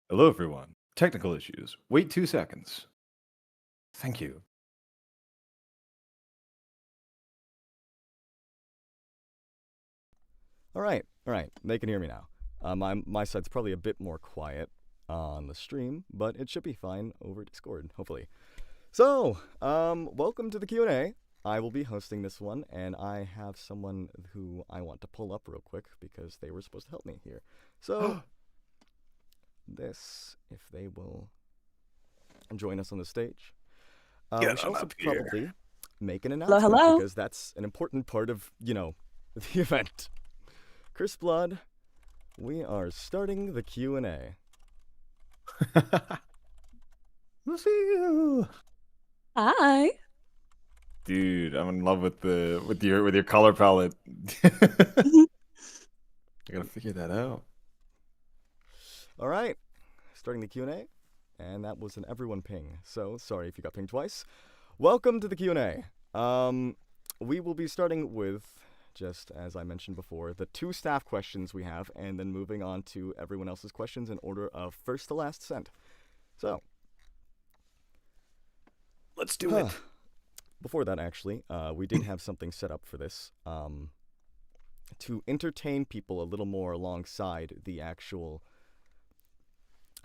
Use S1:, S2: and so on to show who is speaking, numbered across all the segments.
S1: Hello, everyone. Technical issues. Wait 2 seconds. Thank you.
S2: All right. They can hear me now. My side's probably a bit more quiet on the stream, but it should be fine over Discord, hopefully. So, welcome to the Q&A. I will be hosting this one, and I have someone who I want to pull up real quick because they were supposed to help me here. So, if they will join us on the stage. We should also probably make an announcement
S3: hello.
S2: because that's an important part of, the event. Chris Blood, we are starting the Q&A.
S1: We'll see you.
S3: Hi.
S1: Dude, I'm in love with your color palette. I gotta figure that out.
S2: All right, starting the Q&A, and that was an everyone ping. So sorry if you got pinged twice. Welcome to the Q&A. We will be starting with, just as I mentioned before, the 2 staff questions we have, and then moving on to everyone else's questions in order of first to last sent. So,
S1: Let's do it.
S2: Before that, actually, we did have something set up for this to entertain people a little more alongside the actual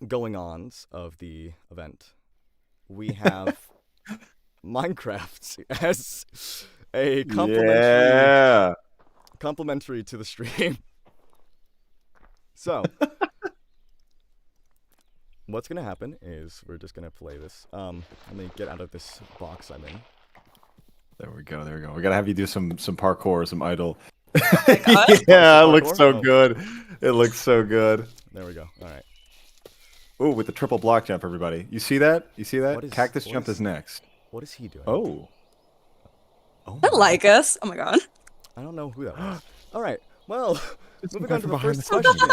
S2: going-ons of the event. We have Minecraft as a complimentary to the stream. So, what's gonna happen is we're just gonna play this. Let me get out of this box I'm in.
S1: There we go. We gotta have you do some parkour, some idle.
S3: God.
S1: Yeah, it looks so good. It looks so good.
S2: There we go. All right.
S1: Oh, with the triple block jump, everybody. You see that? Cactus jump is next.
S2: What is he doing?
S1: Oh.
S3: I like us. Oh my god.
S2: I don't know who that was. All right. Well, moving on to the
S1: behind
S2: first
S1: the
S2: question.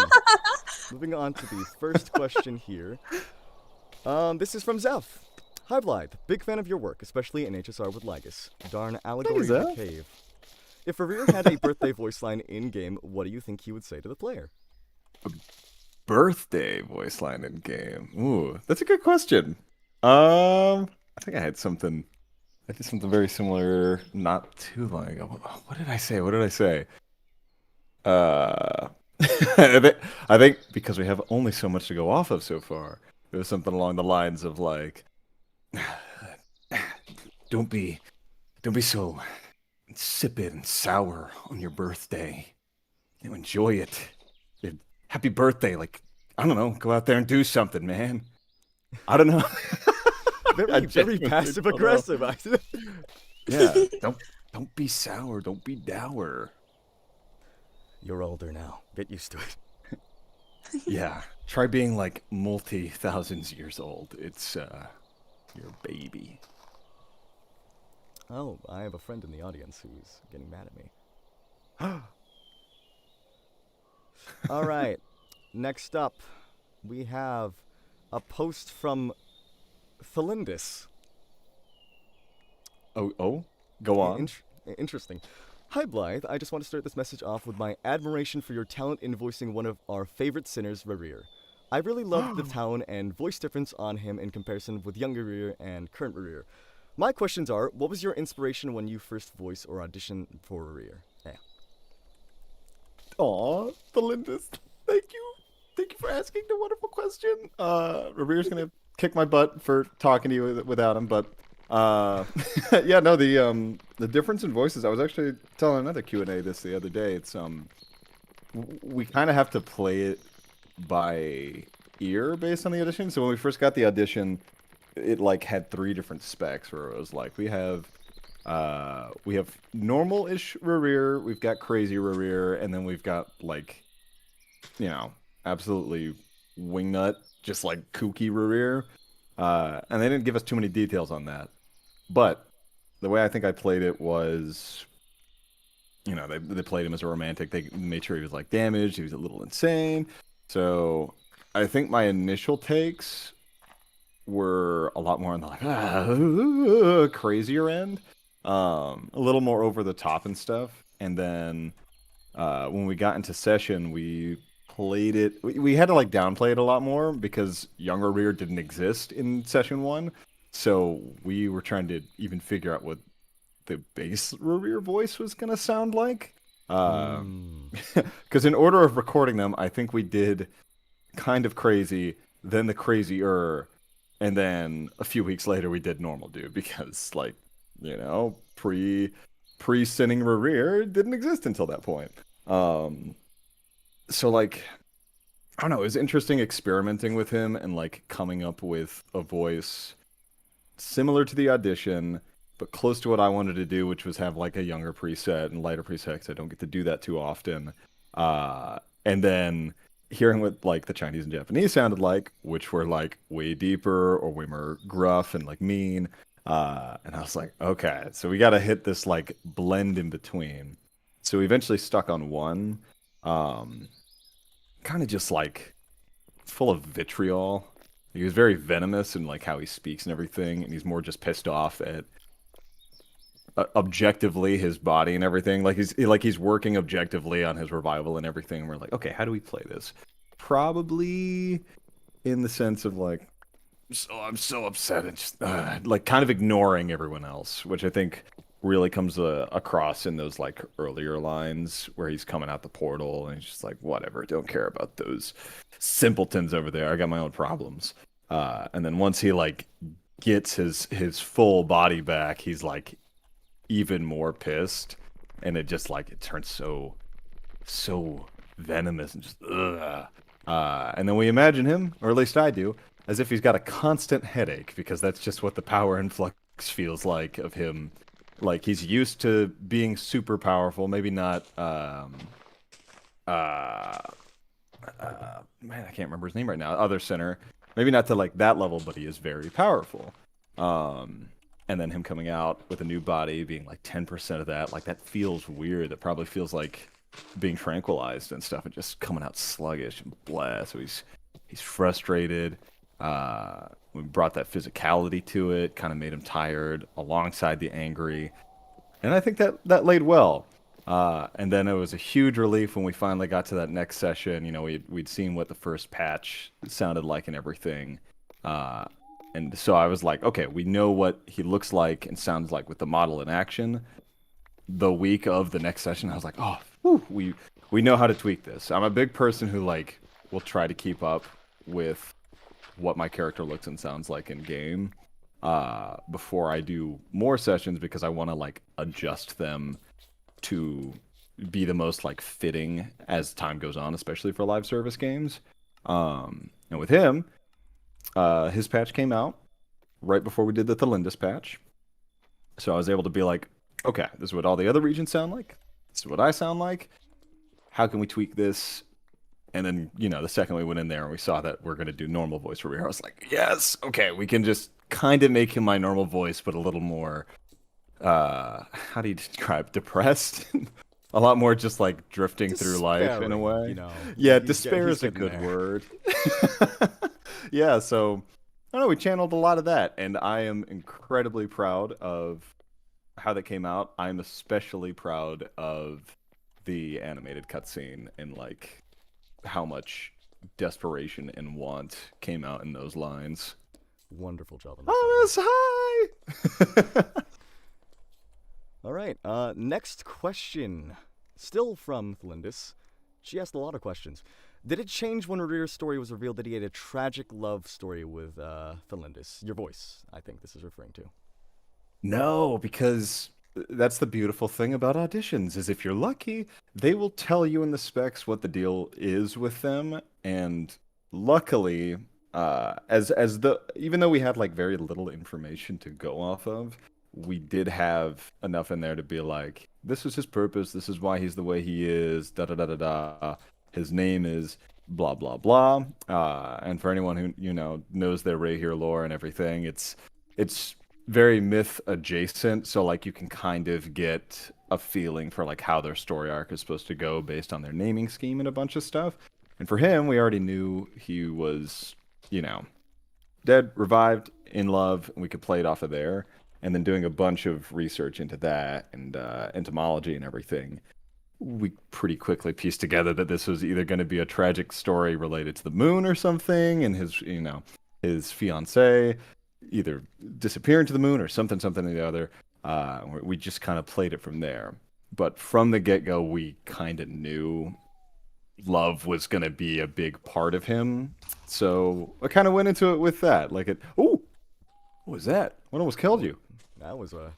S2: Moving on to the first question here. This is from Zeph. Hi, Blythe. Big fan of your work, especially in HSR with Lygus. Darn allegory of the cave. If Rerir had a birthday voice line in-game, what do you think he would say to the player?
S1: Birthday voice line in game. Ooh, that's a good question. I think I did something very similar not too long ago. What did I say? I think because we have only so much to go off of so far, it was something along the lines of like, don't be so insipid and sour on your birthday. You enjoy it. Happy birthday. Like, I don't know, go out there and do something, man. I don't know.
S2: Very passive aggressive.
S1: Yeah, don't be sour, don't be dour.
S2: You're older now. Get used to it.
S1: Yeah, try being like multi-thousands years old. It's your baby.
S2: Oh, I have a friend in the audience who's getting mad at me. All right. Next up, we have a post from Felindis.
S1: Oh, go on.
S2: Interesting. Hi, Blythe. I just want to start this message off with my admiration for your talent in voicing one of our favorite sinners, Rerir. I really loved the tone and voice difference on him in comparison with younger Rerir and current Rerir. My questions are, what was your inspiration when you first voiced or auditioned for Rerir? Yeah.
S1: Aw, Felindis, thank you for asking the wonderful question. Rerir's gonna kick my butt for talking to you without him, but yeah, no, the difference in voices. I was actually telling another Q&A this the other day. It's we kind of have to play it by ear based on the audition. So when we first got the audition, it like had 3 different specs where it was like we have normal-ish Rerir, we've got crazy Rerir, and then we've got like, absolutely wingnut, just like kooky Rerir. And they didn't give us too many details on that. But the way I think I played it was, they played him as a romantic. They made sure he was like damaged. He was a little insane. So I think my initial takes were a lot more on the like crazier end, a little more over the top and stuff. And then when we got into session, we played it. We had to like downplay it a lot more because young Rerir didn't exist in session one. So we were trying to even figure out what the bass Rerir voice was gonna sound like. Because in order of recording them, I think we did kind of crazy, then the crazier, and then a few weeks later we did normal dude because like, pre-sinning Rerir didn't exist until that point. So like I don't know, it was interesting experimenting with him and like coming up with a voice similar to the audition, but close to what I wanted to do, which was have like a younger preset and lighter preset 'cause I don't get to do that too often. And then hearing what like the Chinese and Japanese sounded like, which were like way deeper or way more gruff and like mean. And I was like, okay, so we got to hit this like blend in between. So we eventually stuck on one, kind of just like full of vitriol. He was very venomous in like how he speaks and everything, and he's more just pissed off at objectively his body and everything. Like he's working objectively on his revival and everything. And we're like, okay, how do we play this? Probably in the sense of like, so I'm so upset and just like kind of ignoring everyone else, which I think really comes across in those like earlier lines where he's coming out the portal and he's just like, whatever, don't care about those simpletons over there. I got my own problems. And then once he like gets his full body back, he's like even more pissed, and it just like it turns so venomous and just ugh. And then we imagine him, or at least I do, as if he's got a constant headache because that's just what the power influx feels like of him. Like he's used to being super powerful, maybe not man, I can't remember his name right now. Other center, maybe not to like that level, but he is very powerful. And then him coming out with a new body being like 10% of that, like that feels weird. That probably feels like being tranquilized and stuff, and just coming out sluggish and blah. So he's frustrated. We brought that physicality to it, kind of made him tired, alongside the angry, and I think that laid well. And then it was a huge relief when we finally got to that next session. You know, we'd seen what the first patch sounded like and everything. And so I was like, okay, we know what he looks like and sounds like with the model in action. The week of the next session, I was like, oh, whew, we know how to tweak this. I'm a big person who like will try to keep up with what my character looks and sounds like in game before I do more sessions, because I want to like adjust them to be the most like fitting as time goes on, especially for live service games. And with him, his patch came out right before we did the Lygus patch. So I was able to be like, okay, this is what all the other regions sound like. This is what I sound like. How can we tweak this? And then, you know, the second we went in there and we saw that we're going to do normal voice for Rerir, I was like, yes, okay, we can just kind of make him my normal voice, but a little more, how do you describe, depressed? A lot more just like drifting through life in a way.
S2: You know,
S1: yeah, despair is a
S2: getting
S1: good
S2: there.
S1: word. Yeah, so, I don't know, we channeled a lot of that, and I am incredibly proud of how that came out. I'm especially proud of the animated cutscene and like how much desperation and want came out in those lines.
S2: Wonderful job on that.
S1: Oh, it's high!
S2: All right. Next question, still from Lygus. She asked a lot of questions. Did it change when Rerir's story was revealed that he had a tragic love story with Lygus? Your voice, I think this is referring to.
S1: No, because that's the beautiful thing about auditions, is if you're lucky, they will tell you in the specs what the deal is with them. And luckily, even though we had like very little information to go off of, we did have enough in there to be like, this is his purpose, this is why he's the way he is, da da da da da. His name is blah blah blah. And for anyone who, you know, knows their Rerir lore and everything, it's very myth adjacent, so like you can kind of get a feeling for like how their story arc is supposed to go based on their naming scheme and a bunch of stuff. And for him, we already knew he was, you know, dead, revived, in love, and we could play it off of there. And then doing a bunch of research into that and entomology and everything, we pretty quickly pieced together that this was either going to be a tragic story related to the moon or something, and his fiancee either disappearing to the moon or something or the other. We just kind of played it from there. But from the get-go, we kind of knew love was going to be a big part of him. So I kind of went into it with that. Like it. Oh, what was that? What almost killed you?
S2: That was a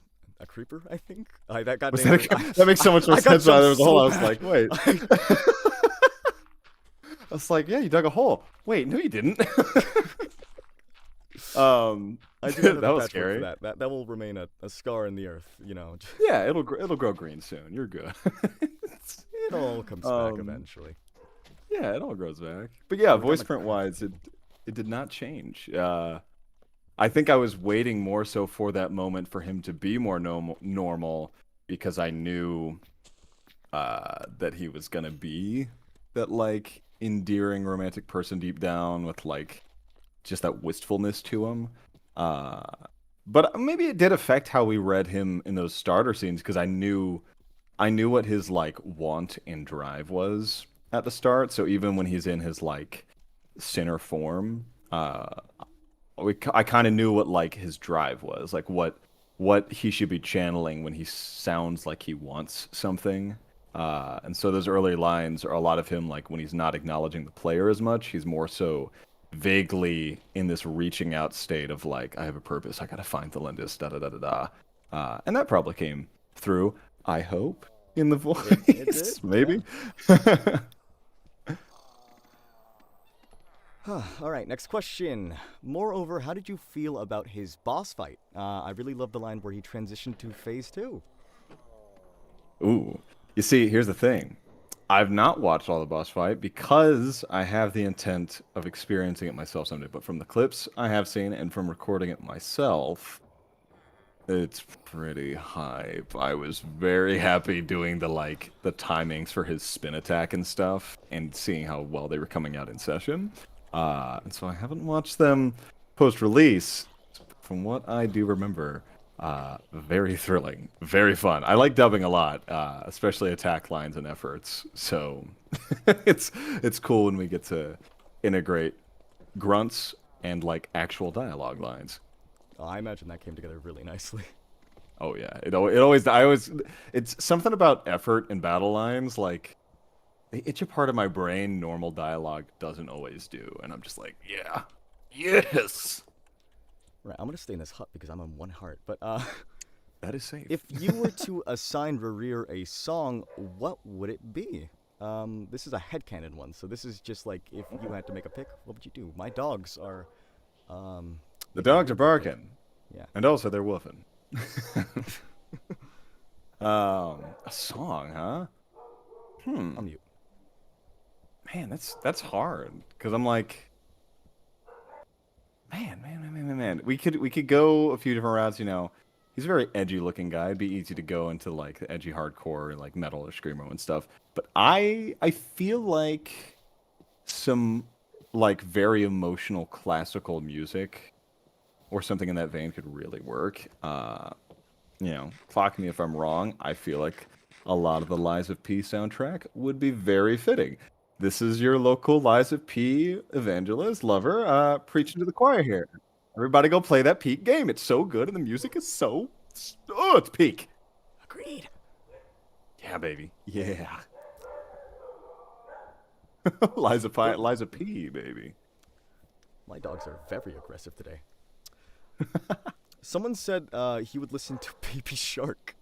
S2: creeper, I think. That got
S1: Was
S2: dangerous.
S1: that makes so much more
S2: I got
S1: sense. There was
S2: jumped
S1: a hole.
S2: so
S1: I was like, wait. I was like, yeah, you dug a hole. Wait, no, you didn't.
S2: I do have
S1: that
S2: a
S1: was
S2: patchwork
S1: scary.
S2: for that. That will remain a scar in the earth, you know.
S1: Yeah, it'll grow green soon. You're good.
S2: It all comes back eventually.
S1: Yeah, it all grows back. But yeah,
S2: We're
S1: voice
S2: done
S1: print wise, it did not change. I think I was waiting more so for that moment for him to be more normal because I knew that he was gonna be that like endearing romantic person deep down with like just that wistfulness to him. But maybe it did affect how we read him in those starter scenes because I knew what his like want and drive was at the start. So even when he's in his like sinner form, I kind of knew what like his drive was, like what he should be channeling when he sounds like he wants something. And so those early lines are a lot of him like when he's not acknowledging the player as much, he's more so vaguely in this reaching out state of like, I have a purpose, I gotta find the Lindis, da da da da da. And that probably came through, I hope, in the voice.
S2: It did,
S1: Maybe.
S2: All right, next question. Moreover, how did you feel about his boss fight? I really love the line where he transitioned to phase 2.
S1: Ooh. You see, here's the thing. I've not watched all the boss fight because I have the intent of experiencing it myself someday. But from the clips I have seen and from recording it myself, it's pretty hype. I was very happy doing the timings for his spin attack and stuff and seeing how well they were coming out in session. And so I haven't watched them post-release. From what I do remember, very thrilling, very fun. I like dubbing a lot, especially attack lines and efforts. So it's cool when we get to integrate grunts and like actual dialogue lines.
S2: Oh, I imagine that came together really nicely.
S1: Oh yeah, it's something about effort and battle lines like they itch a part of my brain normal dialogue doesn't always do, and I'm just like, yeah, yes,
S2: Right, I'm gonna stay in this hut because I'm on one heart. But
S1: that is safe.
S2: if you were to assign Rerir a song, what would it be? This is a headcanon one, so this is just like if you had to make a pick, what would you do? My dogs are,
S1: The dogs are barking,
S2: yeah.
S1: and also they're woofing. A song, huh?
S2: I'll mute.
S1: Man, that's hard because I'm like, man. We could go a few different routes. You know, he's a very edgy looking guy. It'd be easy to go into like the edgy hardcore, like metal or screamo and stuff. But I feel like some like very emotional classical music or something in that vein could really work. You know, clock me if I'm wrong. I feel like a lot of the Lies of P soundtrack would be very fitting. This is your local Lies of P evangelist, lover, preaching to the choir here. Everybody go play that Peak game. It's so good and the music is so... Oh, it's Peak.
S2: Agreed.
S1: Yeah, baby. Yeah. Liza P, baby.
S2: My dogs are very aggressive today. Someone said he would listen to Baby Shark.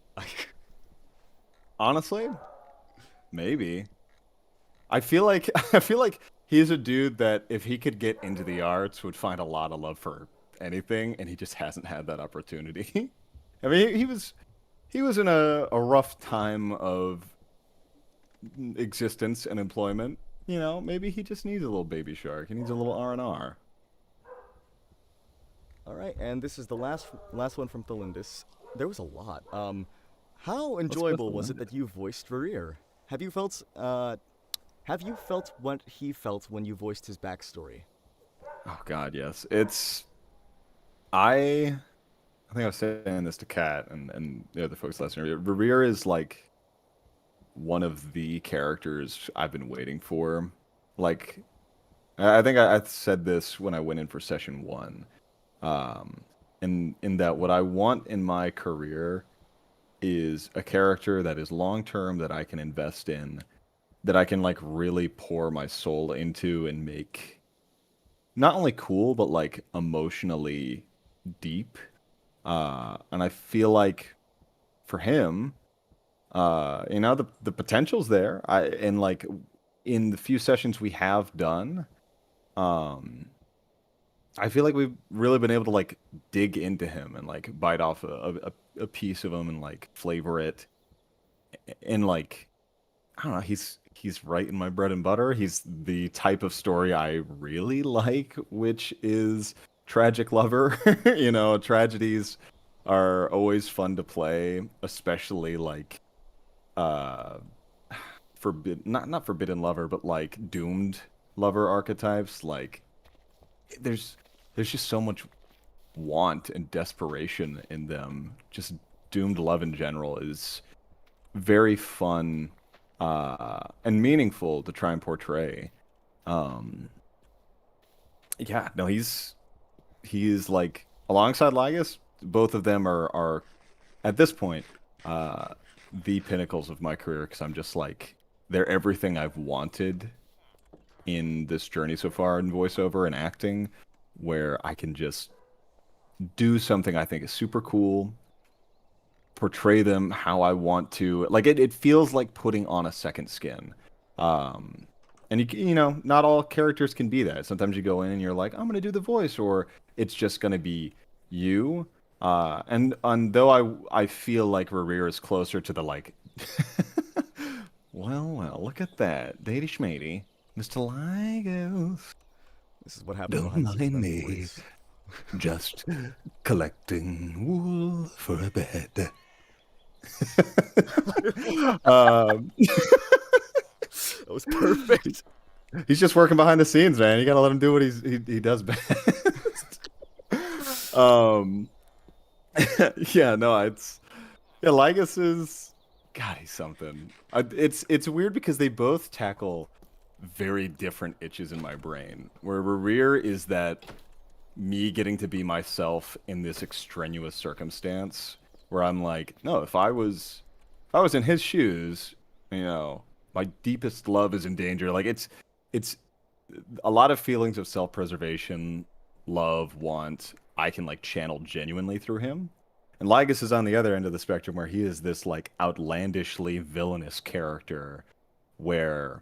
S1: Honestly, maybe. I feel like he's a dude that if he could get into the arts would find a lot of love for anything, and he just hasn't had that opportunity. I mean, he was in a rough time of existence and employment. You know, maybe he just needs a little Baby Shark. He needs a little R&R.
S2: All right, and this is the last one from Thalindis. There was a lot. How enjoyable was it that you voiced Rerir? Have you felt what he felt when you voiced his backstory?
S1: Oh God, yes. I think I was saying this to Kat and the other folks listening. Rerir is like one of the characters I've been waiting for. Like, I think I said this when I went in for session one. Um, in that what I want in my career is a character that is long term that I can invest in, that I can like really pour my soul into and make not only cool but like emotionally deep. And I feel like for him, the potential's there. And like in the few sessions we have done, um, I feel like we've really been able to like dig into him and like bite off a piece of him and like flavor it. And like I don't know, he's right in my bread and butter. He's the type of story I really like, which is tragic lover. Tragedies are always fun to play, especially like uh not forbidden lover, but like doomed lover archetypes. Like there's there's just so much want and desperation in them. Just doomed love in general is very fun and meaningful to try and portray. Um, yeah, no, he's like alongside Lygus, both of them are at this point uh, the pinnacles of my career because I'm just like they're everything I've wanted in this journey so far in voiceover and acting, where I can just do something I think is super cool, portray them how I want to. Like it feels like putting on a second skin. Um, and not all characters can be that. Sometimes you go in and you're like, I'm gonna do the voice, or it's just gonna be you. And though I feel like Rerir is closer to the like, well, look at that, Datey Schmatey, Mr. Lygus.
S2: This is what happens
S1: Don't
S2: behind the scenes,
S1: mind
S2: man,
S1: me.
S2: boys.
S1: Just collecting wool for a bed. um,
S2: That was perfect.
S1: he's just working behind the scenes, man. You gotta let him do what he does best. um, yeah, no, Lygus is God, he's something. It's weird because they both tackle very different itches in my brain. Where Rerir is that me getting to be myself in this extraneous circumstance, where I'm like, no, if I was in his shoes, my deepest love is in danger. Like it's a lot of feelings of self-preservation, love, want, I can like channel genuinely through him. And Lygus is on the other end of the spectrum where he is this like outlandishly villainous character where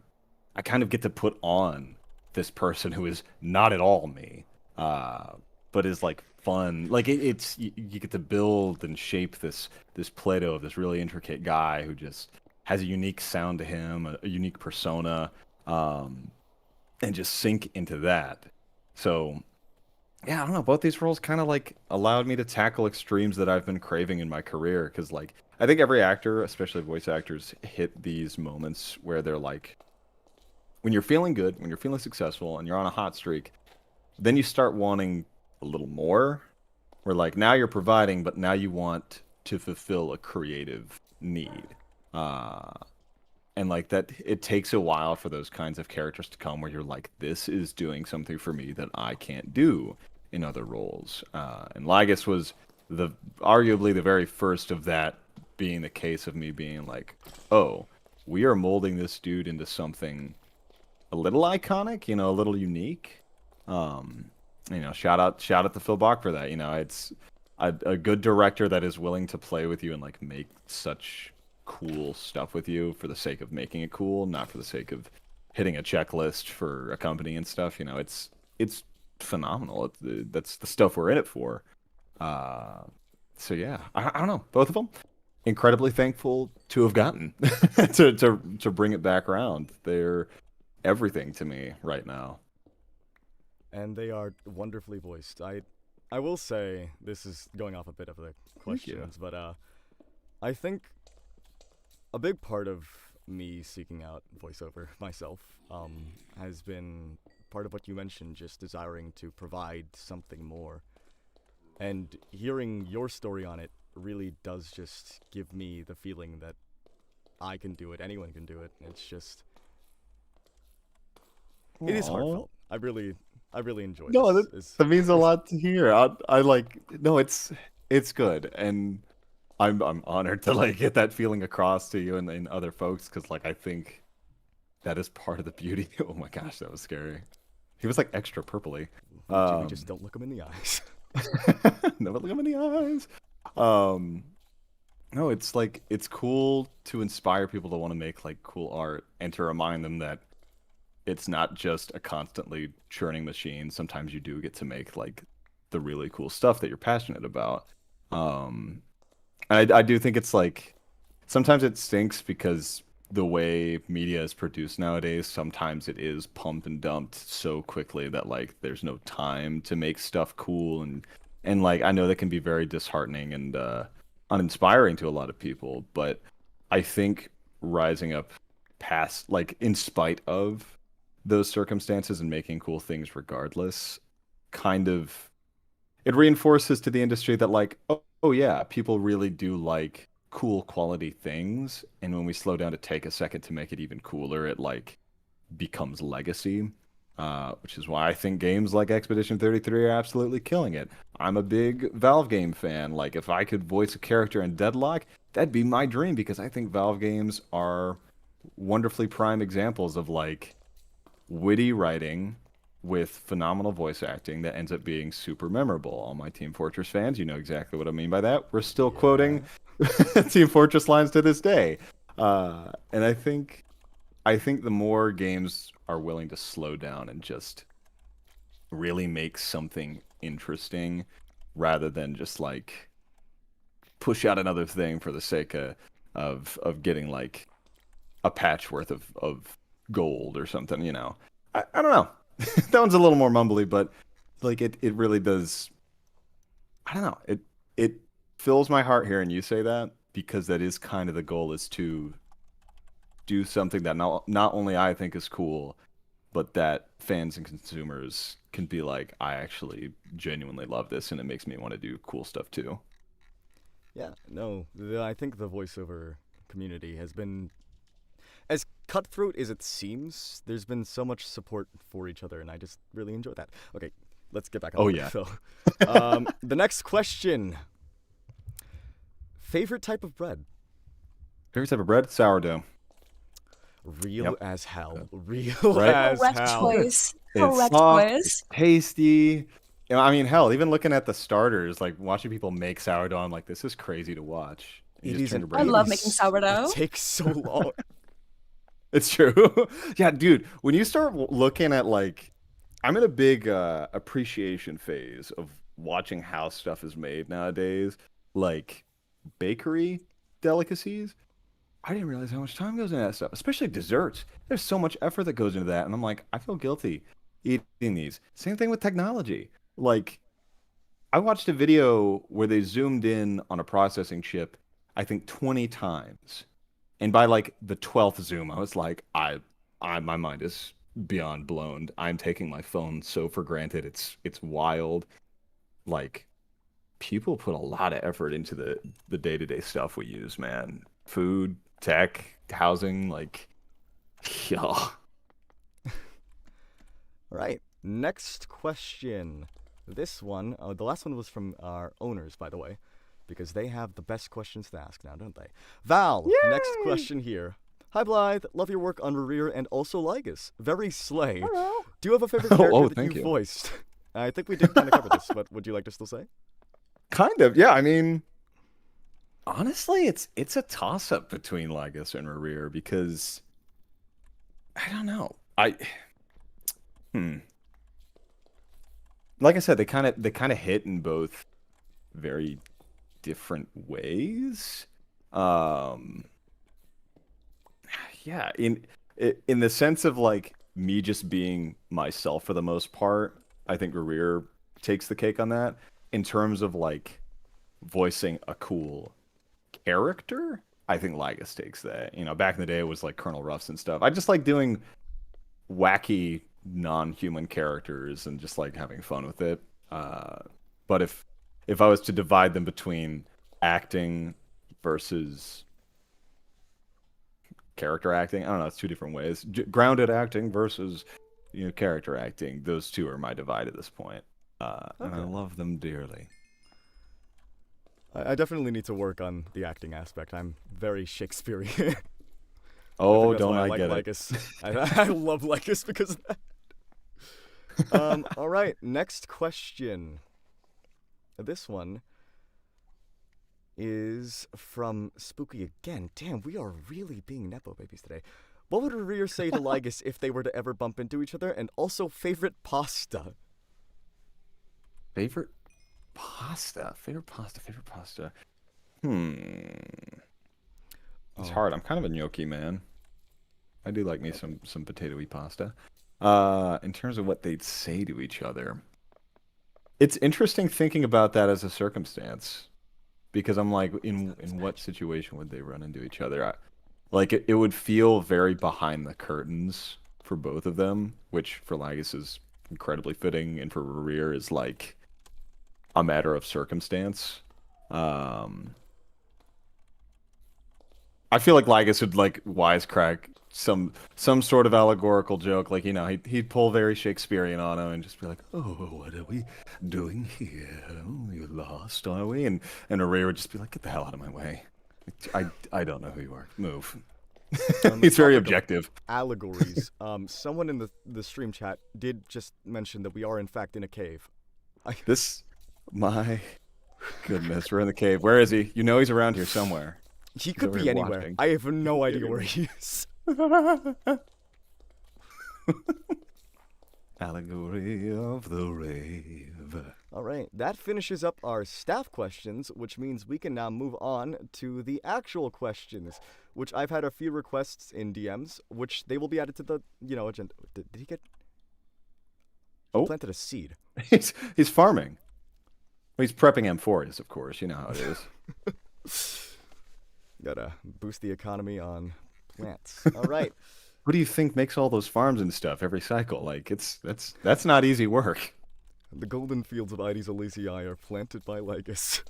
S1: I kind of get to put on this person who is not at all me, uh, but is like fun. Like it's you get to build and shape this Play-Doh of this really intricate guy who just has a unique sound to him, a unique persona, um, and just sink into that. So yeah, I don't know. Both these roles kind of like allowed me to tackle extremes that I've been craving in my career. Because like I think every actor, especially voice actors, hit these moments where they're like, when you're feeling good, when you're feeling successful, and you're on a hot streak, then you start wanting a little more. Where like now you're providing, but now you want to fulfill a creative need. Uh, and like that, it takes a while for those kinds of characters to come where you're like, this is doing something for me that I can't do in other roles. And Lygus was arguably the very first of that being the case of me being like, oh, we are molding this dude into something a little iconic, a little unique. Um, shout out to Phil Bach for that. It's a good director that is willing to play with you and like make such cool stuff with you for the sake of making it cool, not for the sake of hitting a checklist for a company and stuff. It's phenomenal. That's the stuff we're in it for. Uh, so yeah, I don't know. Both of them, incredibly thankful to have gotten to bring it back around. They're everything to me right now.
S2: And they are wonderfully voiced. I will say, this is going off a bit of the
S1: Thank you.
S2: questions, but I think a big part of me seeking out voiceover myself has been part of what you mentioned, just desiring to provide something more. And hearing your story on it really does just give me the feeling that I can do it. Anyone can do it. It's just it is
S1: Aw.
S2: heartfelt. I really enjoy
S1: No,
S2: this.
S1: that means a lot to hear. I like no, it's good, and I'm honored to like get that feeling across to you and other folks because like I think that is part of the beauty. Oh my gosh, that was scary. He was like extra purpley.
S2: We just don't look him in the eyes.
S1: Never look him in the eyes. Um, no, it's like it's cool to inspire people to want to make like cool art and to remind them that it's not just a constantly churning machine. Sometimes you do get to make like the really cool stuff that you're passionate about. Um, I do think it's like sometimes it stinks because the way media is produced nowadays, sometimes it is pumped and dumped so quickly that like there's no time to make stuff cool and like I know that can be very disheartening and uninspiring to a lot of people, but I think rising up past like in spite of those circumstances and making cool things regardless kind of it reinforces to the industry that like oh yeah, people really do like cool quality things, and when we slow down to take a second to make it even cooler, it like becomes legacy. Which is why I think games like Expedition 33 are absolutely killing it. I'm a big Valve game fan. Like if I could voice a character in Deadlock, that'd be my dream because I think Valve games are wonderfully prime examples of like witty writing with phenomenal voice acting that ends up being super memorable. All my Team Fortress fans, you know exactly what I mean by that. We're still quoting Team Fortress lines to this day. And I think the more games are willing to slow down and just really make something interesting rather than just like push out another thing for the sake of getting like a patch worth of gold or something, you know. I don't know. That one's a little more mumbly, but like it really does. I don't know. It fills my heart hearing you say that because that is kind of the goal is to do something that not only I think is cool, but that fans and consumers can be like, I actually genuinely love this and it makes me want to do cool stuff too.
S2: Yeah, no, I think the voiceover community has been as cutthroat as it seems. There's been so much support for each other, and I just really enjoy that. Okay, let's get back on
S1: Oh
S2: topic,
S1: yeah.
S2: So, the next question: favorite type of bread?
S1: Favorite type of bread? Sourdough.
S2: Real
S1: Yep.
S2: as hell. Real
S1: Right?
S2: as
S3: Correct
S2: hell.
S3: choice.
S1: It's
S3: Correct
S1: soft,
S3: choice.
S1: it's tasty. You know, I mean, hell, even looking at the starters, like watching people make sourdough, I'm like, this is crazy to watch. You
S2: It
S1: just
S2: is
S1: turn
S2: an
S1: your
S3: I
S1: brain
S3: love
S1: off.
S3: making sourdough.
S2: It takes so long.
S1: It's true. Yeah, dude, when you start looking at like, I'm in a big appreciation phase of watching how stuff is made nowadays, like bakery delicacies. I didn't realize how much time goes into that stuff, especially desserts. There's so much effort that goes into that, and I'm like, I feel guilty eating these. Same thing with technology. Like, I watched a video where they zoomed in on a processing chip, I think 20 times. And by like the 12th zoom, I was like, my mind is beyond blown. I'm taking my phone so for granted. It's wild. Like, people put a lot of effort into the day-to-day stuff we use, man. Food, tech, housing, like, yeah.
S2: All right. Next question. This one, the last one was from our owners, by the way, because they have the best questions to ask now, don't they? Val, next question here. Hi, Blythe. Love your work on Rerir and also Lygus. Very slay.
S3: Hello.
S2: Do you have a favorite character that
S1: thank
S2: you
S1: you.
S2: voiced? I think we did kind of cover this, but would you like to still say?
S1: Kind of, yeah. I mean, honestly, it's a toss-up between Lygus and Rerir because I don't know. Hmm. Like I said, they kind of hit in both very different ways. Um, yeah, in the sense of like me just being myself for the most part, I think Rerir takes the cake on that. In terms of like voicing a cool character, I think Lygus takes that. You know, back in the day it was like Colonel Ruffs and stuff. I just like doing wacky non-human characters and just like having fun with it. But if I was to divide them between acting versus character acting. I don't know. It's two different ways. Grounded acting versus character acting. Those two are my divide at this point. And I love them dearly.
S2: I definitely need to work on the acting aspect. I'm very Shakespearean.
S1: Oh,
S2: that's
S1: don't
S2: why
S1: I
S2: like
S1: get it?
S2: Lygus. I love Lygus because of that. All right, next question. This one is from Spooky again. Damn, we are really being Nepo babies today. What would Rerir say to Lygus if they were to ever bump into each other? And also, favorite pasta?
S1: Favorite pasta? Favorite pasta? It's hard. I'm kind of a gnocchi man. I do like me some potatoy pasta. In terms of what they'd say to each other, it's interesting thinking about that as a circumstance, because I'm like, in what situation would they run into each other? Like it would feel very behind the curtains for both of them, which for Lygus is incredibly fitting, and for Rerir is like a matter of circumstance. I feel like Lygus would like wisecrack some sort of allegorical joke, like he'd pull very Shakespearean on him and just be like, "Oh, what are we doing here? Oh, you're lost, are we?" And Rerir would just be like, "Get the hell out of my way! I don't know who you are. Move." He's very objective.
S2: Allegories. Someone in the stream chat did just mention that we are in fact in a cave.
S1: My goodness, we're in the cave. Where is he? He's around here somewhere.
S2: He could be anywhere.
S1: Watching.
S2: I have no idea where he is.
S1: Allegory of the rave.
S2: All right, that finishes up our staff questions, which means we can now move on to the actual questions, which I've had a few requests in DMs, which they will be added to the, agenda. Did he get...
S1: Oh.
S2: Planted a seed.
S1: He's farming. Well, he's prepping M4s, of course. You know how it is.
S2: Gotta boost the economy on plants. All right.
S1: What do you think makes all those farms and stuff every cycle? Like, that's not easy work.
S2: The golden fields of Ides Elysiae are planted by Lygus.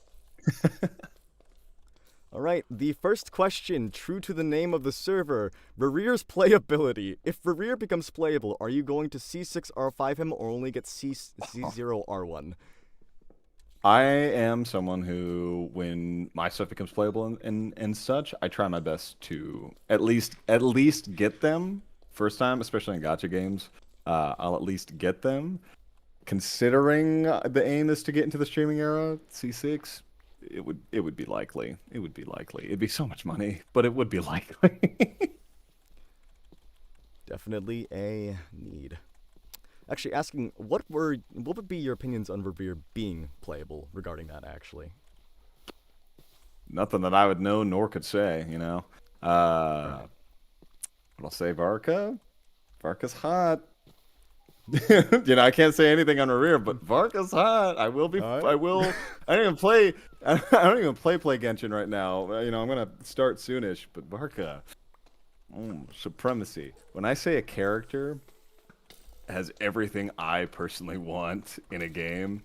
S2: All right, the first question, true to the name of the server, Rerir's playability. If Rerir becomes playable, are you going to C6R5 him or only get C0R1?
S1: I am someone who, when my stuff becomes playable and such, I try my best to at least get them first time, especially in gacha games. I'll at least get them. Considering the aim is to get into the streaming era, C6, it would be likely. It would be likely. It'd be so much money, but it would be likely.
S2: Definitely a need. Actually, asking what would be your opinions on Rerir being playable regarding that? Actually,
S1: nothing that I would know nor could say. But I'll say Varka. Varka's hot. I can't say anything on Rerir, but Varka's hot. I will be.
S2: Right.
S1: I will. I don't even play. I don't even play Genshin right now. I'm gonna start soonish. But Varka, supremacy. When I say a character has everything I personally want in a game,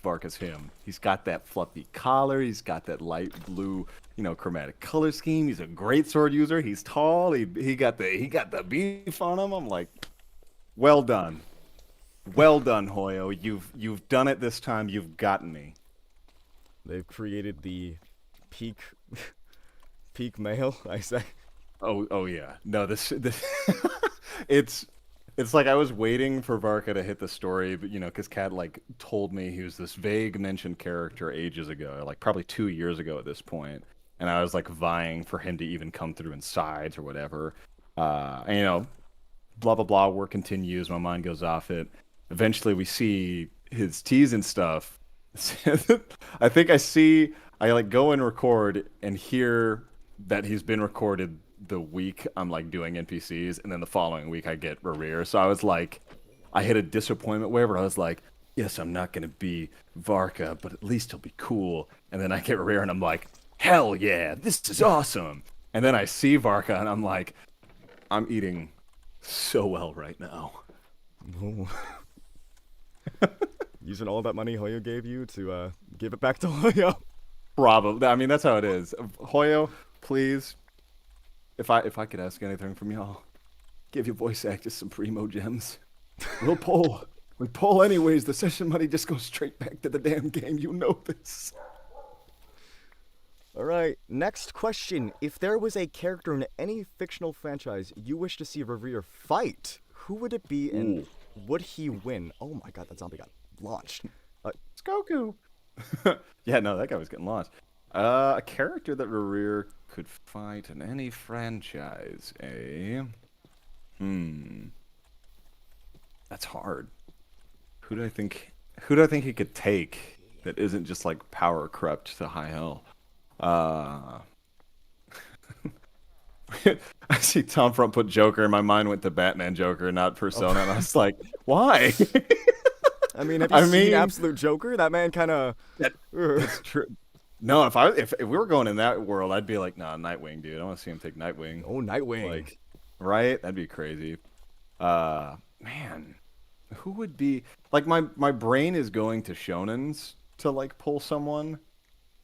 S1: Varka's him. He's got that fluffy collar. He's got that light blue, chromatic color scheme. He's a great sword user. He's tall. He got the beef on him. I'm like, well done, Hoyo. You've done it this time. You've gotten me.
S2: They've created the peak male. I say.
S1: Oh yeah. No, this It's like I was waiting for Varka to hit the story, but because Kat told me he was this vague mentioned character ages ago, like probably 2 years ago at this point, and I was vying for him to even come through in sides or whatever. And blah blah blah. Work continues. My mind goes off it. Eventually, we see his teas and stuff. I think I go and record and hear that he's been recorded the week I'm doing NPCs, and then the following week I get Rerir. So I was I hit a disappointment wave where I was like, yes, I'm not gonna be Varka, but at least he'll be cool. And then I get Rerir and I'm like, hell yeah, this is awesome. And then I see Varka and I'm like, I'm eating so well right now.
S2: Using all that money Hoyo gave you to give it back to Hoyo.
S1: Probably. I mean, that's how it is. Hoyo, please if I could ask anything from y'all, give your voice actors some primo gems. We'll pull. We pull anyways. The session money just goes straight back to the damn game. You know this.
S2: All right, next question. If there was a character in any fictional franchise you wish to see Rerir fight, who would it be and would he win? Oh my god, that zombie got launched.
S1: It's Goku. Yeah, no, that guy was getting lost. A character that Rerir could fight in any franchise, eh? That's hard. Who do I think he could take that isn't just like power corrupt to high hell? I see Tom Front put Joker, and my mind went to Batman Joker, not Persona, and I was like, why?
S2: I mean, have you seen Absolute Joker? That man kind of.
S1: That's true. No, if we were going in that world, I'd be like, nah, Nightwing, dude. I want to see him take Nightwing.
S2: Oh, Nightwing.
S1: Like, right? That'd be crazy. Man, who would be like my brain is going to shonens to like pull someone,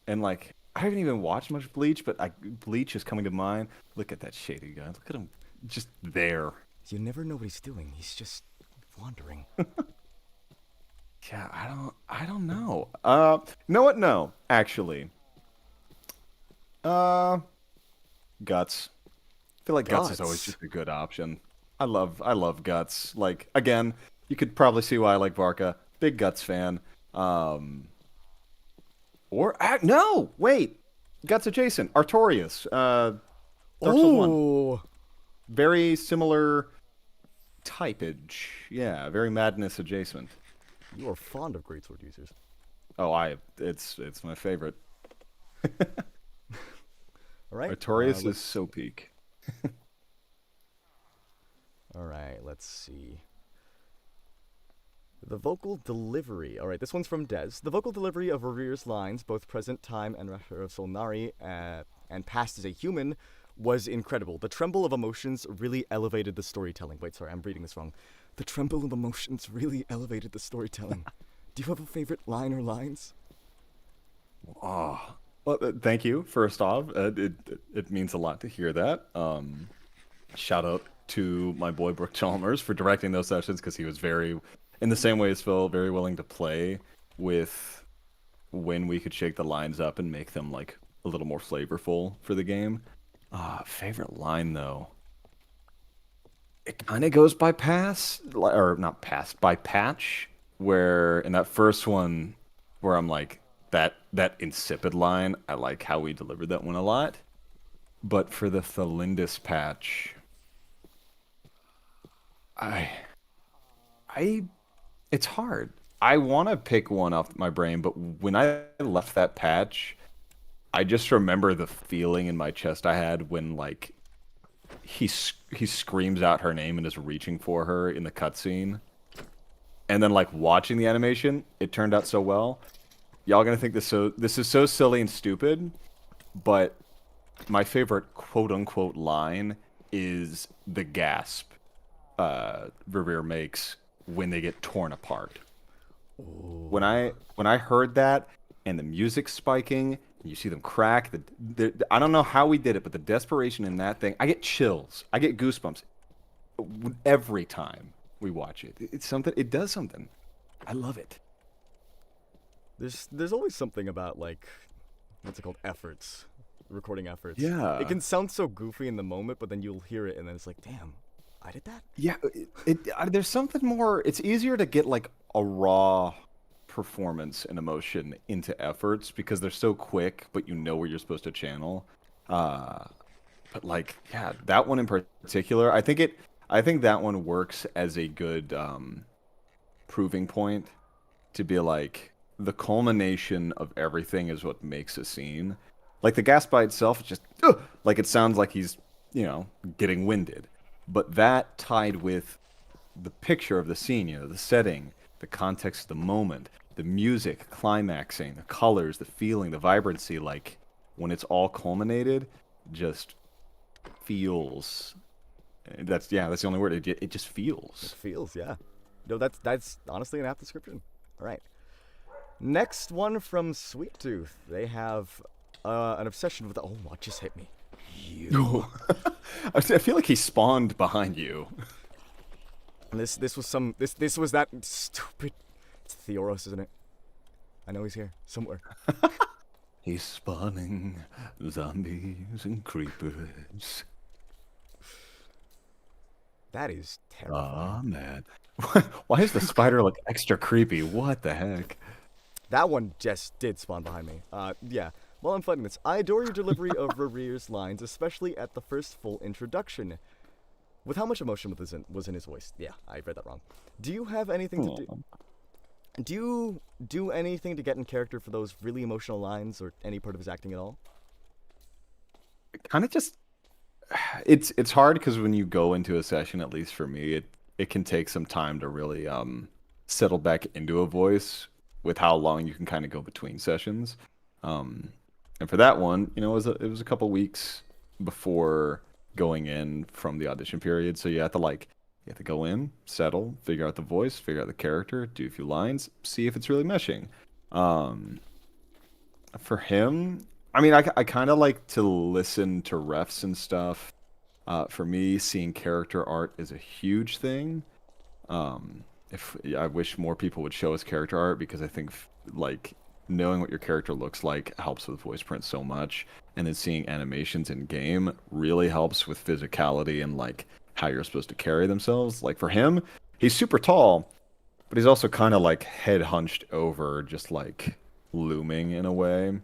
S1: and like I haven't even watched much Bleach, but Bleach is coming to mind. Look at that shady guy. Look at him, just there.
S2: You never know what he's doing. He's just wandering.
S1: Yeah, I don't know. You know what? No, actually. Guts. I feel like Guts is always just a good option. I love Guts. Like, again, you could probably see why I like Varka. Big Guts fan. No, wait. Guts adjacent. Artorias. Dark Souls 1. Very similar typage. Yeah, very madness adjacent.
S2: You are fond of greatsword users.
S1: Oh, it's my favorite.
S2: All right.
S1: Artorias is so peak.
S2: All right, let's see. The vocal delivery. All right, this one's from Dez. The vocal delivery of Rerir's lines, both present time and Rerir of Solnari, and past as a human, was incredible. The tremble of emotions really elevated the storytelling. Wait, sorry, I'm reading this wrong. The tremble of emotions really elevated the storytelling. Do you have a favorite line or lines?
S1: Oh, well, thank you. First off, it means a lot to hear that. Shout out to my boy Brooke Chalmers for directing those sessions, because he was very, in the same way as Phil, very willing to play with when we could shake the lines up and make them like a little more flavorful for the game. Favorite line though. It kind of goes by by patch, where in that first one, where I'm like, that insipid line, I like how we delivered that one a lot. But for the Thelindis patch, it's hard. I want to pick one off my brain, but when I left that patch, I just remember the feeling in my chest I had when like he screams out her name and is reaching for her in the cutscene, and then like watching the animation, it turned out so well. Y'all gonna think this is so silly and stupid, but my favorite quote unquote line is the gasp Rerir makes when they get torn apart. Ooh. When I heard that and the music spiking, and you see them crack, I don't know how we did it, but the desperation in that thing, I get chills, I get goosebumps every time we watch it. It's something. It does something. I love it.
S2: There's always something about like, what's it called, efforts, recording efforts.
S1: Yeah.
S2: It can sound so goofy in the moment, but then you'll hear it and then it's like, damn, I did that?
S1: Yeah, there's something more. It's easier to get like a raw performance and emotion into efforts because they're so quick, but you know where you're supposed to channel. But like, yeah, that one in particular, I think that one works as a good proving point to be like, the culmination of everything is what makes a scene. Like the gas by itself, it's just like it sounds like he's, getting winded. But that tied with the picture of the scene, the setting, the context of the moment, the music, climaxing, the colors, the feeling, the vibrancy, like when it's all culminated, just feels. That's the only word. It just feels.
S2: It feels, yeah. No, that's honestly an apt description. All right. Next one from Sweet Tooth. They have an obsession with. Oh, what just hit me? you.
S1: I feel like he spawned behind you.
S2: And this was that stupid. It's Theoros, isn't it? I know he's here somewhere.
S1: He's spawning zombies and creepers.
S2: That is terrifying.
S1: Aw, man. Why is the spider look extra creepy? What the heck?
S2: That one just did spawn behind me. Yeah. While I'm fighting this, I adore your delivery of Rerir's lines, especially at the first full introduction. With how much emotion was in his voice. Yeah, I read that wrong. Do you have anything to do? Do you do anything to get in character for those really emotional lines, or any part of his acting at all?
S1: Kind of just it's hard because when you go into a session, at least for me, it can take some time to really settle back into a voice with how long you can kind of go between sessions. And for that one, it was a couple weeks before going in from the audition period, so you have to go in, settle, figure out the voice, figure out the character, do a few lines, see if it's really meshing. For him, I mean, I kind of like to listen to refs and stuff. For me, seeing character art is a huge thing. If I wish more people would show us character art, because I think like knowing what your character looks like helps with voice print so much, and then seeing animations in game really helps with physicality and like how you're supposed to carry themselves. Like for him, he's super tall, but he's also kind of like head hunched over, just like looming in a way,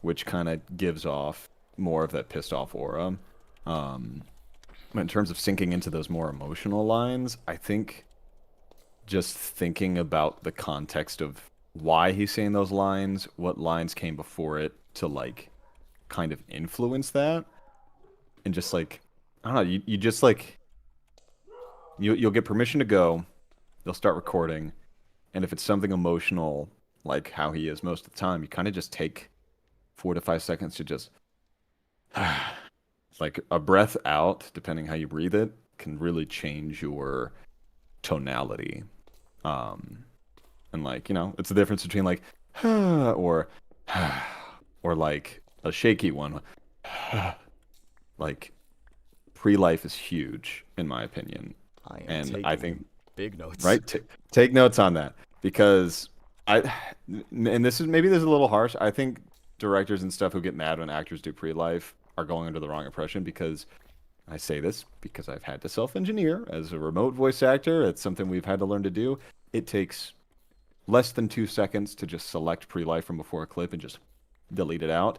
S1: which kind of gives off more of that pissed off aura. But in terms of sinking into those more emotional lines, I think just thinking about the context of why he's saying those lines, what lines came before it to like kind of influence that, and just like I don't know, you just like you'll get permission to go, they'll start recording, and if it's something emotional like how he is most of the time, you kind of just take 4 to 5 seconds to just like a breath out, depending how you breathe it, can really change your tonality. And like, it's the difference between like or or like a shaky one. Like pre-life is huge in my opinion. And I think
S2: big notes.
S1: Right? Take notes on that, because and this is a little harsh. I think directors and stuff who get mad when actors do pre-life are going under the wrong impression, because I say this because I've had to self-engineer as a remote voice actor. It's something we've had to learn to do. It takes less than 2 seconds to just select pre-life from before a clip and just delete it out.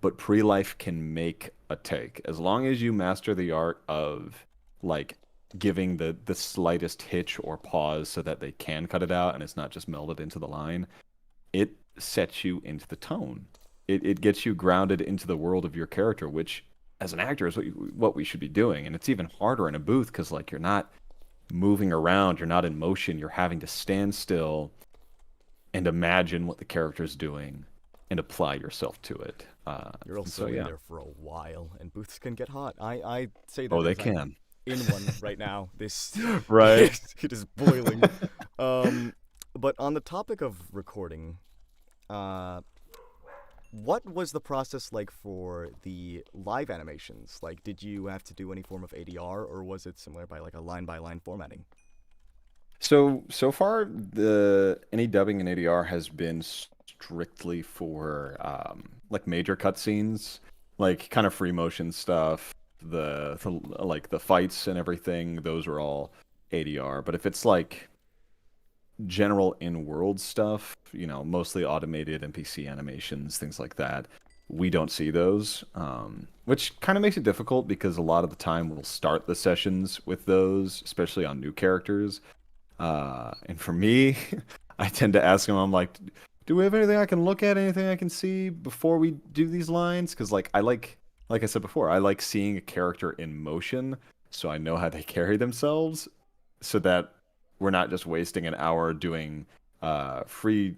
S1: But pre-life can make a take. As long as you master the art of like giving the slightest hitch or pause so that they can cut it out and it's not just melded into the line, it sets you into the tone. It gets you grounded into the world of your character, which as an actor is what we should be doing. And it's even harder in a booth because like you're not moving around, you're not in motion, you're having to stand still and imagine what the character's doing and apply yourself to it.
S2: You're also in there for a while, and booths can get hot. I say that.
S1: Oh, they can.
S2: In one right now. This
S1: right.
S2: It is boiling. But on the topic of recording, what was the process like for the live animations? Like, did you have to do any form of ADR, or was it similar by like a line-by-line formatting?
S1: So far, any dubbing in ADR has been strictly for like major cutscenes, like kind of free motion stuff. Like the fights and everything, those are all ADR. But if it's like general in-world stuff, mostly automated NPC animations, things like that, we don't see those, which kind of makes it difficult because a lot of the time we'll start the sessions with those, especially on new characters. And for me, I tend to ask them, I'm like, do we have anything I can look at, anything I can see before we do these lines? Because like I said before, I like seeing a character in motion so I know how they carry themselves, so that we're not just wasting an hour doing free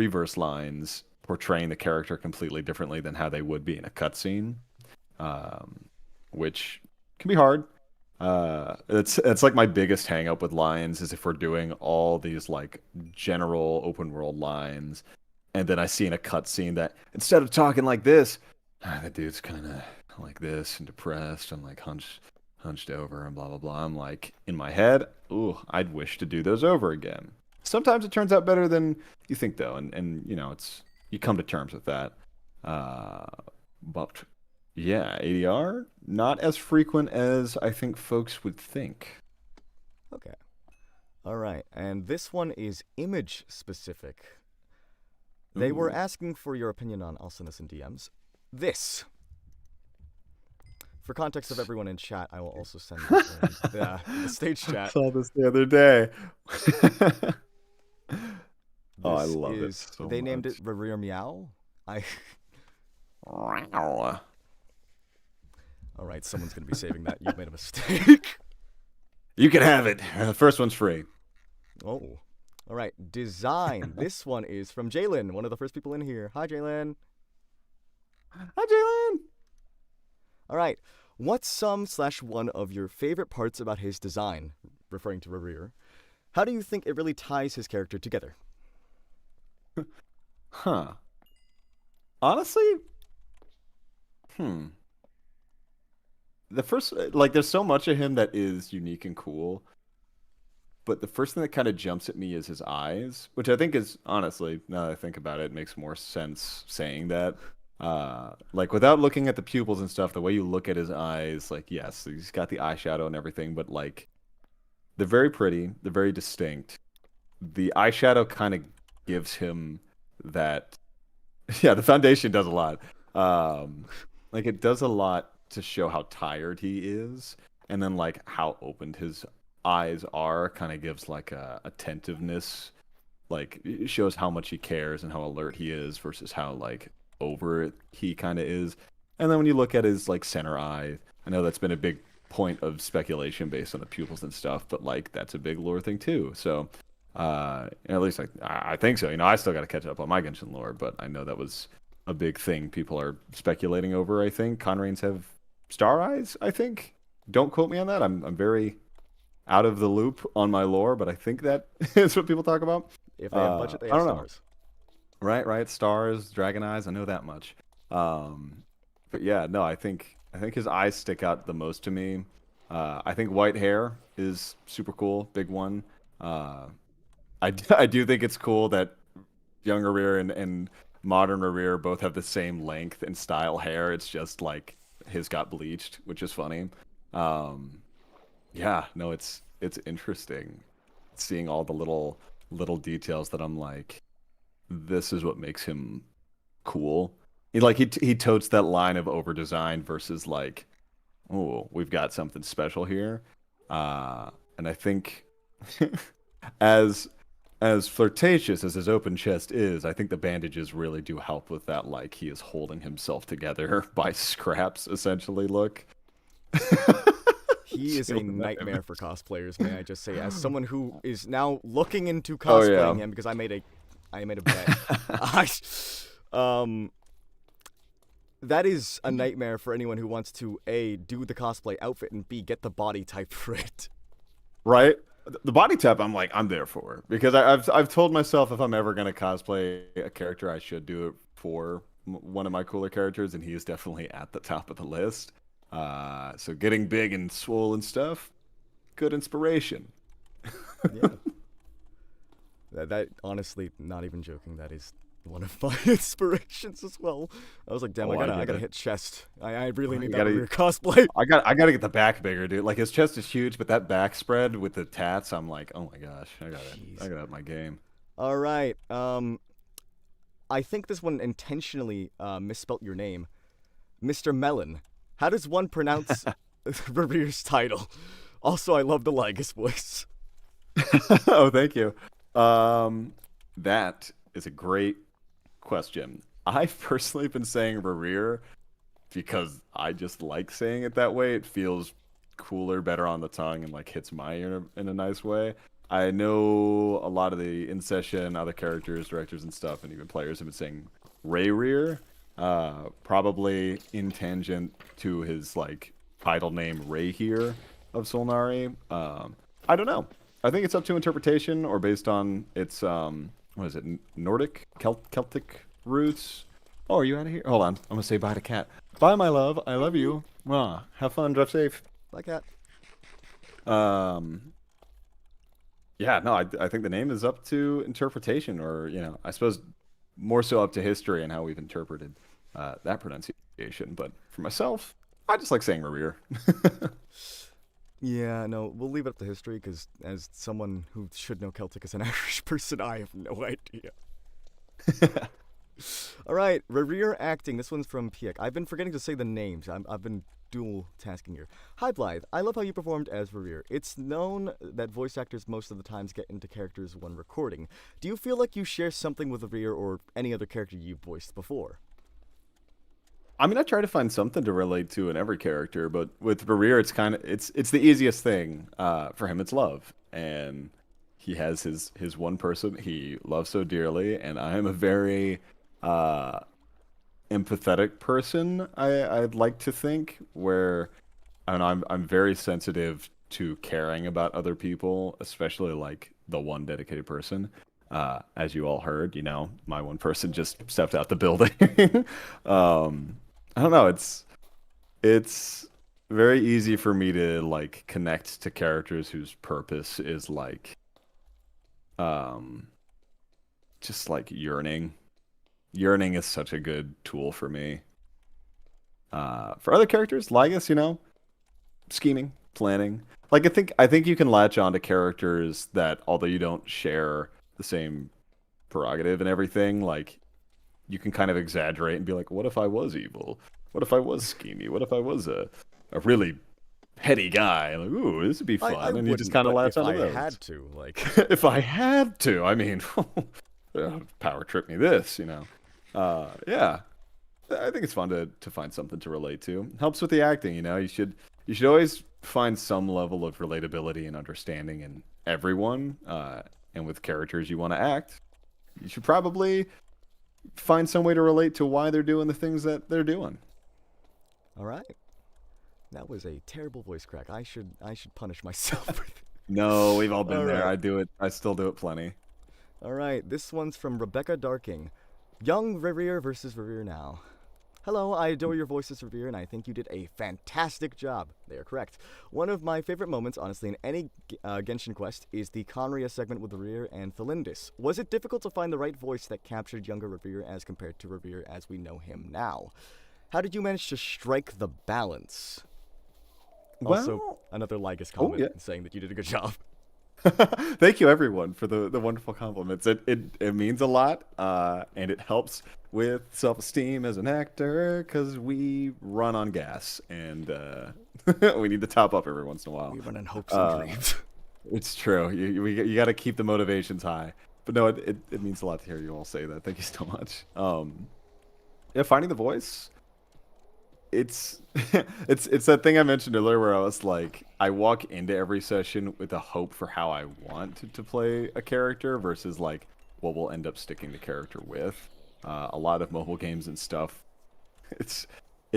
S1: verse lines portraying the character completely differently than how they would be in a cutscene, which can be hard. It's like my biggest hang up with lines is if we're doing all these like general open world lines, and then I see in a cutscene that instead of talking like this, the dude's kind of like this and depressed and like hunched over and blah blah blah. I'm like in my head, ooh, I'd wish to do those over again. Sometimes it turns out better than you think though, and you know it's you come to terms with that. But yeah, ADR not as frequent as I think folks would think.
S2: Okay. All right, and this one is image specific. They were
S1: Ooh.
S2: asking for your opinion on. I'll send this in DMs. This. For context of everyone in chat, I will also send this in the stage
S1: I
S2: chat.
S1: saw this the other day. Oh, I
S2: This
S1: love it
S2: is-
S1: so
S2: They named
S1: much.
S2: it Rerir Meow.
S1: Wow.
S2: All right, someone's gonna be saving that. You made a mistake.
S1: You can have it. The first one's free.
S2: Oh. All right, design. This one is from Jalen, one of the first people in here. Hi, Jalen.
S1: Hi, Jalen.
S2: All right, what's some/one of your favorite parts about his design? Referring to Rerir. How do you think it really ties his character together?
S1: Huh. Honestly, the first, like, there's so much of him that is unique and cool, but the first thing that kind of jumps at me is his eyes, which I think is, honestly, now that I think about it, it makes more sense saying that. Like, without looking at the pupils and stuff, the way you look at his eyes, like, yes, he's got the eyeshadow and everything, but, like, they're very pretty, they're very distinct. The eyeshadow kind of gives him that. Yeah, the foundation does a lot. Like it does a lot to show how tired he is, and then like how opened his eyes are kind of gives like a attentiveness, like it shows how much he cares and how alert he is versus how like over it he kind of is. And then when you look at his like center eye, I know that's been a big point of speculation based on the pupils and stuff, but like that's a big lore thing too. So at least I think so. You know, I still got to catch up on my Genshin lore, but I know that was a big thing people are speculating over. I think Conrains have star eyes. I think. Don't quote me on that. I'm very out of the loop on my lore, but I think that is what people talk about.
S2: If they have budget, they
S1: I
S2: have
S1: don't know.
S2: stars.
S1: Right. Stars, dragon eyes. I know that much. But yeah, no. I think his eyes stick out the most to me. I think white hair is super cool. Big one. I do think it's cool that young Rerir and modern Rerir both have the same length and style hair. It's just like his got bleached, which is funny. Yeah, no, it's interesting seeing all the little details that I'm like, this is what makes him cool. He totes that line of over design versus like, oh, we've got something special here. And I think as flirtatious as his open chest is, I think the bandages really do help with that, like he is holding himself together by scraps, essentially, look.
S2: He is a nightmare for cosplayers, may I just say, as someone who is now looking into
S1: Oh,
S2: cosplaying
S1: yeah.
S2: him because I made a bet. That is a nightmare for anyone who wants to A, do the cosplay outfit, and B, get the body type for it.
S1: Right? The body type, I'm like, I'm there for, because I've told myself if I'm ever gonna cosplay a character, I should do it for one of my cooler characters, and he is definitely at the top of the list. So getting big and swole and stuff, good inspiration.
S2: Yeah. That honestly, not even joking, that is one of my inspirations as well. I was like, damn,
S1: Oh, I
S2: I
S1: get
S2: gotta
S1: it.
S2: hit chest. I really need
S1: You
S2: that
S1: gotta-
S2: for your cosplay.
S1: I gotta get the back bigger, dude. Like his chest is huge, but that back spread with the tats, I'm like, oh my gosh, I gotta up my game.
S2: All right. I think this one intentionally misspelt your name, Mr. Melin. How does one pronounce Rerir's title? Also, I love the Lygus voice.
S1: Oh, thank you. That is a great question. I've personally been saying Rerir because I just like saying it that way. It feels cooler, better on the tongue, and like hits my ear in a nice way. I know a lot of the in session, other characters, directors, and stuff, and even players have been saying Rerir, probably in tangent to his like title name Rerir of Solnari. I don't know. I think it's up to interpretation or based on its what is it, Nordic, Celtic roots. Oh, are you out of here? Hold on, I'm gonna say bye to cat. Bye, my love. I love you. Mwah. Have fun. Drive safe.
S2: Bye, cat.
S1: Um, yeah, no, I think the name is up to interpretation, or I suppose more so up to history and how we've interpreted that pronunciation. But for myself, I just like saying Rerir.
S2: Yeah, no, we'll leave it up to history because as someone who should know Celtic as an Irish person, I have no idea. All right, Rerir acting. This one's from Piek. I've been forgetting to say the names. I've been dual tasking here. Hi, Blythe. I love how you performed as Rerir. It's known that voice actors most of the times get into characters when recording. Do you feel like you share something with Rerir or any other character you've voiced before?
S1: I mean, I try to find something to relate to in every character, but with Rerir, it's the easiest thing. For him, it's love, and he has his one person he loves so dearly, and I am a very empathetic person. I'd like to think where I don't know. I'm very sensitive to caring about other people, especially like the one dedicated person. As you all heard, my one person just stepped out the building. I don't know. It's very easy for me to like connect to characters whose purpose is like um just like yearning. Yearning is such a good tool for me. For other characters, Lygus, scheming, planning. Like I think you can latch on to characters that although you don't share the same prerogative and everything, like you can kind of exaggerate and be like, what if I was evil? What if I was schemy? What if I was a really petty guy? Like, ooh, this would be fun.
S2: I
S1: And you just
S2: wouldn't,
S1: kind of
S2: but
S1: latch
S2: if
S1: onto
S2: I
S1: those.
S2: had to, like,
S1: If I had to, I mean, power trip me this. Yeah. I think it's fun to find something to relate to. Helps with the acting, you should always find some level of relatability and understanding in everyone, and with characters you want to act. You should probably find some way to relate to why they're doing the things that they're doing.
S2: all right. That was a terrible voice crack. I should punish myself.
S1: No, we've all been
S2: All
S1: there.
S2: right.
S1: I do it. I still do it plenty.
S2: All right, this one's from Rebecca Darking. Young Rerir versus Rerir now. Hello, I adore your voice as Rerir, and I think you did a fantastic job. They are correct. One of my favorite moments, honestly, in any Genshin quest is the Conria segment with Rerir and Thelindis. Was it difficult to find the right voice that captured younger Rerir as compared to Rerir as we know him now? How did you manage to strike the balance? Also,
S1: Well,
S2: another Lygus
S1: oh
S2: comment
S1: yeah.
S2: saying that you did a good job.
S1: Thank you, everyone, for the wonderful compliments. It means a lot, and it helps with self-esteem as an actor because we run on gas, and we need to top up every once in a while.
S2: We run on hopes and
S1: Uh,
S2: dreams.
S1: It's true. You got to keep the motivations high. But no, it means a lot to hear you all say that. Thank you so much. Yeah, finding the voice. It's it's that thing I mentioned earlier where I was like, I walk into every session with a hope for how I want to play a character versus like what we'll end up sticking the character with. A lot of mobile games and stuff, it's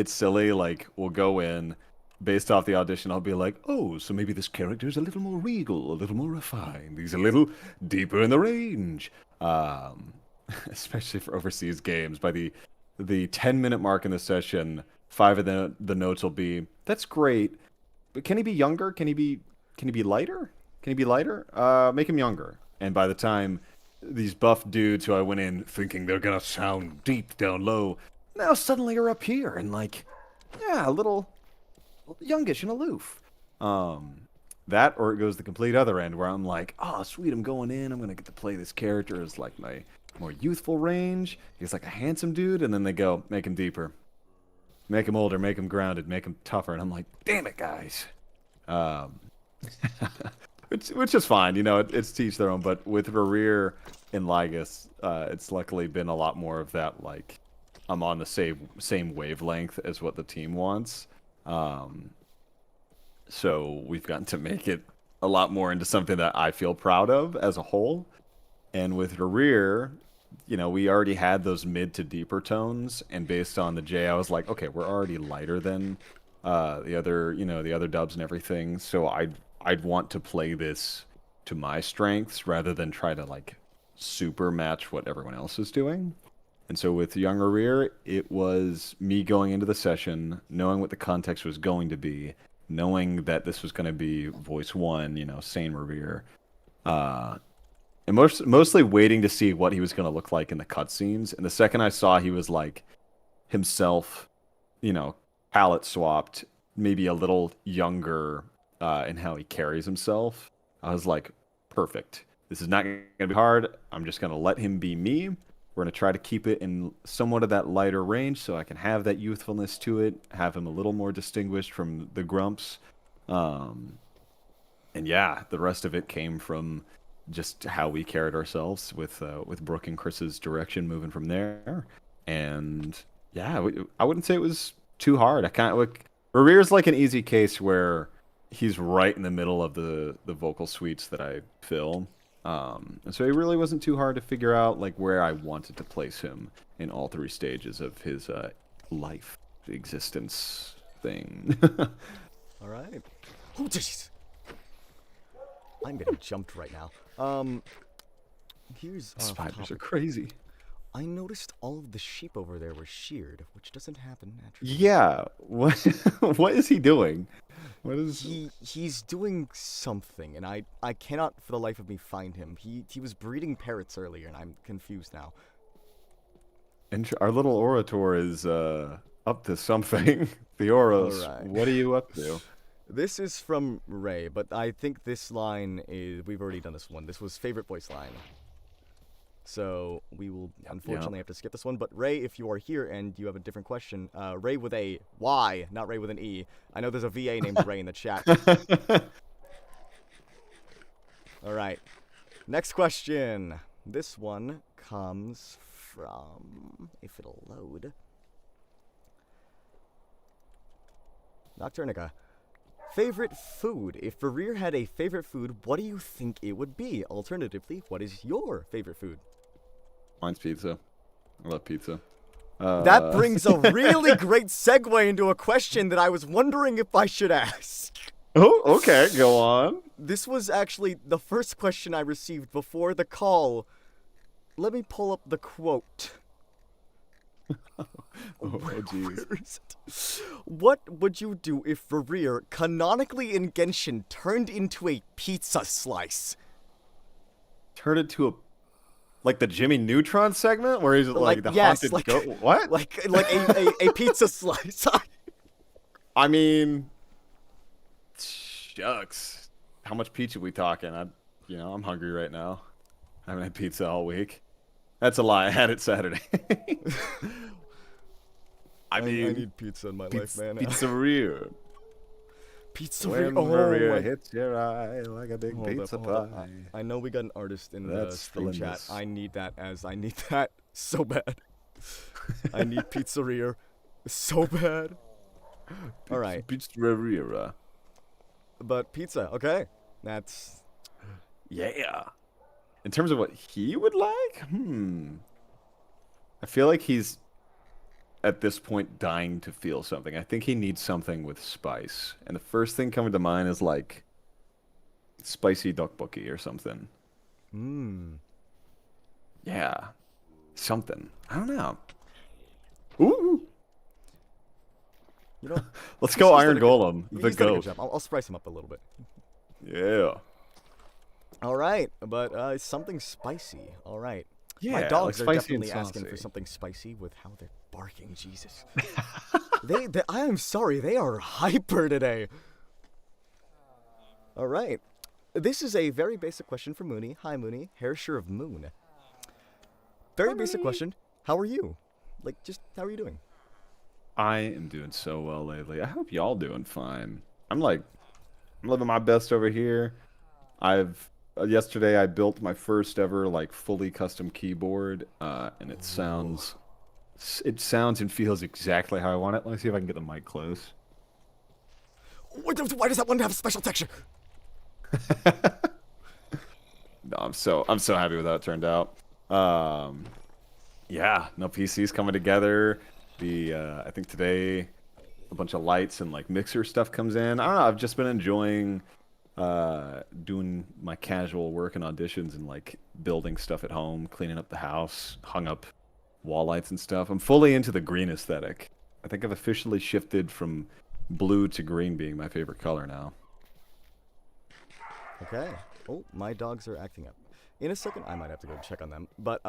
S1: silly. Like we'll go in based off the audition. I'll be like, oh, so maybe this character is a little more regal, a little more refined. He's a little deeper in the range. Especially for overseas games. By the 10-minute mark in the session, 5 of the notes will be, that's great, but can he be younger? Can he be lighter? Can he be lighter? Make him younger. And by the time these buff dudes who I went in thinking they're gonna sound deep down low, now suddenly are up here and like, yeah, a little youngish and aloof. That or it goes the complete other end where I'm like, oh sweet, I'm going in, I'm gonna get to play this character as like my more youthful range. He's like a handsome dude, and then they go, make him deeper. Make him older, make him grounded, make him tougher. And I'm like, damn it, guys. Which is fine, it's to each their own. But with Rerir and Lygus, it's luckily been a lot more of that, like, I'm on the same wavelength as what the team wants. So we've gotten to make it a lot more into something that I feel proud of as a whole. And with Rerir, we already had those mid to deeper tones, and based on the J, I was like, okay, we're already lighter than the other dubs and everything. So I'd want to play this to my strengths rather than try to like super match what everyone else is doing. And so with Young Rerir, it was me going into the session, knowing what the context was going to be, knowing that this was going to be voice one, sane Rerir, uh, and mostly waiting to see what he was going to look like in the cutscenes. And the second I saw he was like himself, palette swapped, maybe a little younger in how he carries himself, I was like, perfect. This is not going to be hard. I'm just going to let him be me. We're going to try to keep it in somewhat of that lighter range so I can have that youthfulness to it, have him a little more distinguished from the grumps. And yeah, the rest of it came from just how we carried ourselves with Brooke and Chris's direction moving from there. And yeah, I wouldn't say it was too hard. I kind of like Rerir's like an easy case where he's right in the middle of the vocal suites that I fill. And so it really wasn't too hard to figure out like where I wanted to place him in all three stages of his life existence thing.
S2: All right. Oh, jeez. I'm getting jumped right now. Here's
S1: Spiders are crazy.
S2: I noticed all of the sheep over there were sheared, which doesn't happen naturally.
S1: Yeah. What what is he doing? What is
S2: He's doing something, and I cannot for the life of me find him. He was breeding parrots earlier, and I'm confused now.
S1: And our little orator is up to something. Theoros,
S2: Alright.
S1: what are you up to?
S2: This is from Ray, but I think this line is... We've already done this one. This was favorite voice line. So we will unfortunately have to skip this one. But Ray, if you are here and you have a different question, Ray with a Y, not Ray with an E. I know there's a VA named Ray in the chat. All right. Next question. This one comes from... If it'll load. Nocturnica. Favorite food. If Rerir had a favorite food, what do you think it would be? Alternatively, what is your favorite food?
S1: Mine's pizza. I love pizza.
S2: That brings a really great segue into a question that I was wondering if I should ask.
S1: Oh, okay. Go on.
S2: This was actually the first question I received before the call. Let me pull up the quote.
S1: Oh, jeez.
S2: Where is it? What would you do if Rerir, canonically in Genshin, turned into a pizza slice?
S1: Turn it to like the Jimmy Neutron segment where he's like the
S2: yes,
S1: haunted
S2: like,
S1: goat. What?
S2: Like a pizza slice.
S1: I mean, shucks. How much pizza we talking? I'm hungry right now. I haven't had pizza all week. That's a lie. I had it Saturday. I mean,
S2: I need pizza in my life, man.
S1: Pizzeria.
S2: Pizzeria.
S1: When
S2: Oh,
S1: Maria
S2: my...
S1: hits your eye like a big pizza pie.
S2: I know we got an artist in
S1: That's
S2: the stream chat.
S1: tremendous.
S2: I need that so bad. I need pizzeria so bad. All right.
S1: Pizzeria.
S2: But pizza, okay. That's...
S1: Yeah. In terms of what he would like, I feel like he's at this point dying to feel something. I think he needs something with spice. And the first thing coming to mind is like spicy tteokbokki or something. Yeah. Something. I don't know. Ooh.
S2: You know,
S1: Let's go Iron
S2: he's done a
S1: Golem,
S2: good-
S1: the
S2: he's done a good
S1: goat.
S2: job. I'll spice him up a little bit.
S1: Yeah.
S2: All right, but something spicy. All right.
S1: Yeah,
S2: My dogs
S1: like
S2: are
S1: spicy and
S2: definitely asking for
S1: saucy.
S2: something spicy with how they're barking. Jesus. they I am sorry, they are hyper today. All right. This is a very basic question for Mooney. Hi, Mooney. Hairsure of Moon. Very basic question. How are you? Like, just how are you doing?
S1: I am doing so well lately. I hope y'all doing fine. I'm living my best over here. Yesterday I built my first ever like fully custom keyboard, and it sounds and feels exactly how I want it. Let me see if I can get the mic close.
S2: Why does that one have a special texture?
S1: No, I'm so happy with how it turned out. Yeah, no, PC's coming together. I think today a bunch of lights and like mixer stuff comes in. I don't know, I've just been enjoying doing my casual work and auditions and like building stuff at home, cleaning up the house, hung up wall lights and stuff. I'm fully into the green aesthetic. I think I've officially shifted from blue to green being my favorite color now.
S2: Okay. Oh, my dogs are acting up. In a second, I might have to go check on them. But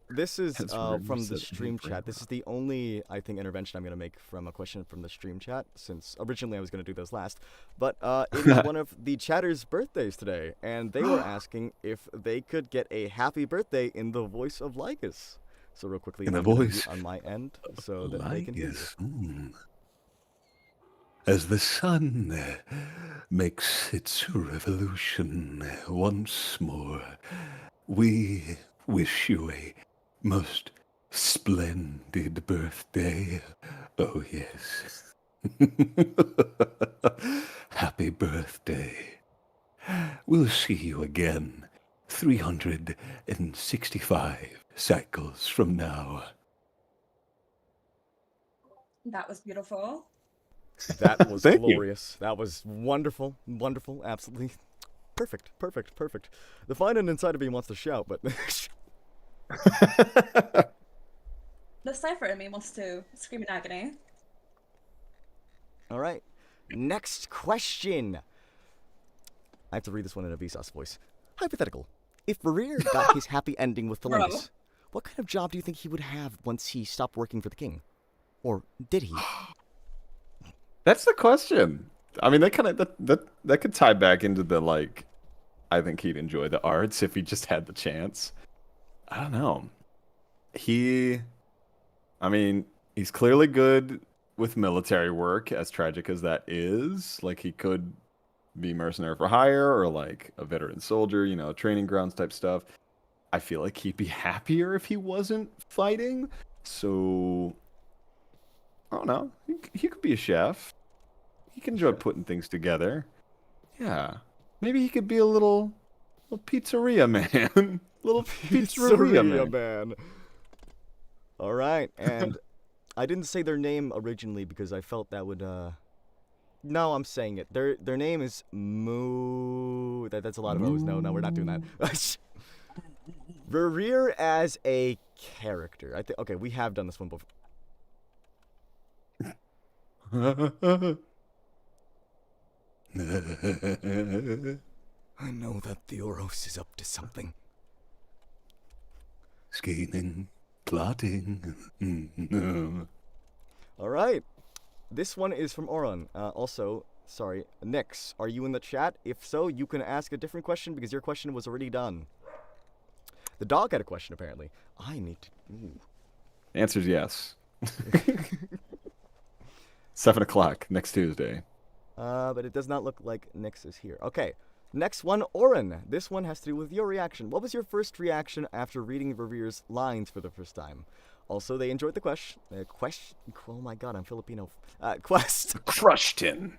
S2: this is
S1: That's
S2: from the
S1: set
S2: stream
S1: me
S2: chat. This is the only, I think, intervention I'm going to make from a question from the stream chat, since originally I was going to do those last. But it is one of the chatters' birthdays today, and they were asking if they could get a happy birthday in the voice of Lygus. So real quickly,
S1: In the
S2: I'm gonna
S1: voice
S2: mute on my end so that they can hear you.
S4: Lygus. As the sun makes its revolution once more, we wish you a most splendid birthday. Oh, yes. Happy birthday. We'll see you again 365 cycles from now.
S3: That was beautiful.
S2: That was
S1: Thank you.
S2: glorious. That was wonderful, wonderful, absolutely perfect, perfect, perfect. The fine inside of me wants to shout, but
S3: The cipher in me wants to scream in agony.
S2: all right. Next question. I have to read this one in a Vsauce voice. Hypothetical: if Rerir got his happy ending with the
S3: Bro.
S2: Lygus, what kind of job do you think he would have once he stopped working for the king? Or did he?
S1: That's the question. I mean, that kind of that could tie back into the like. I think he'd enjoy the arts if he just had the chance. I don't know. I mean, he's clearly good with military work, as tragic as that is. Like, he could be mercenary for hire or like a veteran soldier, training grounds type stuff. I feel like he'd be happier if he wasn't fighting. So, I don't know. He could be a chef. He can enjoy putting things together. Yeah. Maybe he could be a little pizzeria man. Little pizzeria man.
S2: All right, and I didn't say their name originally because I felt that would. No, I'm saying it. Their name is Moo. That's a lot of O's. No, we're not doing that. Rerir as a character. Okay, we have done this one before.
S4: I know that Theoros is up to something. Scheming, plotting.
S2: All right. This one is from Oron. Sorry, Nix, are you in the chat? If so, you can ask a different question because your question was already done. The dog had a question, apparently. I need to... Ooh.
S1: The answer's yes. 7 o'clock next Tuesday.
S2: But it does not look like Nix is here. Okay, next one, Oren. This one has to do with your reaction. What was your first reaction after reading Rerir's lines for the first time? Also, they enjoyed the question. Oh my god, I'm Filipino. Quest.
S1: Crushed him.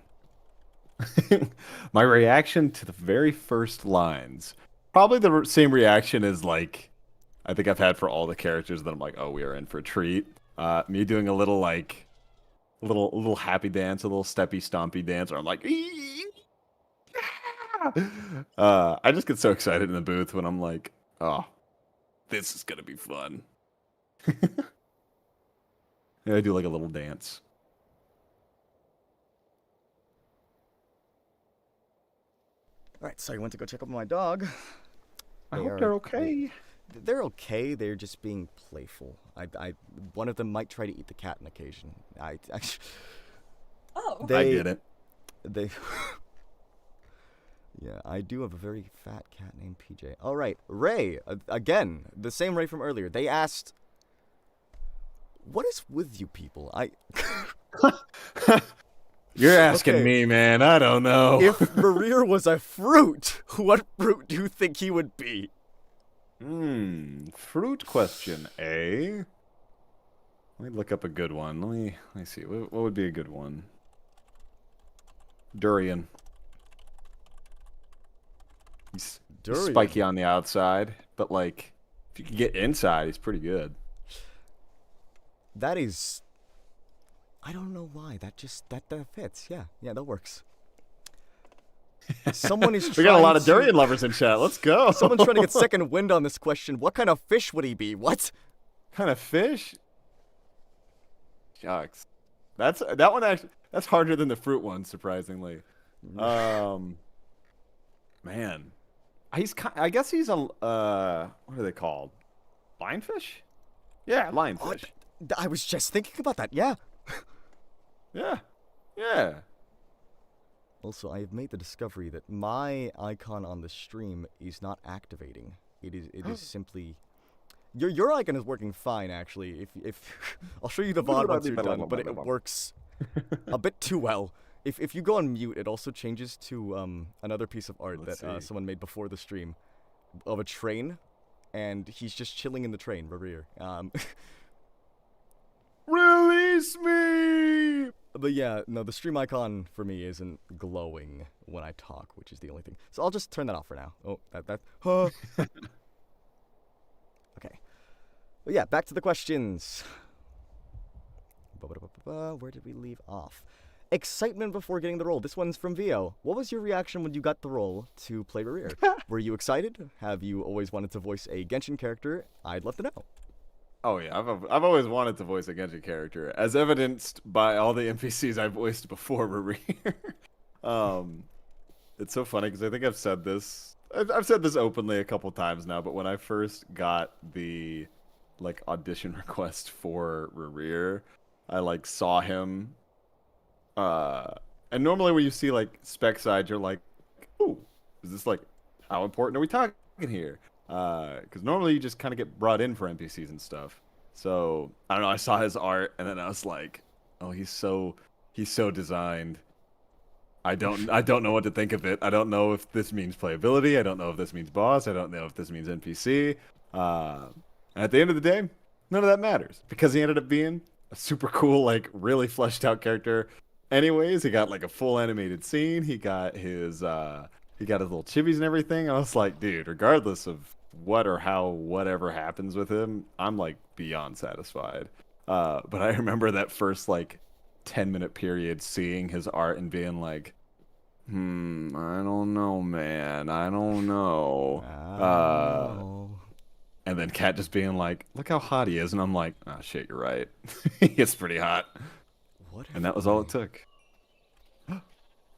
S1: My reaction to the very first lines. Probably the same reaction as, like, I think I've had for all the characters that I'm like, oh, we are in for a treat. Me doing a little, like, little happy dance, a little steppy stompy dance, where I'm like, I just get so excited in the booth when I'm like, oh, this is gonna be fun. And I do like a little dance.
S2: All right, so I went to go check up on my dog.
S1: I hope they're okay.
S2: They're okay. They're just being playful. One of them might try to eat the cat on occasion.
S3: Oh.
S1: I get it.
S2: They. Yeah, I do have a very fat cat named PJ. All right, Ray. Again, the same Ray from earlier. They asked, "What is with you people?"
S1: You're asking
S2: Okay.
S1: me, man. I don't know.
S2: If Rerir was a fruit, what fruit do you think he would be?
S1: Fruit question, eh? Let me look up a good one. Let me see. What would be a good one? Durian. He's
S2: Durian.
S1: spiky on the outside, but like, if you can get inside, he's pretty good.
S2: That is. I don't know why. That fits. Yeah, that works. Someone is.
S1: We got a lot
S2: trying
S1: of durian lovers in chat. Let's go.
S2: Someone's trying to get second wind on this question. What kind of fish would he be? What?
S1: kind of fish? Shucks. That one actually that's harder than the fruit one, surprisingly. Um, man, I guess he's a what are they called? Lionfish? Yeah,
S2: Oh,
S1: lionfish.
S2: I was just thinking about that. Yeah.
S1: Yeah, yeah.
S2: Also, I have made the discovery that my icon on the stream is not activating. It is simply. Your icon is working fine, actually. If I'll show you the VOD once you're done, but it works a bit too well. If you go on mute, it also changes to another piece of art
S1: Let's
S2: that
S1: see.
S2: someone made before the stream of a train, and he's just chilling in the train, Rerir.
S1: Release me!
S2: But yeah, no, the stream icon for me isn't glowing when I talk, which is the only thing. So I'll just turn that off for now. Oh, huh. Okay. But yeah, back to the questions. Where did we leave off? Excitement before getting the role. This one's from Vio. What was your reaction when you got the role to play Rerir? Were you excited? Have you always wanted to voice a Genshin character? I'd love to know.
S1: Oh yeah, I've always wanted to voice a Genshin character, as evidenced by all the NPCs I voiced before Rerir. It's so funny because I think I've said this. I've said this openly a couple times now, but when I first got the like audition request for Rerir, I like saw him. And normally when you see like spec side, you're like, "Ooh, is this like how important are we talking here?" Because normally you just kind of get brought in for NPCs and stuff. So I don't know. I saw his art and then I was like, "Oh, he's so designed. I don't know what to think of it. I don't know if this means playability. I don't know if this means boss. I don't know if this means NPC." And at the end of the day, none of that matters because he ended up being a super cool, like really fleshed out character. Anyways, he got like a full animated scene. He got his little chibis and everything. I was like, dude, regardless of what or how whatever happens with him, I'm like beyond satisfied. But I remember that first like 10-minute period seeing his art and being like, I don't know, man. I don't know. And then Kat just being like, look how hot he is. And I'm like, oh shit, you're right. He gets pretty hot. And that was all it took.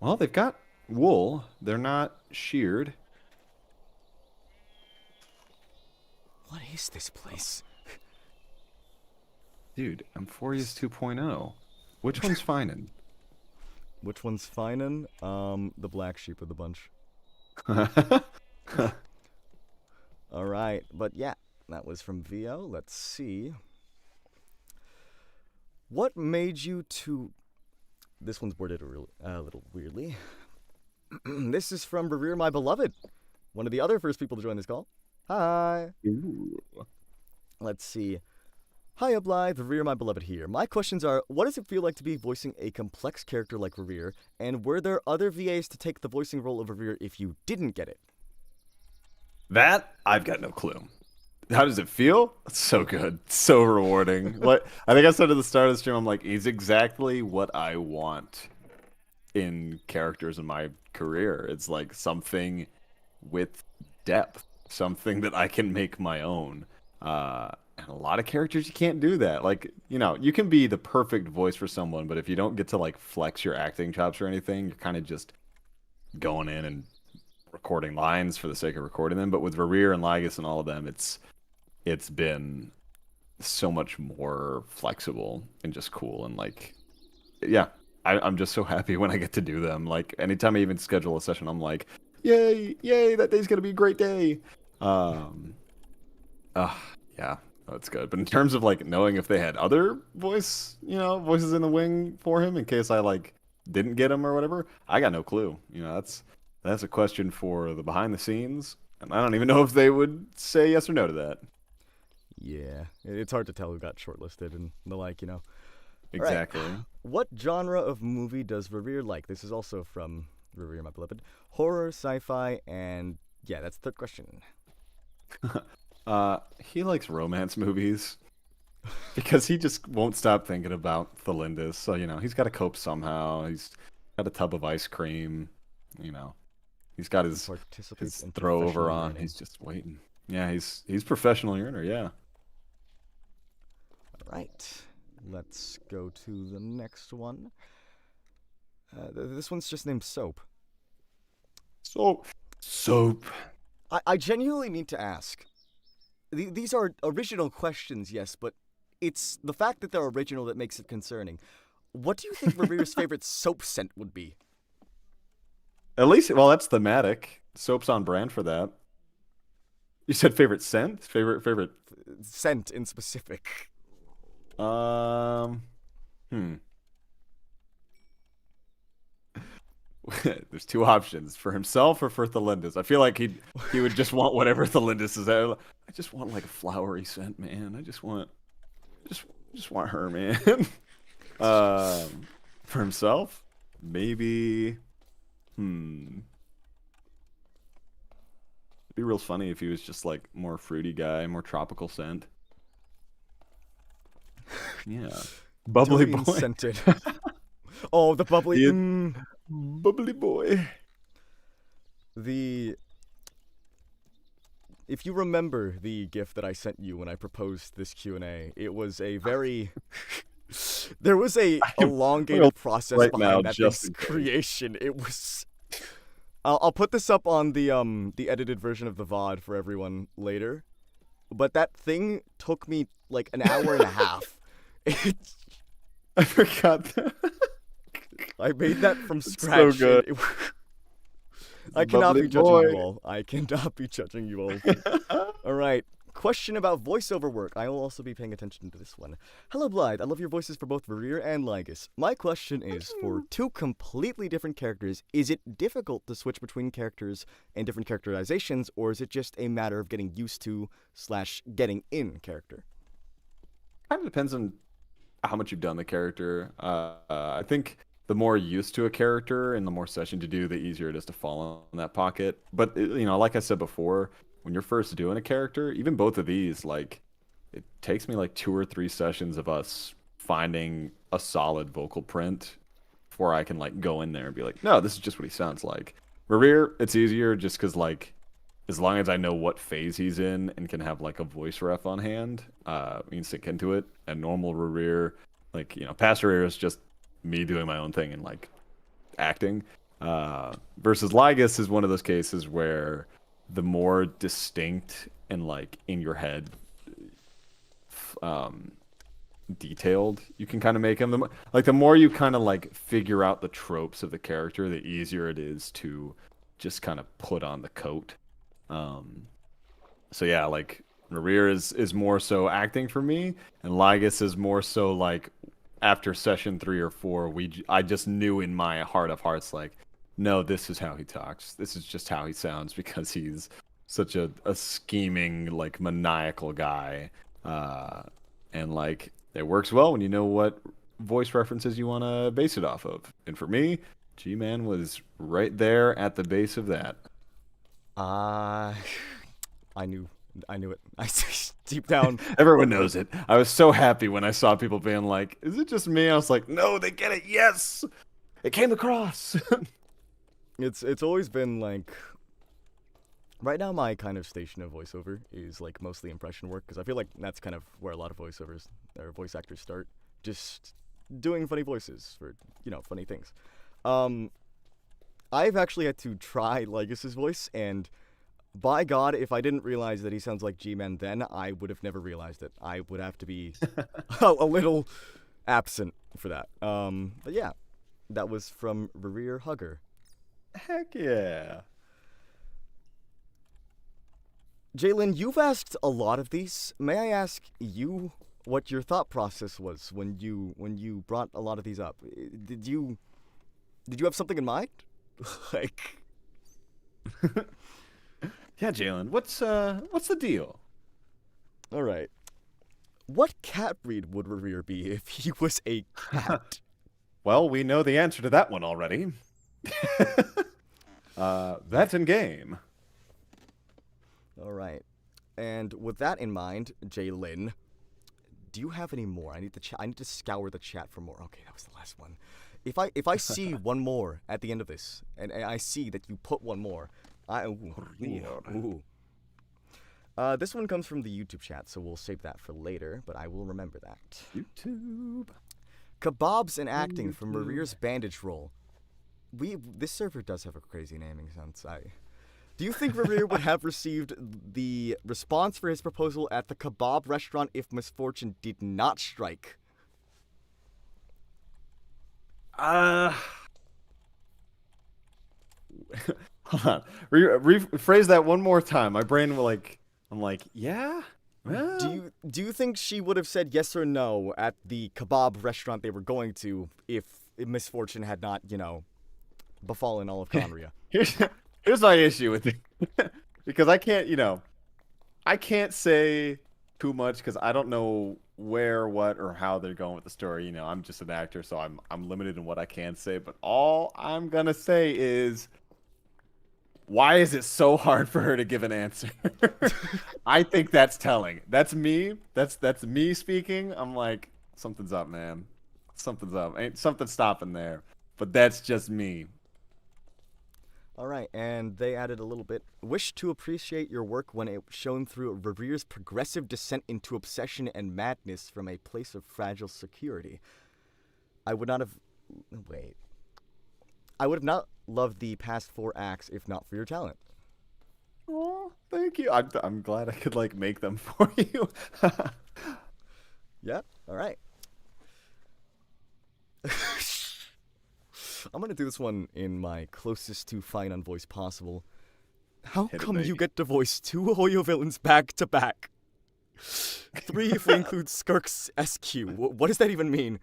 S1: Well, they've got wool. They're not sheared.
S4: What is this place?
S1: Dude, Amphorius 2.0. Which one's finin'?
S2: Which one's finin'? The black sheep of the bunch. All right, but yeah, that was from Vio. Let's see. What made you to... This one's worded a little weirdly. This is from Rerir My Beloved, one of the other first people to join this call. Hi.
S1: Ooh.
S2: Let's see. Hiya, Blythe, Rerir My Beloved here. My questions are, what does it feel like to be voicing a complex character like Rerir, and were there other VAs to take the voicing role of Rerir if you didn't get it?
S1: That, I've got no clue. How does it feel? So good. So rewarding. What I think I said at the start of the stream, I'm like, he's exactly what I want in characters in my career. It's like something with depth, something that I can make my own. And a lot of characters, you can't do that. Like, you know, you can be the perfect voice for someone, but if you don't get to like flex your acting chops or anything, you're kind of just going in and recording lines for the sake of recording them. But with Rerir and Lygus and all of them, it's been so much more flexible and just cool. And like, yeah, I'm just so happy when I get to do them. Like anytime I even schedule a session, I'm like, yay, that day's gonna be a great day. Yeah, that's good. But in terms of like knowing if they had other voices in the wing for him in case I like didn't get him or whatever, I got no clue. You know, that's a question for the behind the scenes, and I don't even know if they would say yes or no to that.
S2: Yeah, it's hard to tell who got shortlisted and the like, you know.
S1: Exactly.
S2: Right. What genre of movie does Rerir like? This is also from Rerir, My Beloved. Horror, sci-fi, and yeah, that's the third question.
S1: He likes romance movies because he just won't stop thinking about Thalindis. So, you know, he's got to cope somehow. He's got a tub of ice cream, you know. He's got his throw over on. He's just waiting. Yeah, he's professional uriner, yeah.
S2: Right. Let's go to the next one. This one's just named Soap.
S1: Soap.
S2: I genuinely need to ask. These are original questions, yes, but it's the fact that they're original that makes it concerning. What do you think Rerir's favorite soap scent would be?
S1: At least, well, that's thematic. Soap's on brand for that. You said favorite scent? Favorite.
S2: Scent in specific.
S1: Hmm. There's two options, for himself or for Thelindis. I feel like he would just want whatever Thelindis is. I just want like a flowery scent, man. I just want her, man. For himself, maybe. It'd be real funny if he was just like more fruity guy, more tropical scent. Yeah, bubbly
S2: Durian
S1: boy.
S2: scented. Oh, the bubbly.
S1: Bubbly boy.
S2: If you remember the GIF that I sent you when I proposed this Q&A, it was a very there was a elongated process
S1: right
S2: behind
S1: now,
S2: that
S1: just
S2: thing's
S1: in case.
S2: creation. It was I'll put this up on the edited version of the VOD for everyone later. But that thing took me like an hour and a half.
S1: I forgot that.
S2: I made that from
S1: so
S2: scratch.
S1: good.
S2: I cannot
S1: Bubbly
S2: be judging
S1: boy.
S2: you all. I cannot be judging you all. All right. Question about voiceover work. I will also be paying attention to this one. Hello, Blythe. I love your voices for both Rerir and Lygus. My question is, for two completely different characters, is it difficult to switch between characters and different characterizations, or is it just a matter of getting used to / getting in character?
S1: Kind of depends on how much you've done the character. I think the more used to a character and the more sessions you do, the easier it is to fall in that pocket. But like I said before, when you're first doing a character, even both of these, like, it takes me like 2 or 3 sessions of us finding a solid vocal print before I can like go in there and be like, no, this is just what he sounds like. Rerir, it's easier just because like, as long as I know what phase he's in and can have like a voice ref on hand, we can sync into it. And normal Rerir, like, past Rerir is just me doing my own thing and like acting. Versus Lygus is one of those cases where the more distinct and like in your head detailed you can kind of make him, the more you kind of like figure out the tropes of the character, the easier it is to just kind of put on the coat. So yeah, like Rerir is more so acting for me, and Lygus is more so like after session 3 or 4, I just knew in my heart of hearts, like, no, this is how he talks. This is just how he sounds because he's such a scheming, like, maniacal guy. And, like, it works well when you know what voice references you want to base it off of. And for me, G-Man was right there at the base of that.
S2: I knew it. I deep down.
S1: Everyone knows it. I was so happy when I saw people being like, is it just me? I was like, no, they get it. Yes, it came across.
S2: It's always been like, right now my kind of station of voiceover is like mostly impression work, because I feel like that's kind of where a lot of voiceovers or voice actors start, just doing funny voices for funny things. I've actually had to try Lygus's voice, and by God, if I didn't realize that he sounds like G-Man then, I would have never realized it. I would have to be a little absent for that. But yeah, that was from Rerir Hugger.
S1: Heck yeah.
S2: Jalen, you've asked a lot of these. May I ask you what your thought process was when you brought a lot of these up? Did you have something in mind? Like,
S1: yeah, Jalen, what's the deal?
S2: all right. What cat breed would Rerir be if he was a cat?
S1: Well, we know the answer to that one already. That's in game.
S2: All right. And with that in mind, Jalen, do you have any more? I need to scour the chat for more. Okay, that was the last one. If I see one more at the end of this, and I see that you put one more, This one comes from the YouTube chat, so we'll save that for later, but I will remember that.
S1: YouTube.
S2: Kebabs and acting from Rerir's bandage roll. This server does have a crazy naming sense. Do you think Rerir would have received the response for his proposal at the kebab restaurant if misfortune did not strike?
S1: Hold on. Rephrase that one more time. My brain will I'm like, yeah?
S2: Do you think she would have said yes or no at the kebab restaurant they were going to if misfortune had not, befallen all of Conria?
S1: Here's my issue with it. Because I can't say too much because I don't know where, what, or how they're going with the story. I'm just an actor, so I'm limited in what I can say. But all I'm gonna say is, why is it so hard for her to give an answer? I think that's telling. That's me. That's me speaking. I'm like, something's up, man. Something's up. Ain't something stopping there. But that's just me.
S2: Alright, and they added a little bit. Wish to appreciate your work when it shone through Rerir's progressive descent into obsession and madness from a place of fragile security. I would not have not loved the past 4 acts if not for your talent.
S1: Oh, thank you. I'm glad I could make them for you.
S2: Yeah, alright. I'm gonna do this one in my closest to fine on voice possible. How come you get to voice 2 Hoyo villains back to back? 3 if we include Skirk's SQ. What does that even mean?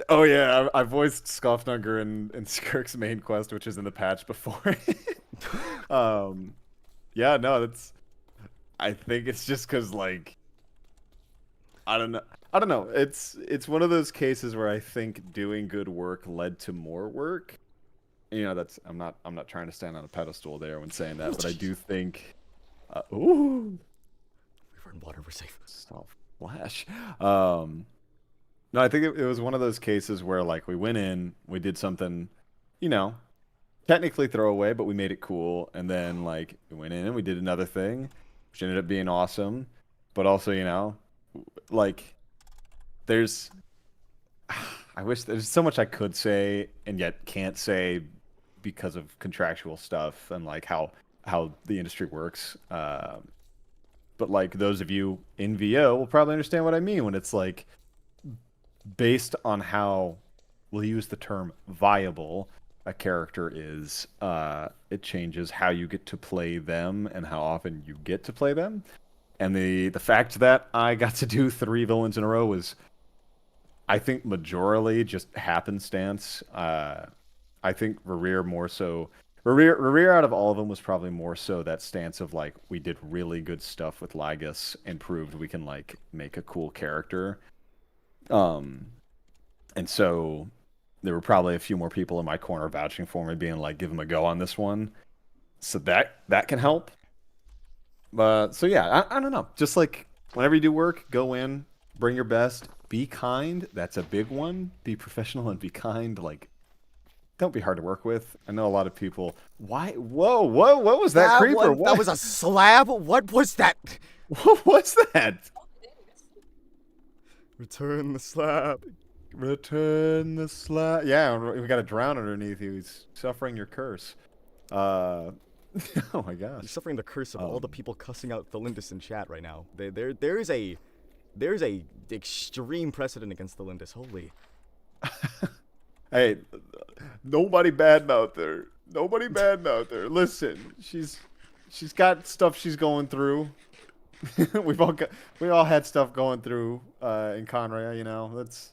S1: Oh yeah, I voiced Scoffnunger in Skirk's main quest, which is in the patch before. Yeah, no, I think it's just because I don't know. It's one of those cases where I think doing good work led to more work. I'm not trying to stand on a pedestal there when saying that, but I do think. Ooh,
S2: we're in water. We're safe.
S1: Stop flash. No, I think it was one of those cases where we went in, we did something, technically throwaway, but we made it cool, and then we went in and we did another thing, which ended up being awesome, but also there's I wish there's so much I could say and yet can't say because of contractual stuff and how the industry works. But those of you in VO will probably understand what I mean when it's based on how we'll use the term viable a character is, it changes how you get to play them and how often you get to play them. And the fact that I got to do 3 villains in a row was, I think, majorly just happenstance. I think Rerir more so. Rerir out of all of them was probably more so that stance of we did really good stuff with Lygus and proved we can make a cool character. And so there were probably a few more people in my corner vouching for me, being give him a go on this one. So that can help. So yeah, I don't know. Just whenever you do work, go in, bring your best, be kind. That's a big one. Be professional and be kind. Don't be hard to work with. I know a lot of people. Why? Whoa! What was that creeper? What?
S2: That was a slab. What was that?
S1: What was that?
S2: Return the slab.
S1: Return the slab. Yeah, we got to drown underneath you. He's suffering your curse. Oh my gosh.
S2: You're suffering the curse of all the people cussing out Thalindus in chat right now. There's a extreme precedent against Thalindus. Holy.
S1: Hey, nobody badmouth her. Nobody badmouth her. Listen, she's got stuff she's going through. we all had stuff going through in Conria, it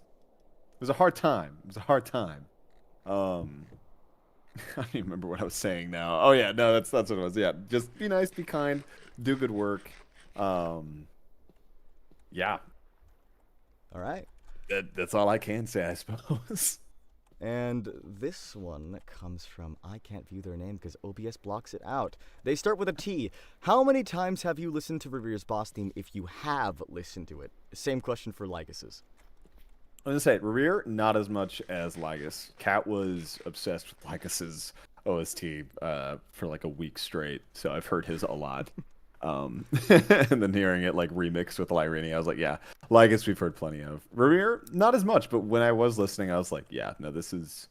S1: was a hard time. It was a hard time. I don't even remember what I was saying now. Oh yeah, no, that's what it was. Yeah, just be nice, be kind, do good work. Yeah.
S2: All right.
S1: That's all I can say, I suppose.
S2: And this one comes from, I can't view their name because OBS blocks it out. They start with a T. How many times have you listened to Rerir's boss theme if you have listened to it? Same question for Lygus's.
S1: I'm gonna say Rerir, not as much as Lygus. Kat was obsessed with Lygus's OST for a week straight, so I've heard his a lot. And then hearing it like remixed with Lyrini, I was like, yeah, Lygus we've heard plenty of. Rerir, not as much, but when I was listening, I was like, yeah, no, this is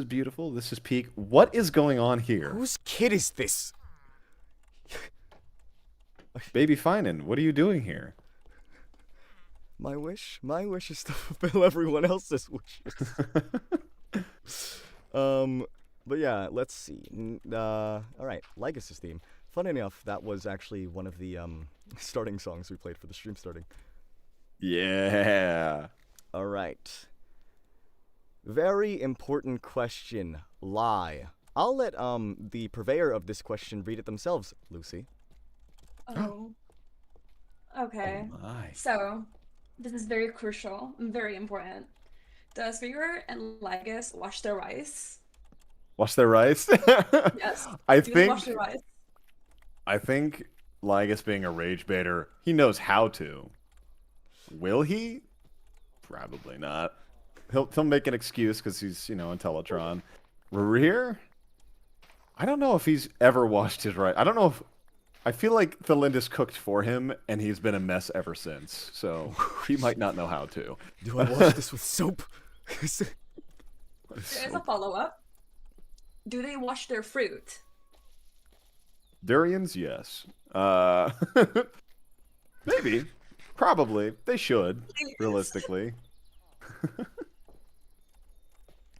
S1: beautiful. This is peak. What is going on here?
S2: Whose kid is this?
S1: Baby Finan, what are you doing here?
S2: My wish is to fulfill everyone else's wishes. But yeah, let's see. All right, Lygus' theme. Fun enough, that was actually one of the starting songs we played for the stream starting.
S1: Yeah.
S2: All right. Very important question. Lie. I'll let the purveyor of this question read it themselves, Lucy.
S3: Oh. Okay.
S1: Oh my.
S3: So, this is very crucial and very important. Does Rerir and Lygus wash their rice?
S1: Wash their rice?
S3: Yes.
S1: I
S3: Do they
S1: think
S3: wash their rice?
S1: I think Lygus being a rage baiter, he knows how to. Will he? Probably not. He'll make an excuse because he's, in Teletron. Rerir? I don't know if he's ever washed his rice. I don't know if... I feel like Thelindis cooked for him, and he's been a mess ever since. So he might not know how to.
S2: Do I wash this with soap?
S3: There's a follow-up. Do they wash their fruit?
S1: Durians, yes. Maybe. Probably. They should, realistically.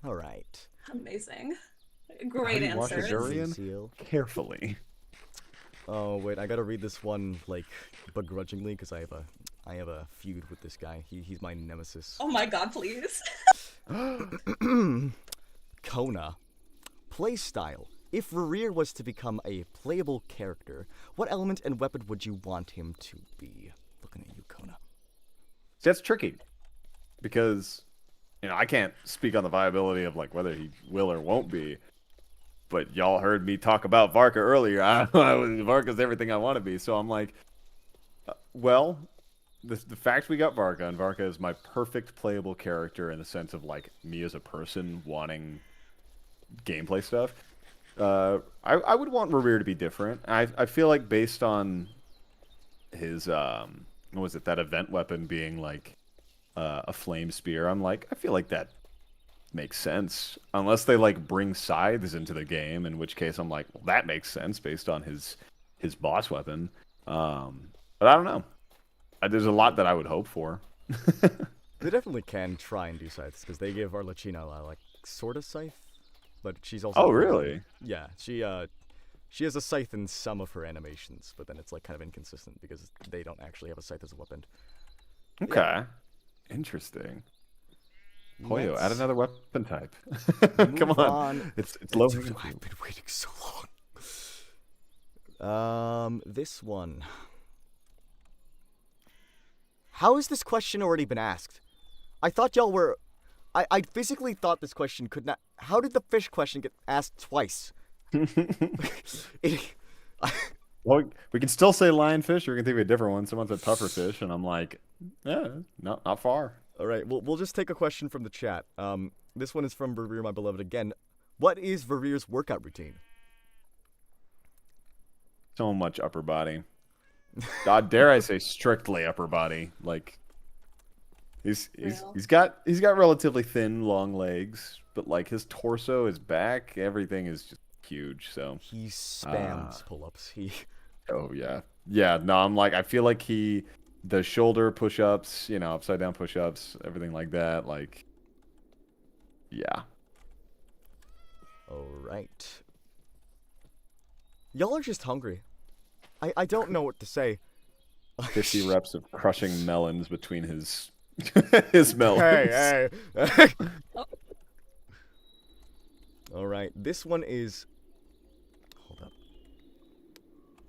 S2: All right.
S3: Amazing. Great
S1: How do you wash a
S3: answers.
S1: durian?
S2: Seal.
S1: Carefully.
S2: Oh wait, I gotta read this one like begrudgingly because I have a feud with this guy. He's my nemesis.
S3: Oh my god, please.
S2: Kona. Playstyle. If Rerir was to become a playable character, what element and weapon would you want him to be? Looking at you, Kona.
S1: That's tricky. Because, I can't speak on the viability of like whether he will or won't be. But y'all heard me talk about Varka earlier. Varka's everything I want to be. So I'm like, well, the fact we got Varka, and Varka is my perfect playable character in the sense of like me as a person wanting gameplay stuff. I would want Rerir to be different. I feel like based on his what was it, that event weapon being like a flame spear, I'm like, I feel like that makes sense unless they like bring scythes into the game, in which case I'm like, well, that makes sense based on his boss weapon. But I don't know. There's a lot that I would hope for.
S2: They definitely can try and do scythes because they give Arlecchino like sort of scythe, but she's also.
S1: Oh really?
S2: Yeah, she has a scythe in some of her animations, but then it's like kind of inconsistent because they don't actually have a scythe as a weapon.
S1: Okay. Interesting. Poyo, add
S2: Let's
S1: another weapon type.
S2: move
S1: Come on.
S2: on.
S1: It's low.
S2: Dude, I've been waiting so long. This one. How has this question already been asked? I thought y'all were... I physically thought this question could not... How did the fish question get asked twice?
S1: Well, we can still say lionfish, or we can think of a different one. Someone said puffer fish, and I'm like, yeah, not far.
S2: All right, we'll just take a question from the chat. This one is from Rerir, my beloved again. What is Rerir's workout routine?
S1: So much upper body. God, dare I say strictly upper body. Like he's got relatively thin, long legs, but like his torso, his back, everything is just huge. So
S2: He spams pull-ups.
S1: oh yeah. Yeah, no, I'm like, I feel like the shoulder push-ups, upside down push-ups, everything like that, like, yeah.
S2: All right. Y'all are just hungry. I don't know what to say.
S1: 50 reps of crushing melons between his his melons.
S2: Hey. All right, this one is... Hold up.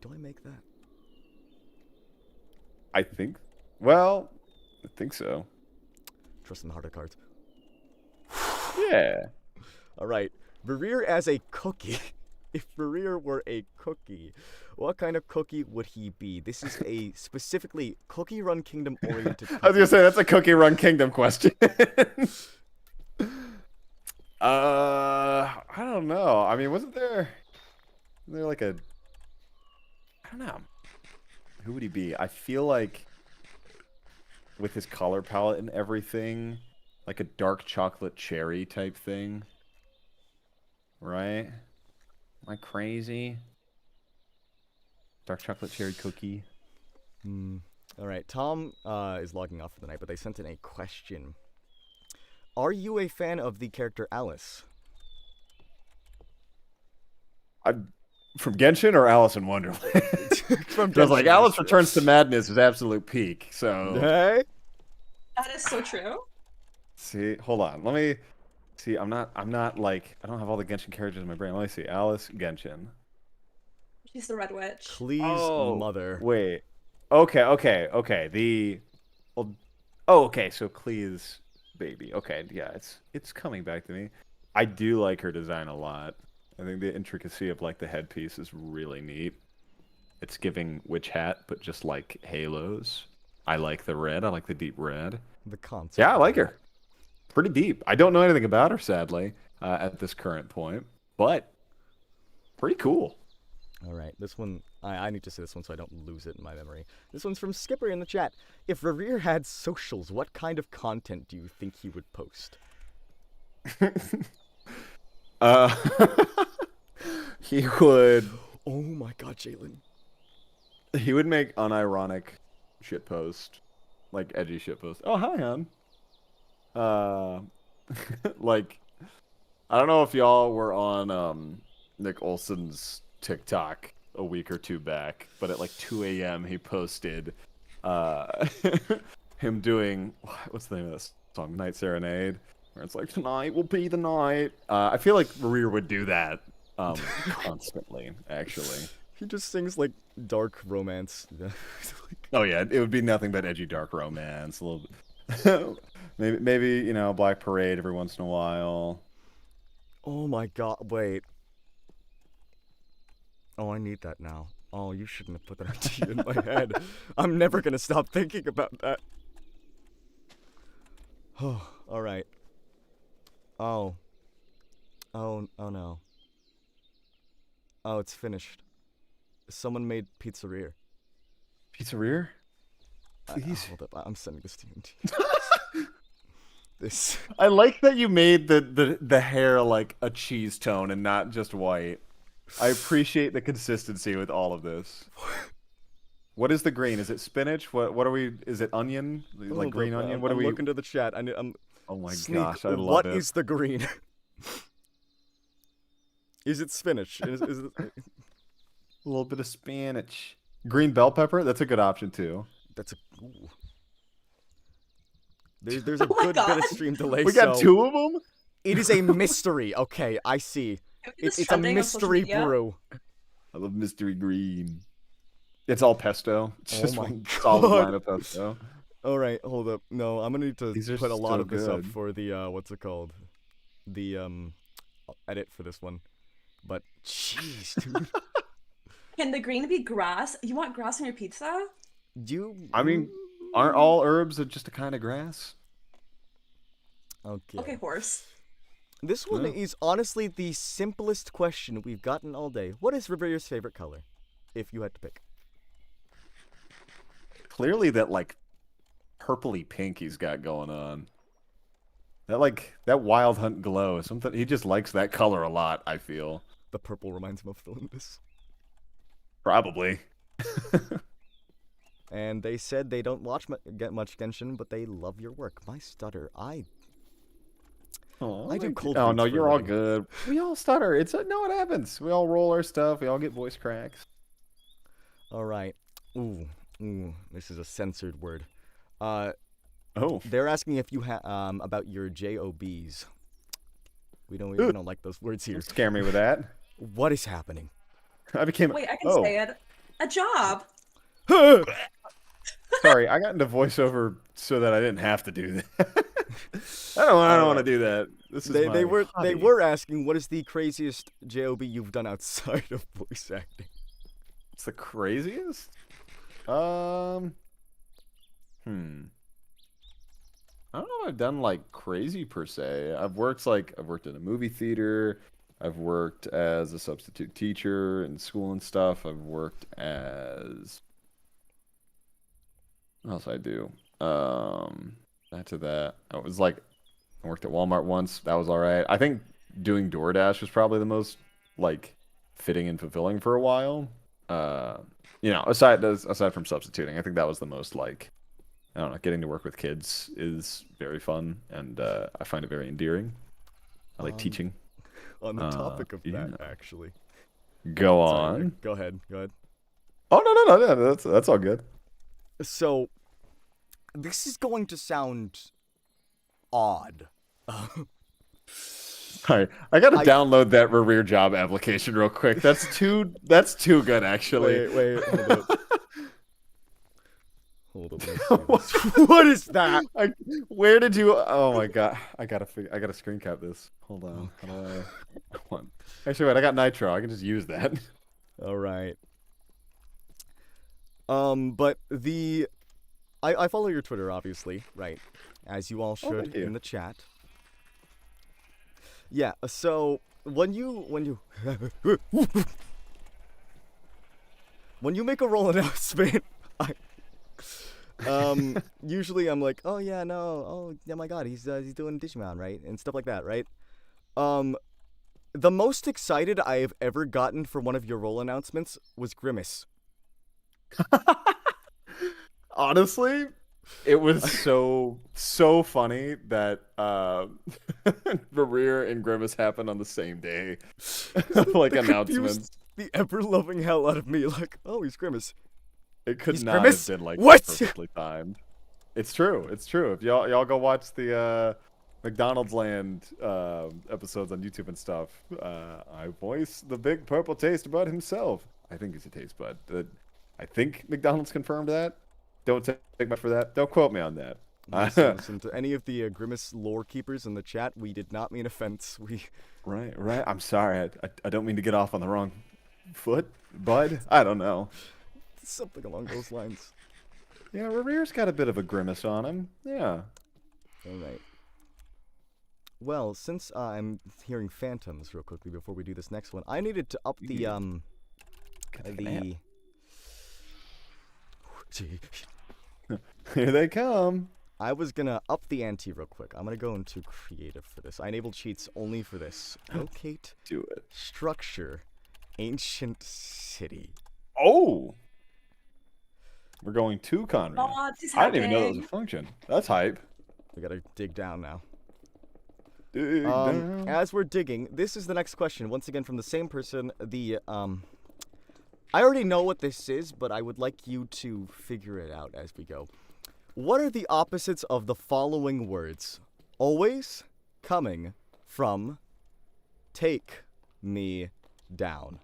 S2: Do I make that?
S1: I think so.
S2: Trust in the heart of cards.
S1: Yeah.
S2: All right, Rerir as a cookie. If Rerir were a cookie, what kind of cookie would he be? This is a specifically Cookie Run Kingdom oriented.
S1: I was gonna say that's a Cookie Run Kingdom question. I don't know. I mean, wasn't there like a... I don't know. who would he be? I feel like with his color palette and everything, like a dark chocolate cherry type thing. Right? Am I crazy? Dark chocolate cherry cookie.
S2: All right, Tom is logging off for the night, but they sent in a question. Are you a fan of the character Alice?
S1: From Genshin or Alice in Wonderland?
S2: From
S1: I was like,
S2: Genshin,
S1: Alice
S2: sure.
S1: Returns to Madness is absolute peak. So
S2: Hey?
S3: That is so true.
S1: see, hold on. Let me see. I'm not like I don't have all the Genshin characters in my brain. Let me see. Alice Genshin.
S3: She's the Red Witch.
S2: Please, mother.
S1: Wait. Okay. Well, oh, okay. So Klee's baby. Okay, yeah, it's coming back to me. I do like her design a lot. I think the intricacy of like the headpiece is really neat. It's giving witch hat, but just like halos. I like the red. I like the deep red.
S2: The concept.
S1: Yeah, I like her. Pretty deep. I don't know anything about her, sadly, at this current point, but pretty cool.
S2: All right, this one, I need to say this one so I don't lose it in my memory. This one's from Skipper in the chat. If Rerir had socials, what kind of content do you think he would post?
S1: He would.
S2: Oh my god, Jalen.
S1: He would make unironic shitpost, like edgy shitpost. Oh, hi, hon. Like, I don't know if y'all were on Nick Olson's TikTok a week or two back, but at like 2 a.m. he posted him doing what's the name of this song? Night Serenade, where it's like tonight will be the night. I feel like Rerir would do that constantly, actually.
S2: He just sings like dark romance.
S1: Oh yeah, it would be nothing but edgy dark romance. A little bit. maybe you know Black Parade every once in a while.
S2: Oh my god, wait. Oh, I need that now. Oh, you shouldn't have put that idea in my head. I'm never gonna stop thinking about that. Oh, all right. Oh no. Oh, it's finished. Someone made pizzeria.
S1: Pizzeria? Please.
S2: Hold up, I'm sending this to you. This.
S1: I like that you made the hair like a cheese tone and not just white. I appreciate the consistency with all of this. What is the green? Is it spinach? What are we? Is it onion? Like
S2: Hold
S1: green
S2: up,
S1: onion? What
S2: I'm
S1: are we?
S2: looking to the chat.
S1: Oh my
S2: Sneak,
S1: gosh, I love
S2: what
S1: it.
S2: is the green? Is it spinach? Is it...
S1: A little bit of spinach. Green bell pepper? That's a good option too.
S2: That's a. Ooh. There's a
S3: Oh my
S2: good bit of
S3: God.
S2: stream delay.
S1: We got
S2: so
S1: two of them?
S2: It is a mystery. Okay, I see.
S3: This
S2: It's a
S3: trending on social
S2: mystery
S3: media.
S2: brew.
S1: I love mystery green. It's all pesto. It's
S2: Oh
S1: just
S2: my
S1: one solid
S2: God.
S1: line of pesto.
S2: All right, hold up. No, I'm gonna need to
S1: These are
S2: put a lot
S1: so
S2: of this up
S1: good.
S2: for the what's it called? The edit for this one. But jeez, dude.
S3: Can the green be grass? You want grass on your pizza?
S1: I mean, aren't all herbs just a kind of grass?
S2: Okay.
S3: Okay, horse.
S2: This one
S1: Yeah.
S2: is honestly the simplest question we've gotten all day. What is Rerir's favorite color? If you had to pick.
S1: Clearly that like purpley pink he's got going on. That wild hunt glow. Something he just likes that color a lot, I feel.
S2: The purple reminds him of Olympus.
S1: Probably.
S2: And they said they don't get much Genshin, but they love your work. My stutter, I
S1: Oh,
S2: do cold
S1: Oh
S2: reads
S1: no,
S2: for
S1: you're all
S2: living.
S1: good. We all stutter. No, it happens. We all roll our stuff. We all get voice cracks.
S2: All right. Ooh, this is a censored word.
S1: Oh,
S2: They're asking if you about your JOBs. We don't like those words here.
S1: don't scare me with that.
S2: What is happening?
S1: I became.
S3: Wait, I can
S1: oh,
S3: say it. A job.
S1: sorry. I got into voiceover so that I didn't have to do that. I don't want to do that. This is
S2: They
S1: my
S2: were
S1: hobby.
S2: asking what is the craziest JOB you've done outside of voice acting?
S1: It's the craziest. I don't know if I've done like crazy per se. I've worked in a movie theater. I've worked as a substitute teacher in school and stuff. I've worked as What else I do? After that, I was like, I worked at Walmart once. That was all right. I think doing DoorDash was probably the most like fitting and fulfilling for a while. Uh, aside from substituting, I think that was the most like I don't know. Getting to work with kids is very fun, and I find it very endearing. I like teaching.
S2: On the topic of
S1: yeah.
S2: that, actually.
S1: Go
S2: Sorry,
S1: on.
S2: Nick. Go ahead. Go ahead.
S1: Oh no, yeah, that's all good.
S2: So, this is going to sound odd.
S1: Alright, I gotta download that Rerir job application real quick. That's too good actually.
S2: Wait, hold up. Hold up. What is that?
S1: Where did you? Oh my god! I gotta screen cap this. Hold on. How do I? Hold on. Actually, wait. I got Nitro. I can just use that.
S2: All right. But I follow your Twitter, obviously, right? As you all should
S1: thank you.
S2: in the chat. Yeah. So when you when you make a role announcement, usually I'm like, oh yeah, no, oh yeah, my God, he's doing Digimon, right, and stuff like that, right? The most excited I have ever gotten for one of your role announcements was Grimace.
S1: Honestly, it was so funny that Rerir and Grimace happened on the same day. Like announcements.
S2: The ever-loving hell out of me, like, oh, he's Grimace.
S1: It could
S2: He's
S1: not
S2: Grimace?
S1: have been like
S2: What?
S1: perfectly timed. It's true. It's true. If y'all go watch the McDonald's Land episodes on YouTube and stuff, I voice the big purple taste bud himself. I think he's a taste bud. I think McDonald's confirmed that. Don't take my for that. Don't quote me on that.
S2: Listen to any of the Grimace lore keepers in the chat. We did not mean offense.
S1: Right. I'm sorry. I don't mean to get off on the wrong foot, bud. I don't know.
S2: Something along those lines.
S1: Yeah, Rerir's got a bit of a grimace on him. Yeah.
S2: All right. Well, since I'm hearing phantoms real quickly before we do this next one, I needed to up the
S1: Here they come.
S2: I was gonna up the ante real quick. I'm gonna go into creative for this. I enabled cheats only for this. Locate.
S1: Do it.
S2: Structure. Ancient city.
S1: Oh. We're going to Conrad.
S3: Oh, this is
S1: I didn't even know that was
S3: happening.
S1: a function. That's hype.
S2: We gotta dig down now.
S1: Dig down.
S2: As we're digging, this is the next question. Once again from the same person. I already know what this is, but I would like you to figure it out as we go. What are the opposites of the following words? Always coming from take me down.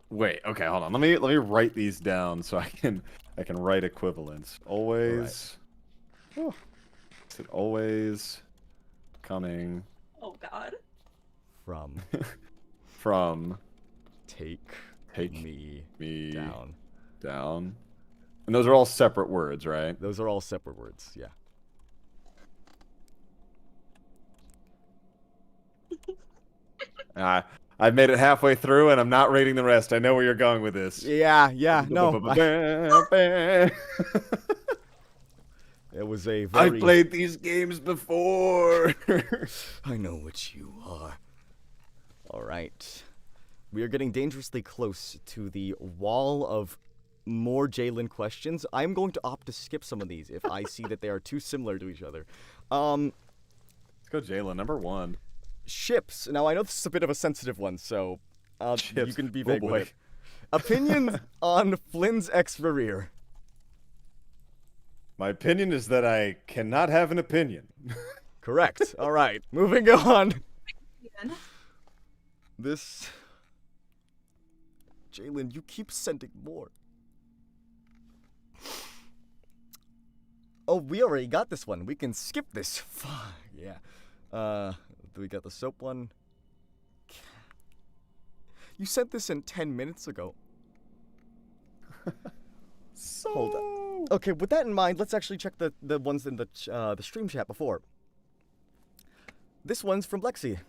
S1: Wait, okay, hold on. Let me write these down so I can write equivalents. Always. Oh. Is it always coming
S3: Oh God.
S2: From
S1: take
S2: me down.
S1: down? And those are all separate words, right?
S2: Those are all separate words, yeah.
S1: I've made it halfway through and I'm not reading the rest. I know where you're going with this.
S2: Yeah, no. It was a very...
S1: I've played these games before.
S4: I know what you are.
S2: All right. We are getting dangerously close to the wall of more Jalen questions. I'm going to opt to skip some of these if I see that they are too similar to each other.
S1: Let's go Jalen, number 1.
S2: Ships. Now, I know this is a bit of a sensitive one, so you can be vague with it. Opinions on Flynn's ex Rerir.
S1: My opinion is that I cannot have an opinion.
S2: Correct. All right. Moving on. This... Jalen, you keep sending more. Oh, we already got this one. We can skip this. Yeah. We got the soap one. You sent this in 10 minutes ago.
S1: So...
S2: Hold on. Okay, with that in mind, let's actually check the ones in the stream chat before. This one's from Lexi.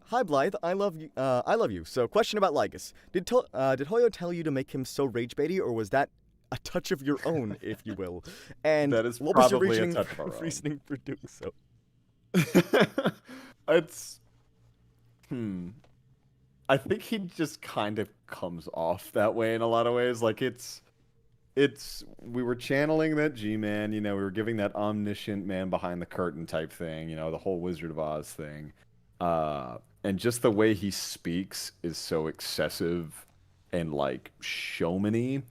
S2: Hi Blythe, I love you. So, question about Lygus. Did Hoyo tell you to make him so rage baity, or was that a touch of your own, if you will. And
S1: That is
S2: what was your
S1: probably a
S2: reasoning,
S1: touch of our own.
S2: reasoning for doing so?
S1: It's I think he just kind of comes off that way in a lot of ways. Like it's we were channeling that G-man, we were giving that omniscient man behind the curtain type thing, the whole Wizard of Oz thing. And just the way he speaks is so excessive and like showmany,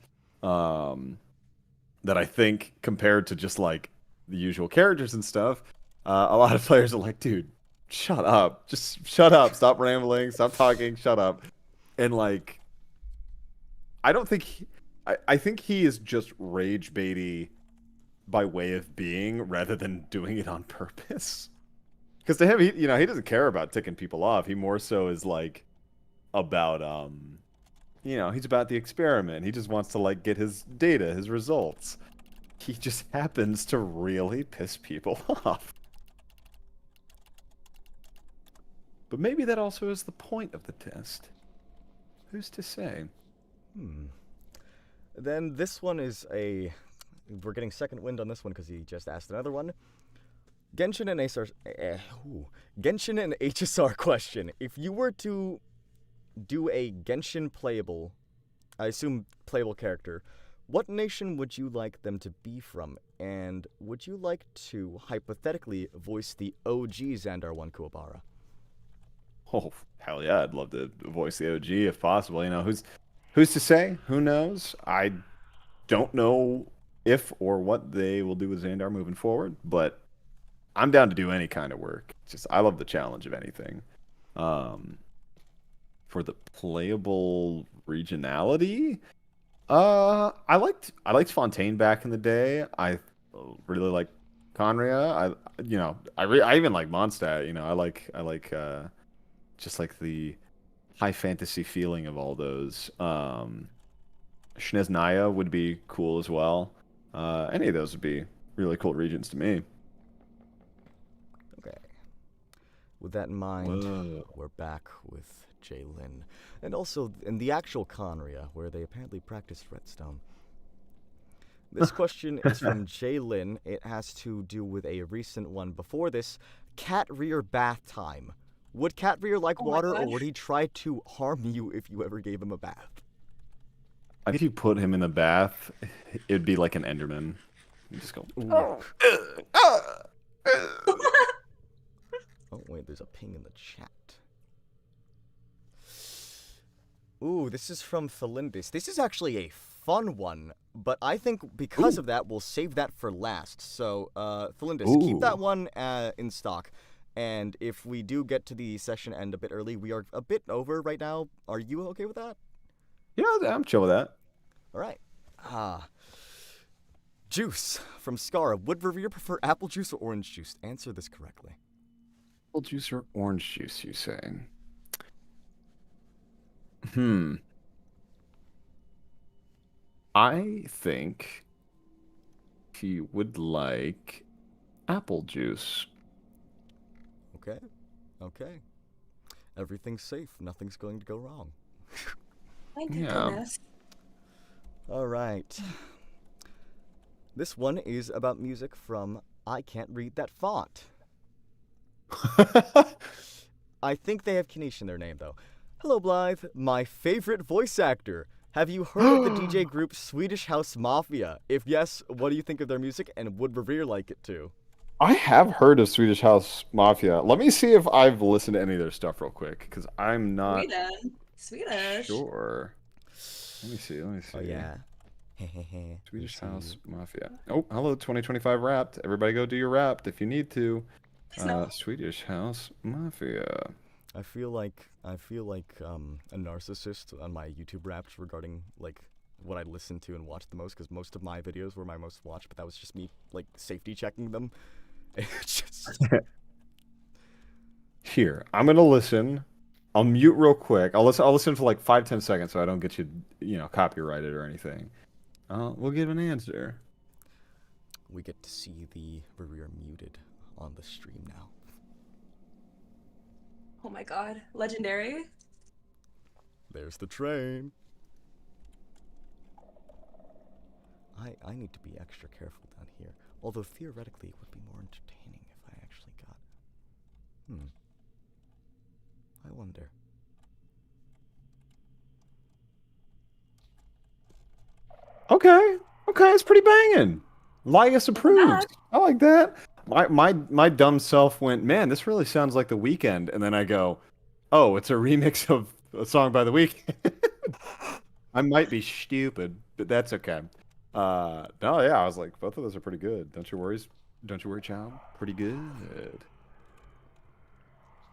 S1: that I think compared to just like the usual characters and stuff, a lot of players are like, dude, shut up. Just shut up. Stop rambling. Stop talking. Shut up. And like, I don't think I think he is just rage baity by way of being rather than doing it on purpose. Because to him, he doesn't care about ticking people off. He more so is like about he's about the experiment. He just wants to like get his data, his results. He just happens to really piss people off. But maybe that also is the point of the test. Who's to say?
S2: Then this one is we're getting second wind on this one because he just asked another one. Genshin and HSR question. If you were to do a Genshin playable, I assume playable character, what nation would you like them to be from? And would you like to, hypothetically, voice the OG Xandar 1 Kuwabara?
S1: Oh, hell yeah, I'd love to voice the OG if possible. Who's to say? Who knows? I don't know if or what they will do with Xandar moving forward, but I'm down to do any kind of work. I love the challenge of anything. For the playable regionality, I liked Fontaine back in the day. I really like Conria. I even like Mondstadt. I like just like the high fantasy feeling of all those. Snezhnaya would be cool as well. Any of those would be really cool regions to me.
S2: Okay. With that in mind,
S1: Whoa.
S2: we're back with Jaylin. And also in the actual Conria, where they apparently practiced Redstone. This question is from Jaylin. It has to do with a recent one before this. Cat Rear bath time. Would Cat Rear like
S3: Oh my
S2: water, or
S3: God.
S2: would he try to harm you if you ever gave him a bath?
S1: I think if you put him in the bath, it'd be like an Enderman. You just go.
S2: Oh, wait, there's a ping in the chat. Ooh, this is from Thelindis. This is actually a fun one, but I think because of that, we'll save that for last. So, Thelindis, keep that one in stock. And if we do get to the session end a bit early, we are a bit over right now. Are you okay with that?
S1: Yeah, I'm chill with that.
S2: All right. Juice from Skara. Would Rerir prefer apple juice or orange juice? Answer this correctly.
S1: Apple juice or orange juice, you say? I think he would like apple juice.
S2: Okay. Okay. Everything's safe. Nothing's going to go wrong.
S3: Thank
S1: Yeah.
S3: goodness.
S2: All right. This one is about music from I Can't Read That Font. I think they have Kanish in their name, though. Hello, Blythe. My favorite voice actor. Have you heard of the DJ group Swedish House Mafia? If yes, what do you think of their music, and would Rerir like it too?
S1: I have heard of Swedish House Mafia. Let me see if I've listened to any of their stuff real quick, because I'm not
S3: Swedish.
S1: sure. Let me see.
S2: Oh, yeah.
S1: Swedish House Mafia. Oh, hello, 2025 Wrapped. Everybody go do your Wrapped if you need to.
S3: No.
S1: Swedish House Mafia.
S2: I feel like a narcissist on my YouTube raps regarding like what I listen to and watch the most, because most of my videos were my most watched, but that was just me like safety checking them. It's just
S1: Here, I'm gonna listen. I'll mute real quick. I'll listen for like 5-10 seconds so I don't get you copyrighted or anything. We'll give an answer.
S2: we get to see the Rerir muted on the stream now.
S3: Oh my god. Legendary.
S2: There's the train. I need to be extra careful down here. Although theoretically it would be more entertaining if I actually got... I wonder.
S1: Okay, it's pretty banging. Lygus approves. I like that. My dumb self went, man, this really sounds like The Weeknd, and then I go, oh, it's a remix of a song by The Weeknd. I might be stupid, but that's okay. No, yeah, I was like, both of those are pretty good. Don't you worry, child. Pretty good.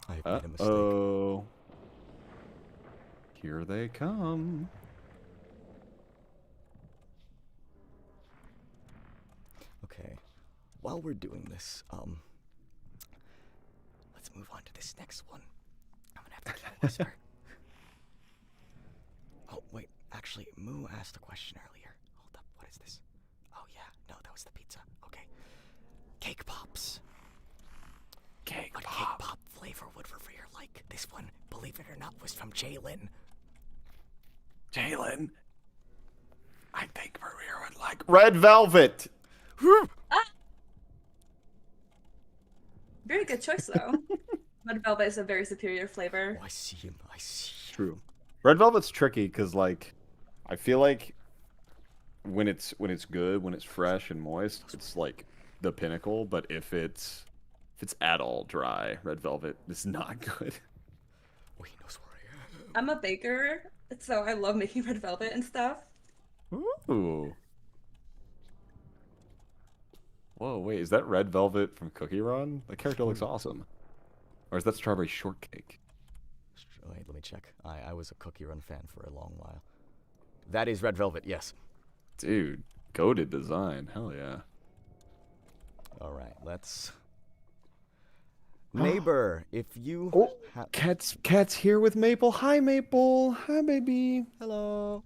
S2: I've made a mistake.
S1: Oh, here they come.
S2: Okay, while we're doing this, let's move on to this next one. I'm gonna have to keep a whisper. Oh, wait, actually, Moo asked a question earlier. Hold up, what is this? Oh, yeah, no, that was the pizza. Okay. Cake Pops. What cake pop flavor would Rerir like? This one, believe it or not, was from Jalen.
S1: Jalen, I think Rerir would like red velvet.
S3: Very good choice, though. Red velvet is a very superior flavor.
S2: Oh, I see him.
S1: True. Red velvet's tricky because, like, I feel like when it's good, when it's fresh and moist, it's like the pinnacle. But if it's at all dry, red velvet is not good.
S2: Oh, he knows where I am.
S3: I'm a baker, so I love making red velvet and stuff.
S1: Ooh. Whoa, wait, is that red velvet from Cookie Run? That character looks awesome. Or is that strawberry shortcake?
S2: Wait, let me check. I was a Cookie Run fan for a long while. That is red velvet, yes.
S1: Dude, goated design. Hell yeah.
S2: Alright, let's... Neighbor, if you...
S1: Oh, Cat's here with Maple. Hi, Maple. Hi, baby.
S2: Hello.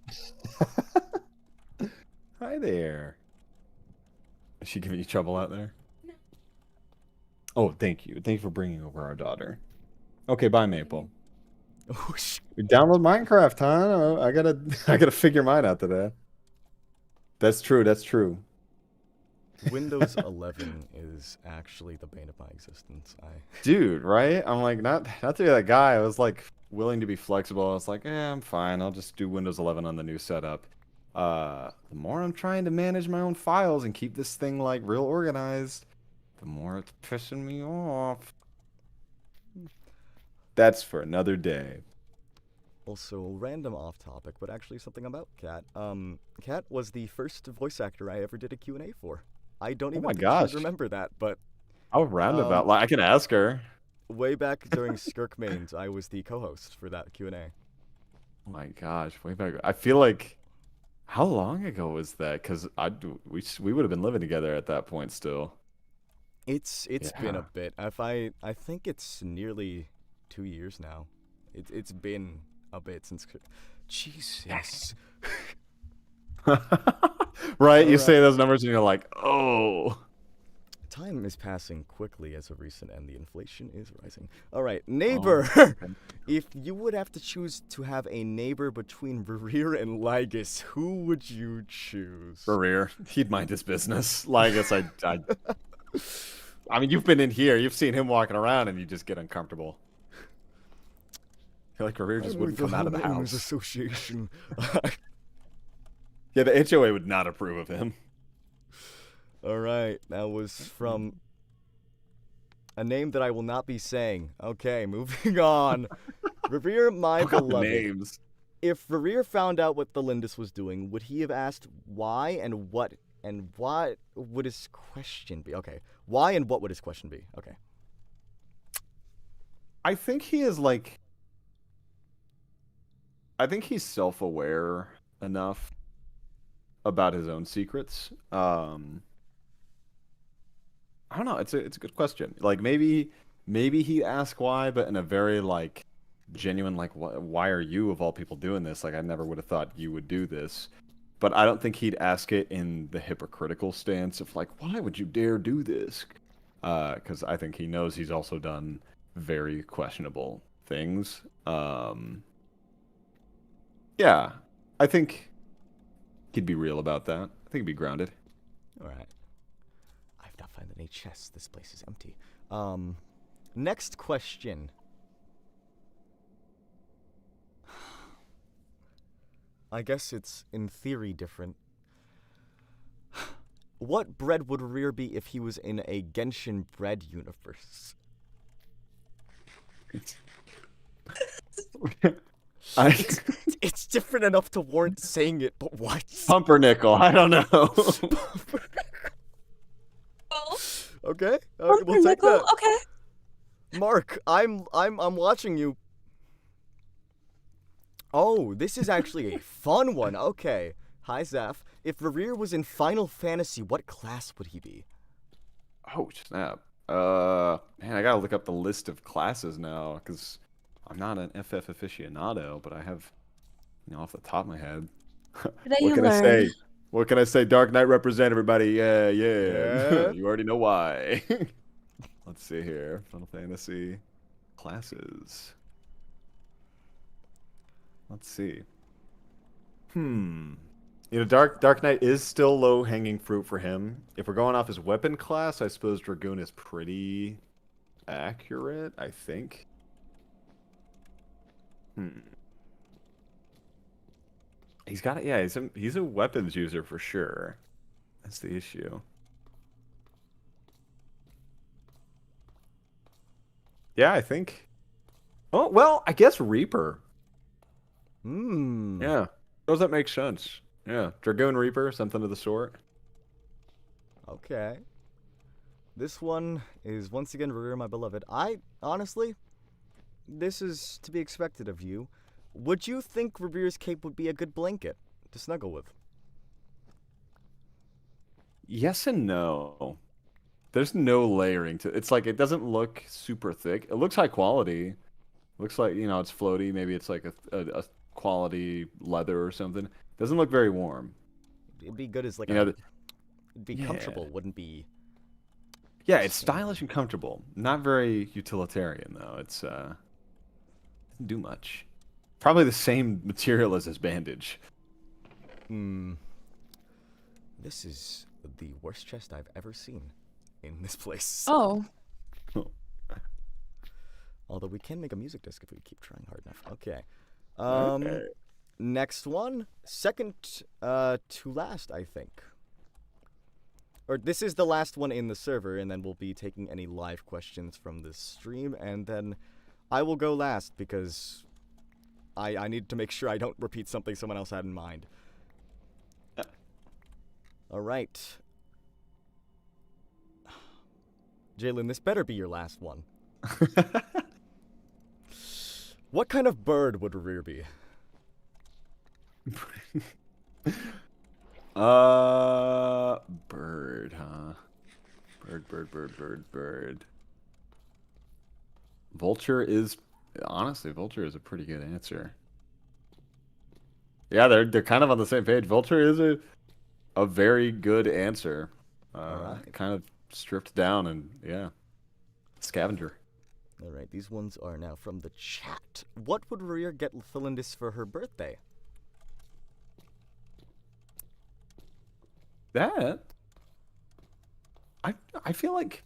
S1: Hi there. Is she giving you trouble out there? No. Oh, thank you. Thank you for bringing over our daughter. Okay, bye, Maple.
S2: Oh,
S1: Download Minecraft, huh? I gotta figure mine out today. That's true.
S2: Windows 11 is actually the bane of my existence.
S1: Dude, right? I'm like, not to be that guy. I was like willing to be flexible. I was like, I'm fine. I'll just do Windows 11 on the new setup. The more I'm trying to manage my own files and keep this thing like real organized, the more it's pissing me off. That's for another day.
S2: Also, random off topic, but actually something about Cat. Cat was the first voice actor I ever did a Q&A for. I don't even think she'd remember that, but...
S1: How roundabout. Like, I can ask her.
S2: Way back during Rerir Mains, I was the co-host for that Q&A.
S1: Oh my gosh, way back. I feel like... How long ago was that? Because we would have been living together at that point still.
S2: It's been a bit. I think it's nearly 2 years now. It's been a bit since... Jesus.
S1: Right, you say those numbers and you're like, oh.
S2: Time is passing quickly as of recent, and the inflation is rising. All right, neighbor. If you would have to choose to have a neighbor between Rerir and Lygus, who would you choose?
S1: Rerir. He'd mind his business. Lygus, I mean, you've been in here. You've seen him walking around, and you just get uncomfortable. I feel like Rerir just wouldn't come out of the house.
S2: Association.
S1: Yeah, the HOA would not approve of him.
S2: All right, that was from a name that I will not be saying. Okay, moving on. Rerir, my beloved.
S1: Names.
S2: If Rerir found out what the Lindis was doing, would he have asked why and what would his question be? Okay, why and what would his question be? Okay.
S1: I think he is like... I think he's self-aware enough about his own secrets. I don't know. It's a good question. Like maybe he'd ask why, but in a very like genuine like why are you of all people doing this? Like I never would have thought you would do this. But I don't think he'd ask it in the hypocritical stance of like why would you dare do this? Because I think he knows he's also done very questionable things. Yeah, I think He'd be real about that. I think he'd be grounded.
S2: Alright. I've not found any chests. This place is empty. Next question. I guess it's, in theory, different. What bread would Rerir be if he was in a Genshin bread universe? It's different enough to warrant saying it, but what?
S1: Pumpernickel. I don't know.
S3: Oh,
S2: Okay, we'll take
S3: Pumpernickel?
S2: that.
S3: Okay.
S2: Mark, I'm watching you. Oh, this is actually a fun one. Okay. Hi, Zaf. If Rerir was in Final Fantasy, what class would he be?
S1: Oh, snap. Man, I gotta look up the list of classes now, because I'm not an FF aficionado, but I have, off the top of my head.
S3: Today
S1: What
S3: you
S1: can I
S3: learn.
S1: say? What can I say? Dark Knight represent everybody. Yeah.
S2: Yeah.
S1: You already know why. Let's see here. Final Fantasy classes. Let's see. Dark Knight is still low-hanging fruit for him. If we're going off his weapon class, I suppose Dragoon is pretty accurate, I think. He's got it. Yeah, he's a weapons user for sure. That's the issue. Yeah, I think. Oh, well, I guess Reaper. Yeah. Does that make sense? Yeah. Dragoon Reaper, something of the sort.
S2: Okay. This one is once again Rerir, my beloved. Honestly, this is to be expected of you. Would you think Rerir's cape would be a good blanket to snuggle with?
S1: Yes and no. There's no layering to it's like it doesn't look super thick. It looks high quality. Looks like, it's floaty. Maybe it's like a quality leather or something. Doesn't look very warm.
S2: It'd be good as like
S1: it'd
S2: be comfortable, wouldn't be.
S1: Yeah, it's stylish and comfortable. Not very utilitarian though. It's doesn't do much. Probably the same material as his bandage.
S2: This is the worst chest I've ever seen in this place.
S3: Oh.
S2: Although we can make a music disc if we keep trying hard enough. Okay.
S1: Okay.
S2: Next one. Second to last, I think. Or this is the last one in the server, and then we'll be taking any live questions from the stream, and then I will go last because I need to make sure I don't repeat something someone else had in mind. Alright. Jalen, this better be your last one. What kind of bird would Rerir be?
S1: Bird, huh? Bird. Vulture is a pretty good answer. Yeah, they're kind of on the same page. Vulture is a very good answer.
S2: Alright.
S1: Kind of stripped down and yeah. Scavenger.
S2: Alright, these ones are now from the chat. What would Rerir get Philindis for her birthday?
S1: That I feel like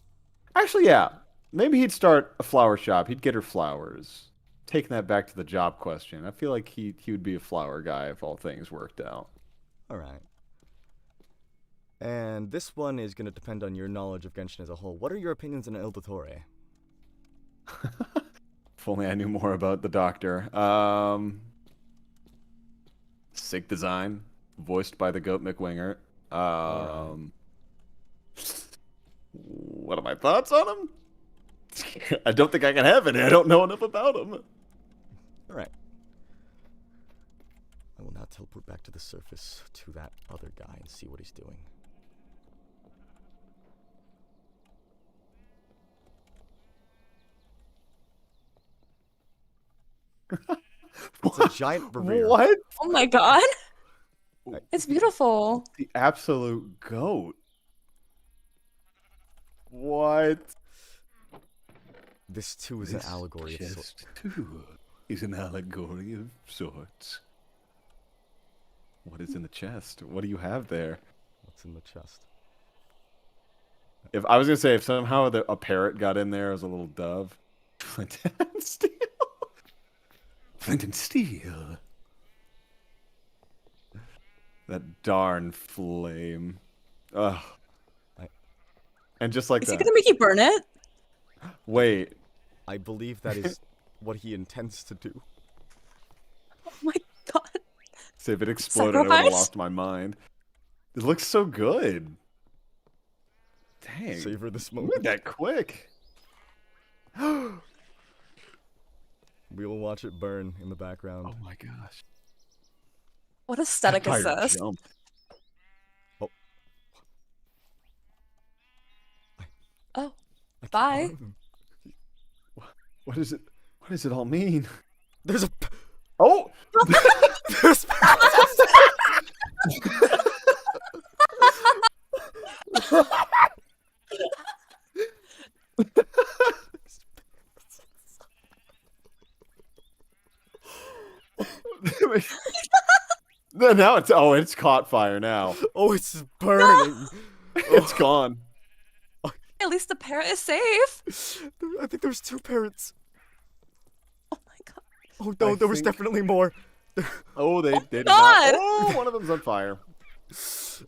S1: actually yeah. Maybe he'd start a flower shop. He'd get her flowers. Taking that back to the job question. I feel like he would be a flower guy if all things worked out.
S2: Alright. And this one is going to depend on your knowledge of Genshin as a whole. What are your opinions on El Dottore?
S1: If only I knew more about the doctor. Sick design, voiced by the goat McWinger. What are my thoughts on him? I don't think I can have any. I don't know enough about him.
S2: Alright. I will now teleport back to the surface to that other guy and see what he's doing. It's a giant Rerir.
S1: What?
S3: Oh my god. It's beautiful.
S1: The absolute goat. What?
S2: This too is an allegory of sorts.
S1: Just too is an allegory of sorts. What is in the chest? What do you have there?
S2: What's in the chest?
S1: If I was gonna say, if somehow a parrot got in there as a little dove, flint and steel, flint and steel. That darn flame. Ugh. And just like
S5: Is he
S1: that.
S5: gonna make you burn it?
S1: Wait.
S2: I believe that is what he intends to do.
S5: Oh my god.
S1: See, if it exploded, I would have
S5: Sacrifice?
S1: lost my mind. It looks so good. Dang.
S2: Savor this
S1: Move
S2: moment.
S1: that quick.
S2: We will watch it burn in the background.
S1: Oh my gosh.
S5: What aesthetic is
S1: Fire
S5: this?
S1: jumped.
S2: Oh.
S5: Oh,
S2: I can't
S5: bye.
S2: believe him.
S1: What is it? What does it all mean?
S2: There's a.
S1: Oh!
S2: There's.
S1: Now it's caught fire now.
S2: Oh, it's burning.
S1: It's gone.
S5: At least the parrot is safe.
S2: I think there's 2 parrots.
S5: Oh my god.
S2: Oh no,
S1: I
S2: there was
S1: think-
S2: definitely more.
S1: Oh, they did
S5: God!
S1: not. Oh, one of them's on fire.
S5: The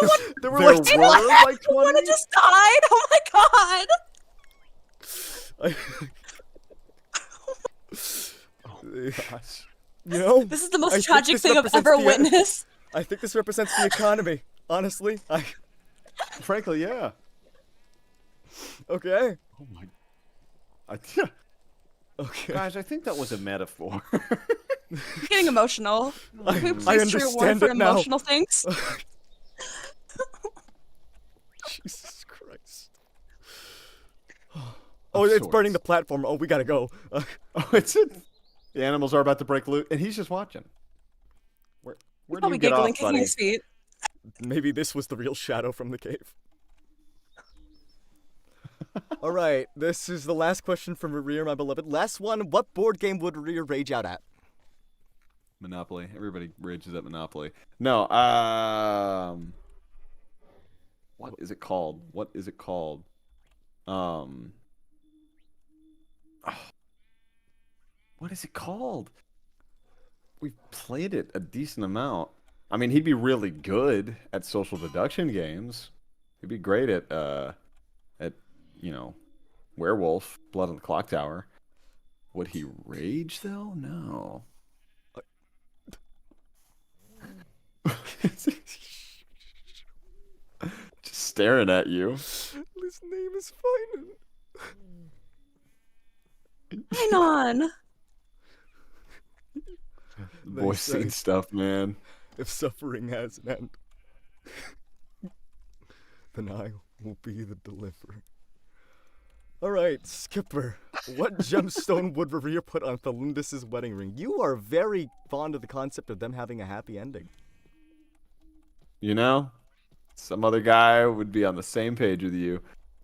S5: one,
S2: There were
S1: There
S2: like
S1: were like
S5: the one
S1: 20.
S5: that just died. Oh my god.
S1: Gosh.
S2: You know,
S5: This is the
S2: I
S5: most
S2: think
S5: tragic
S2: this
S5: thing I've
S2: represents
S5: ever
S2: the-
S5: witnessed.
S2: I think this represents the economy. Honestly,
S1: Frankly, yeah.
S2: okay.
S1: Oh my.
S2: Okay.
S1: Guys, I think that was a metaphor.
S5: I'm getting emotional. Can we please
S2: I
S5: trigger warning
S2: understand
S5: for
S2: it now.
S5: emotional things?
S2: Jesus Christ. Oh, it's burning the
S1: sorts.
S2: platform. Oh, we gotta go.
S1: Oh, it's it. The animals are about to break loose, and he's just watching. Where do
S5: Probably
S1: you get
S5: giggling,
S1: off,
S5: kicking
S1: buddy?
S5: his feet.
S2: Maybe this was the real shadow from the cave. All right, this is the last question from Rerir, my beloved. Last one. What board game would Rerir rage out at?
S1: Monopoly. Everybody rages at Monopoly. No, what is it called? What is it called? What is it called? We've played it a decent amount. I mean, he'd be really good at social deduction games. He'd be great at Werewolf, Blood on the Clock Tower. Would he rage though? No. Just staring at you.
S2: His name is fine.
S5: Hang on.
S1: Voice
S2: say.
S1: scene stuff, man.
S2: If suffering has an end, then I will be the deliverer. Alright, Skipper. What gemstone would Rerir put on Thalundis' wedding ring? You are very fond of the concept of them having a happy ending.
S1: You know? Some other guy would be on the same page with you.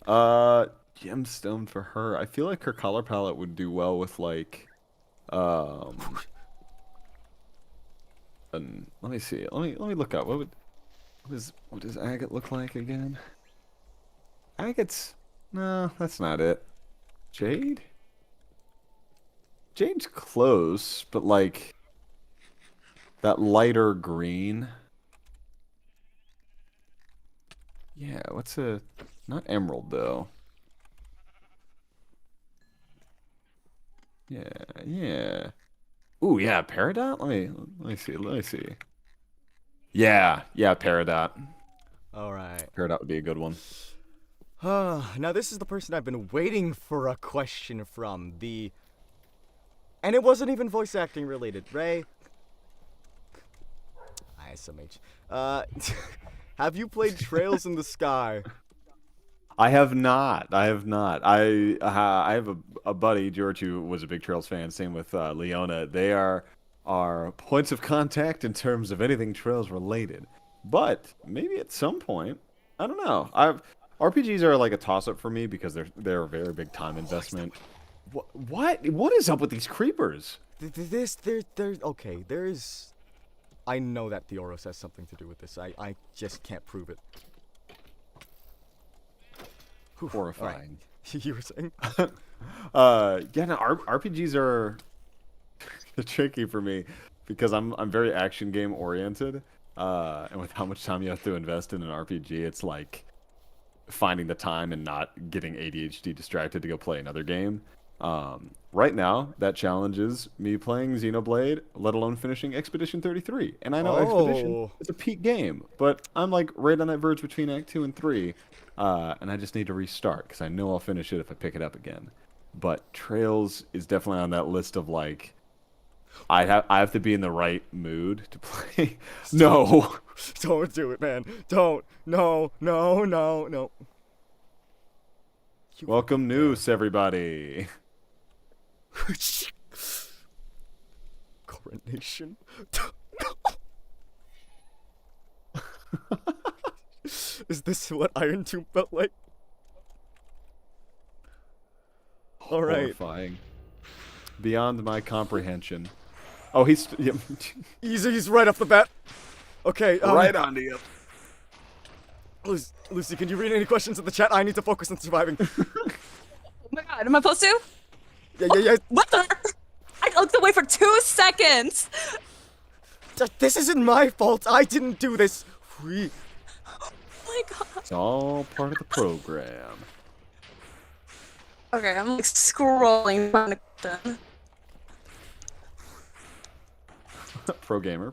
S1: Gemstone for her. I feel like her color palette would do well with like let me see. Let me look up. What does agate look like again? Agate's no, that's not it. Jade? Jade's close, but like that lighter green. Yeah, not emerald though. Yeah. Ooh, yeah, Peridot? Let me see. Yeah, Peridot.
S2: Alright.
S1: Peridot would be a good one.
S2: Now this is the person I've been waiting for a question from. And it wasn't even voice acting related. Ray? ISMH. Have you played Trails in the Sky?
S1: I have not. I have a buddy, George, who was a big Trails fan. Same with Leona. They are points of contact in terms of anything Trails related. But maybe at some point, I don't know. RPGs are like a toss-up for me because they're a very big time investment. What? What is up with these creepers?
S2: Okay, there's... I know that Theoros has something to do with this. I just can't prove it. Whew,
S1: Horrifying.
S2: right. You were saying?
S1: Yeah, no, RPGs are tricky for me because I'm very action game oriented. And with how much time you have to invest in an RPG, it's like finding the time and not getting ADHD distracted to go play another game. Right now, that challenge is me playing Xenoblade, let alone finishing Expedition 33. And I know Expedition is a peak game, but I'm like right on that verge between Act 2 and 3. And I just need to restart because I know I'll finish it if I pick it up again. But Trails is definitely on that list of like, I have to be in the right mood to play. No.
S2: Don't do it, man. Don't. No.
S1: Welcome, Noose, everybody.
S2: Coronation. Is this what Iron Tomb felt like? All right.
S1: Horrifying. Beyond my comprehension. Oh, he's yeah.
S2: Easy, right off the bat. Okay.
S1: Right on to you.
S2: Lucy, can you read any questions in the chat? I need to focus on surviving.
S5: Oh my god, am I supposed to?
S2: Yeah.
S5: What the? I looked away for 2 seconds.
S2: This isn't my fault. I didn't do this.
S5: Oh my god.
S1: It's all part of the program.
S5: Okay, I'm like scrolling. Trying to...
S1: Pro gamer.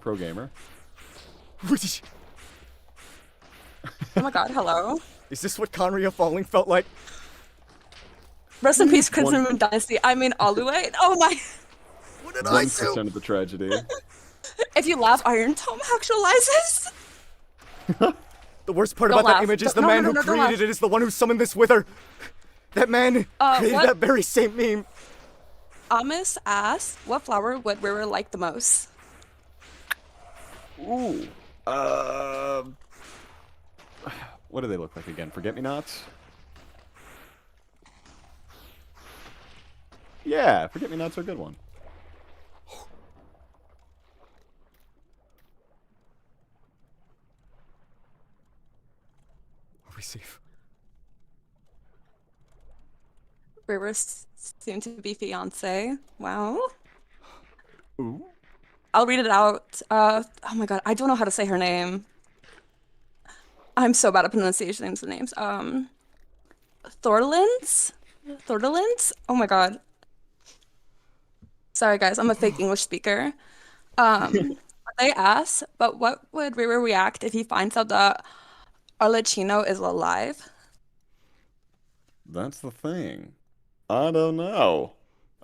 S5: Oh my god, hello.
S2: Is this what Conria falling felt like?
S5: Rest in peace, Crimson Moon Dynasty. I mean, Alue. Oh my.
S2: What did I do?
S1: 1% of the tragedy.
S5: If you laugh, Iron Tome actualizes.
S2: The worst part
S5: Don't
S2: about that
S5: laugh.
S2: image is the
S5: No,
S2: man
S5: no,
S2: who
S5: no, don't
S2: created it is the one who summoned this wither. That man created
S5: what?
S2: that very same meme.
S5: Amos asks, what flower would River like the most?
S1: Ooh. What do they look like again? Forget-me-nots? Yeah, forget-me-nots are a good one.
S2: Are we safe?
S5: River's soon-to-be fiance. Wow.
S1: Ooh.
S5: I'll read it out. Oh my god, I don't know how to say her name. I'm so bad at pronunciation of names. Thorlins? Oh my god. Sorry guys, I'm a fake English speaker. They ask, but what would River react if he finds out that Arlecchino is alive?
S1: That's the thing. I don't know.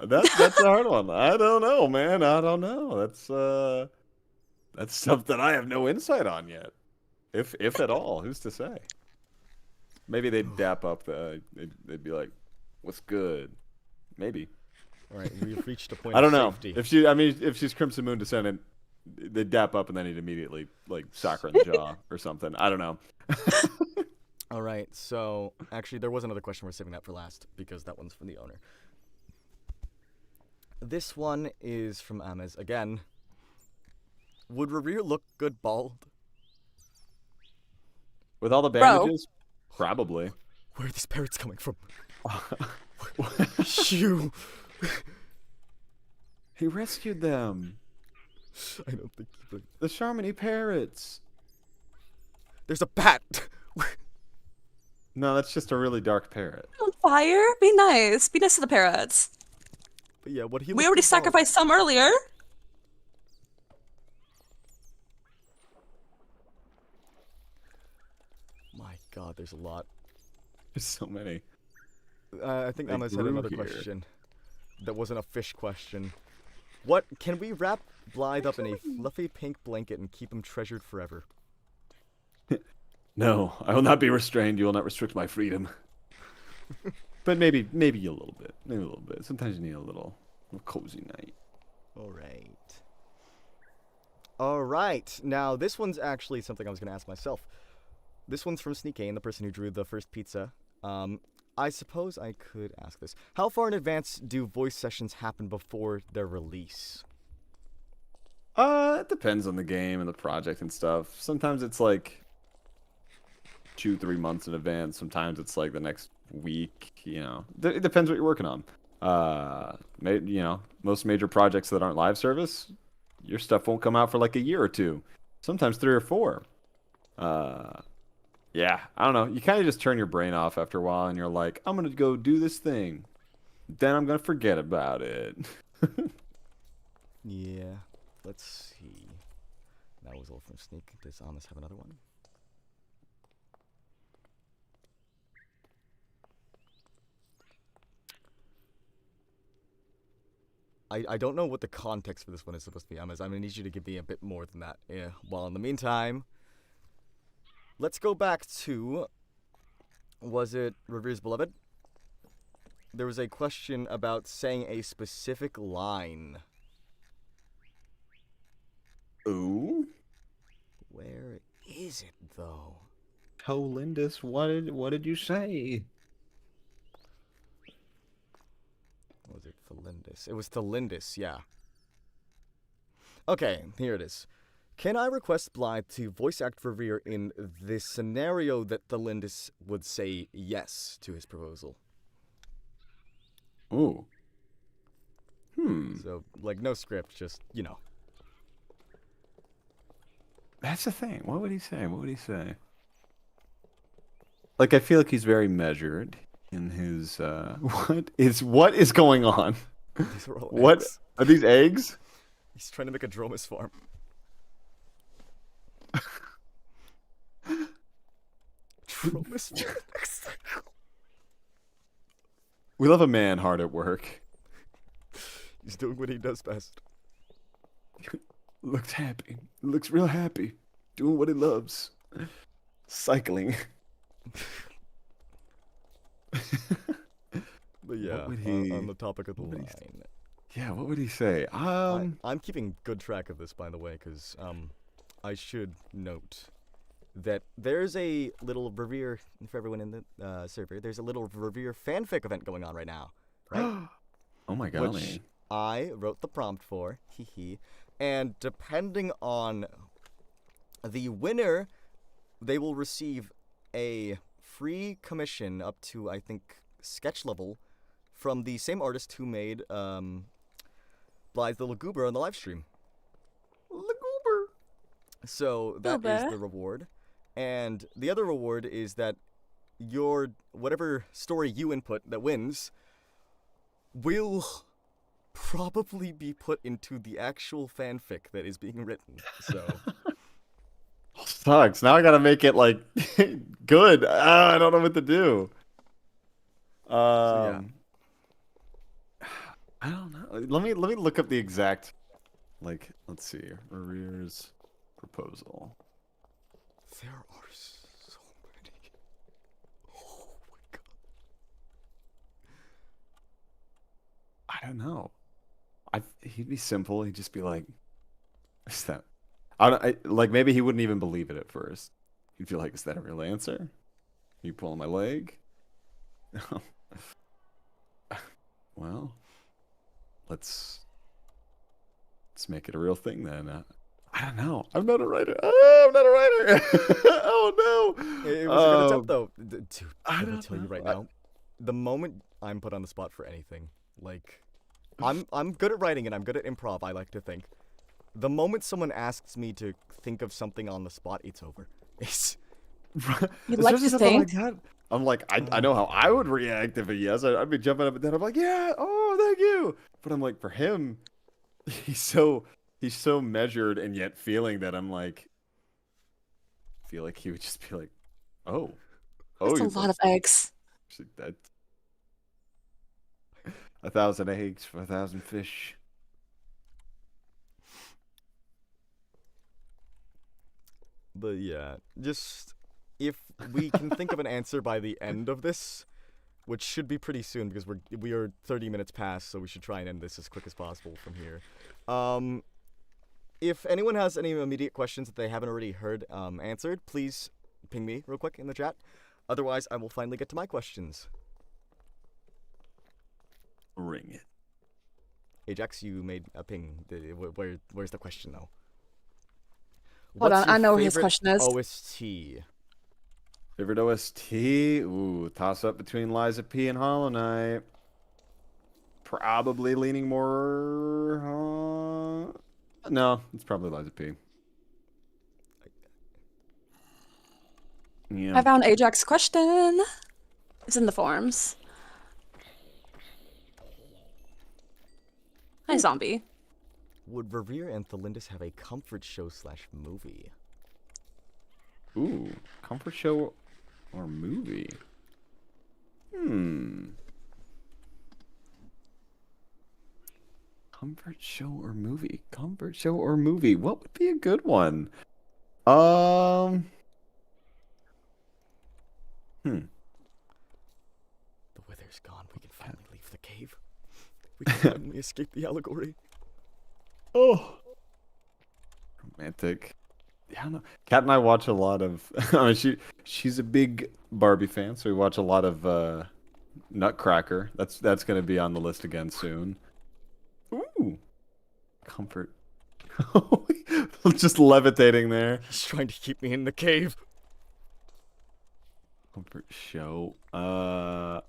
S1: That's a hard one. I don't know, man. I don't know. That's something I have no insight on yet. If at all. Who's to say? Maybe they'd dap up they'd be like, "What's good?" Maybe.
S2: All right, we've reached a point
S1: I don't
S2: of
S1: know.
S2: safety.
S1: If she's Crimson Moon descendant, they'd dap up and then he'd immediately like sock her in the jaw or something. I don't know.
S2: All right, so actually there was another question. We're saving that for last because that one's from the owner. This one is from Amaz again. Would Rerir look good bald?
S1: With all the bandages, probably.
S2: Where are these parrots coming from? You.
S1: He rescued them.
S2: I don't think
S1: The Charmony parrots.
S2: there's a bat.
S1: No, that's just a really dark parrot.
S5: On fire? Be nice. Be nice to the parrots.
S2: But yeah, what he
S5: We already sacrificed some earlier.
S2: My God, there's a lot.
S1: There's so many.
S2: I think
S1: They
S2: Amaz had
S1: grew
S2: another
S1: here.
S2: question. That wasn't a fish question. What can we wrap Blythe up in a fluffy pink blanket and keep him treasured forever?
S1: No, I will not be restrained. You will not restrict my freedom. But maybe a little bit. Maybe a little bit. Sometimes you need a little cozy night.
S2: All right. Now, this one's actually something I was going to ask myself. This one's from Sneak Kane, the person who drew the first pizza. I suppose I could ask this. How far in advance do voice sessions happen before their release?
S1: It depends on the game and the project and stuff. Sometimes it's like 2-3 months in advance. Sometimes it's like the next week. You know, it depends what you're working on. You know, most major projects that aren't live service, your stuff won't come out for like a year or two. Sometimes 3 or 4. Yeah, I don't know. You kind of just turn your brain off after a while, and you're like, I'm gonna go do this thing. Then I'm gonna forget about it.
S2: Yeah. Let's see. That was all from Sneak. Does Amos have another one? I don't know what the context for this one is supposed to be, Amos. I'm gonna need you to give me a bit more than that. Yeah. Well, in the meantime, let's go back to, was it Rerir's Beloved? There was a question about saying a specific line.
S1: Ooh.
S2: Where is it, though?
S1: Lindus, what did you say?
S2: Was it Felindus? It was Felindus, yeah. Okay, here it is. Can I request Blythe to voice act Rerir in this scenario that Felindus would say yes to his proposal?
S1: Ooh.
S2: So, like, no script, just, you know.
S1: That's the thing. What would he say? What would he say? Like, I feel like he's very measured in his, what is going on?
S2: These are all
S1: What
S2: eggs.
S1: are these eggs?
S2: He's trying to make a dromus farm. Dromus farm?
S1: We love a man hard at work.
S2: He's doing what he does best.
S1: Looks happy. Looks real happy. Doing what he loves. Cycling.
S2: But yeah,
S1: would he-
S2: on the topic of the
S1: what would
S2: line.
S1: he Yeah, what would he say?
S2: I'm keeping good track of this, by the way, because I should note that there's a little Rerir, for everyone in the server, there's a little Rerir fanfic event going on right now, right?
S1: Oh my god.
S2: Which I wrote the prompt for, hee. And depending on the winner, they will receive a free commission up to, I think, sketch level from the same artist who made Blythe the Goober on the live stream.
S1: Goober.
S2: So that is
S5: Goober.
S2: the reward. And the other reward is that your whatever story you input that wins will probably be put into the actual fanfic that is being written. So
S1: Sucks. Now I gotta make it like good. I don't know what to do.
S2: yeah.
S1: I don't know. Let me look up the exact. Like, let's see. Rerir's proposal.
S2: there are so many. Oh my god.
S1: I don't know. He'd be simple. He'd just be like, "Is that?" like maybe he wouldn't even believe it at first. He'd feel like, "Is that a real answer? Are you pulling my leg?" Well, let's make it a real thing then. I don't know. I'm not a writer. Oh, I'm not a writer. Oh no.
S2: It was a good attempt though. Dude,
S1: I
S2: I'm gonna
S1: don't
S2: tell you right
S1: know.
S2: now. The moment I'm put on the spot for anything, like I'm good at writing and I'm good at improv, I like to think. The moment someone asks me to think of something on the spot, it's over. It's
S5: You'd like
S1: Especially
S5: to
S1: something like
S5: think?
S1: that. I'm like, I know how I would react if a yes. I'd be jumping up and down. I'm like, yeah, oh, thank you. But I'm like, for him, he's so measured and yet feeling that I'm like, I feel like he would just be like, oh,
S5: That's a
S1: you
S5: lot of eggs.
S1: that 1,000 eggs for 1,000 fish.
S2: But yeah, just if we can think of an answer by the end of this, which should be pretty soon because we are 30 minutes past, so we should try and end this as quick as possible from here. If anyone has any immediate questions that they haven't already heard answered, please ping me real quick in the chat. Otherwise, I will finally get to my questions.
S1: Ring it.
S2: Ajax, you made a ping. Where's the question though?
S5: Hold
S2: What's
S5: on,
S2: your
S5: I know what his
S2: favorite
S5: question is.
S2: OST.
S1: Favorite OST? Ooh, toss up between Liza P and Hollow Knight. Probably leaning more. No, it's probably Liza P. Yeah.
S5: I found Ajax's question. It's in the forums. Hi, zombie.
S2: Would Rerir and Thalindus have a comfort show / movie?
S1: Ooh, comfort show or movie? Comfort show or movie? Comfort show or movie? What would be a good one?
S2: The weather's gone. We can finally leave the cave. We can finally escape the allegory.
S1: Oh, romantic. Yeah, I don't know. Kat and I watch a lot of. I mean, she's a big Barbie fan, so we watch a lot of Nutcracker. That's gonna be on the list again soon. Ooh, comfort. Just levitating there.
S2: He's trying to keep me in the cave.
S1: Comfort show. I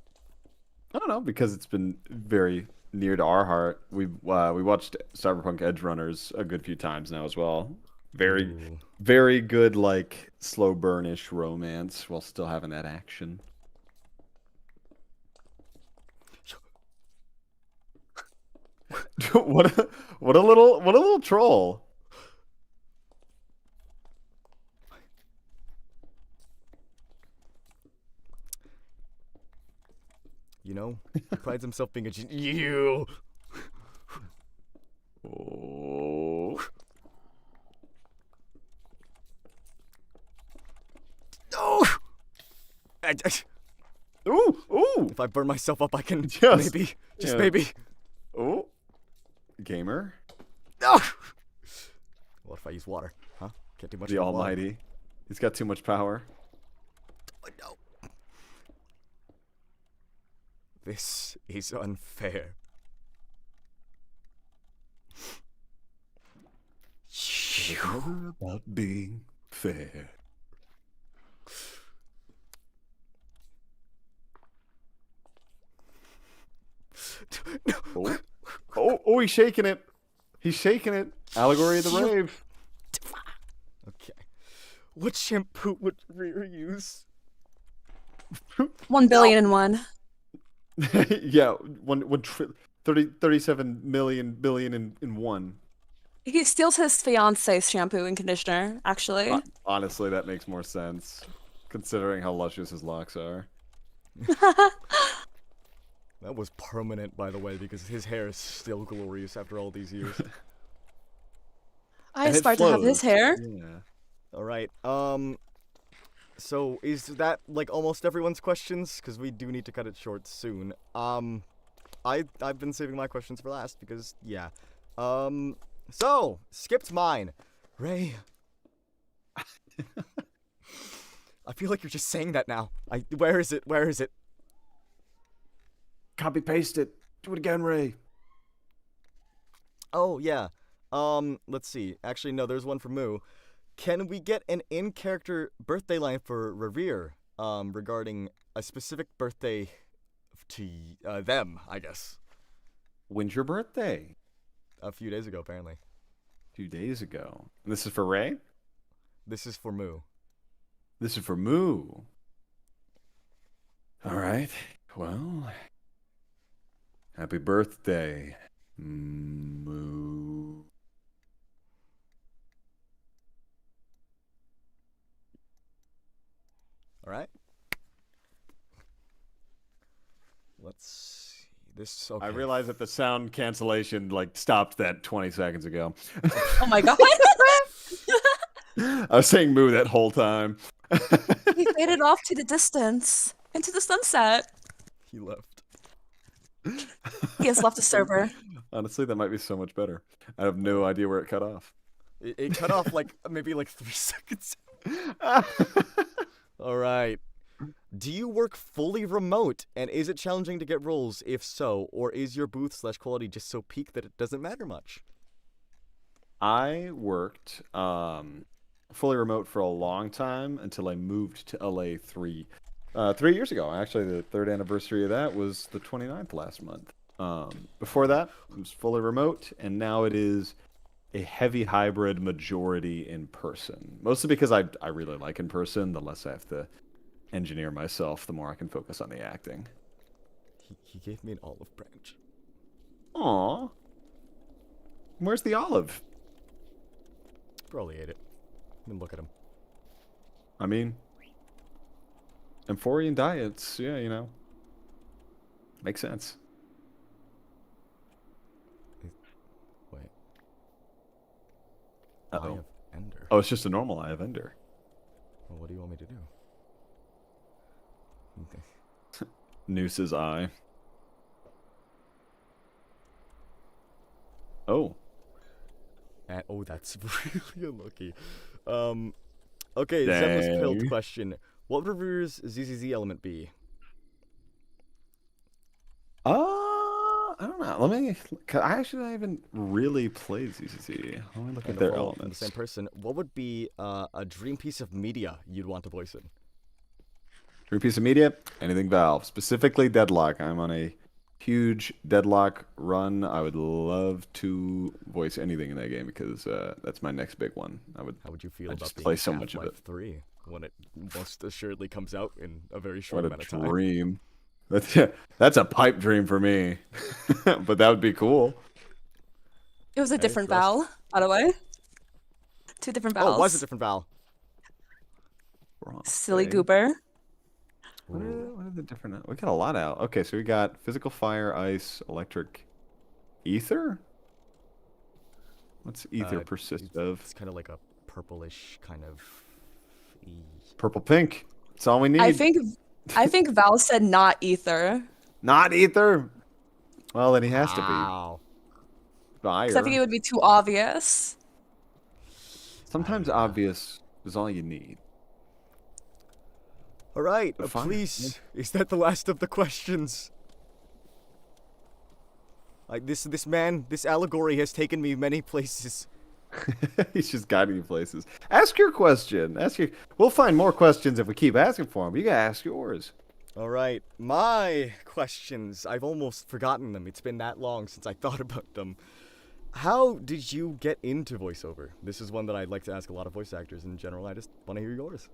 S1: don't know, because it's been very near to our heart. We watched Cyberpunk Edge Runners a good few times now as well. Very,
S2: Ooh.
S1: very good, like slow burnish romance while still having that action. what a little troll.
S2: You know, he prides himself being a you.
S1: Oh.
S2: Oh.
S1: Ooh.
S2: If I burn myself up, I can
S1: Yes.
S2: maybe, just
S1: Yeah.
S2: maybe.
S1: Oh. Gamer.
S2: No. What if I use water? Huh? Can't do much.
S1: The
S2: with water.
S1: Almighty. He's got too much power.
S2: Oh, no. This is unfair.
S1: It's never about being fair. Oh, he's shaking it. He's shaking it. Allegory of the Rave.
S2: Okay. What shampoo would Rerir use?
S5: 1,000,000,001.
S1: Yeah, 37 million billion in one.
S5: He steals his fiance's shampoo and conditioner, actually.
S1: Honestly, that makes more sense, considering how luscious his locks are.
S2: That was permanent, by the way, because his hair is still glorious after all these years.
S5: I
S1: And it
S5: aspire to have his
S1: flows.
S5: hair.
S1: Yeah.
S2: All right. So is that like almost everyone's questions? Because we do need to cut it short soon. I've been saving my questions for last because yeah. So skipped mine. Ray. I feel like you're just saying that now. Where is it? Where is it?
S1: Copy paste it. Do it again, Ray.
S2: Oh yeah. Let's see. Actually, no. There's one for Moo. Can we get an in-character birthday line for Rerir, regarding a specific birthday to them, I guess.
S1: When's your birthday?
S2: A few days ago, apparently.
S1: 2 days ago. And this is for Ray?
S2: This is for Moo.
S1: This is for Moo. All right. Well, happy birthday, Moo.
S2: All right. Let's see. This. Okay.
S1: I realize that the sound cancellation like stopped that 20 seconds ago.
S5: Oh my god.
S1: I was saying Moo that whole time.
S5: He faded off to the distance, into the sunset.
S2: He left.
S5: He has left the server.
S1: Honestly, that might be so much better. I have no idea where it cut off.
S2: It cut off like maybe like 3 seconds. All right. do you work fully remote, and is it challenging to get roles? If so, or is your booth/quality just so peak that it doesn't matter much?
S1: I worked fully remote for a long time until I moved to LA 3 years ago. Actually, the third anniversary of that was the 29th last month. Before that, it was fully remote, and now it is a heavy hybrid majority in person. Mostly because I really like in person. The less I have to engineer myself, the more I can focus on the acting.
S2: He gave me an olive branch.
S1: Aw. Where's the olive?
S2: Probably ate it. I mean, look at him.
S1: I mean, Amphorian diets, yeah, you know, makes sense.
S2: Wait. Eye
S1: Uh-oh.
S2: of Ender.
S1: Oh, it's just a normal Eye of Ender.
S2: Well, what do you want me to do? Okay.
S1: Noose's eye. Oh.
S2: And, oh, that's really unlucky. Okay, Zephyr's Pilled
S1: Dang.
S2: question. What would Rerir's ZZZ element be?
S1: I don't know. Let me. 'Cause I haven't really played ZZZ. Let me look at
S2: And
S1: their
S2: to follow up from the
S1: elements.
S2: same person, what would be a dream piece of media you'd want to voice in?
S1: Dream piece of media? Anything Valve. Specifically Deadlock. I'm on a huge Deadlock run. I would love to voice anything in that game because that's my next big one.
S2: How would you feel
S1: I
S2: about
S1: just
S2: being
S1: play so much of
S2: Half-Life
S1: it.
S2: 3 when it most assuredly comes out in a very short
S1: What a
S2: amount of time?
S1: dream. That's a pipe dream for me. But that would be cool.
S5: It was a
S2: Hey,
S5: different
S2: trust-
S5: vowel, by the way. Two different vowels.
S2: Oh, why is it different vowel?
S5: Silly
S1: Okay.
S5: goober.
S1: What are the different? We got a lot out. Okay, so we got physical, fire, ice, electric, ether. What's ether persist of?
S2: It's kind of like a purplish kind of.
S1: Purple, pink. That's all we need.
S5: I think Val said not ether.
S1: Not ether. Well, then he has to
S2: Wow.
S1: be fire.
S5: Because I think it would be too obvious.
S1: Sometimes obvious is all you need.
S2: All right,
S1: Fine.
S2: please. Is that the last of the questions? Like this man, this allegory has taken me many places.
S1: He's just guiding you places. Ask your question. We'll find more questions if we keep asking for them. You gotta ask yours.
S2: All right, my questions. I've almost forgotten them. It's been that long since I thought about them. How did you get into voiceover? This is one that I'd like to ask a lot of voice actors in general. I just want to hear yours.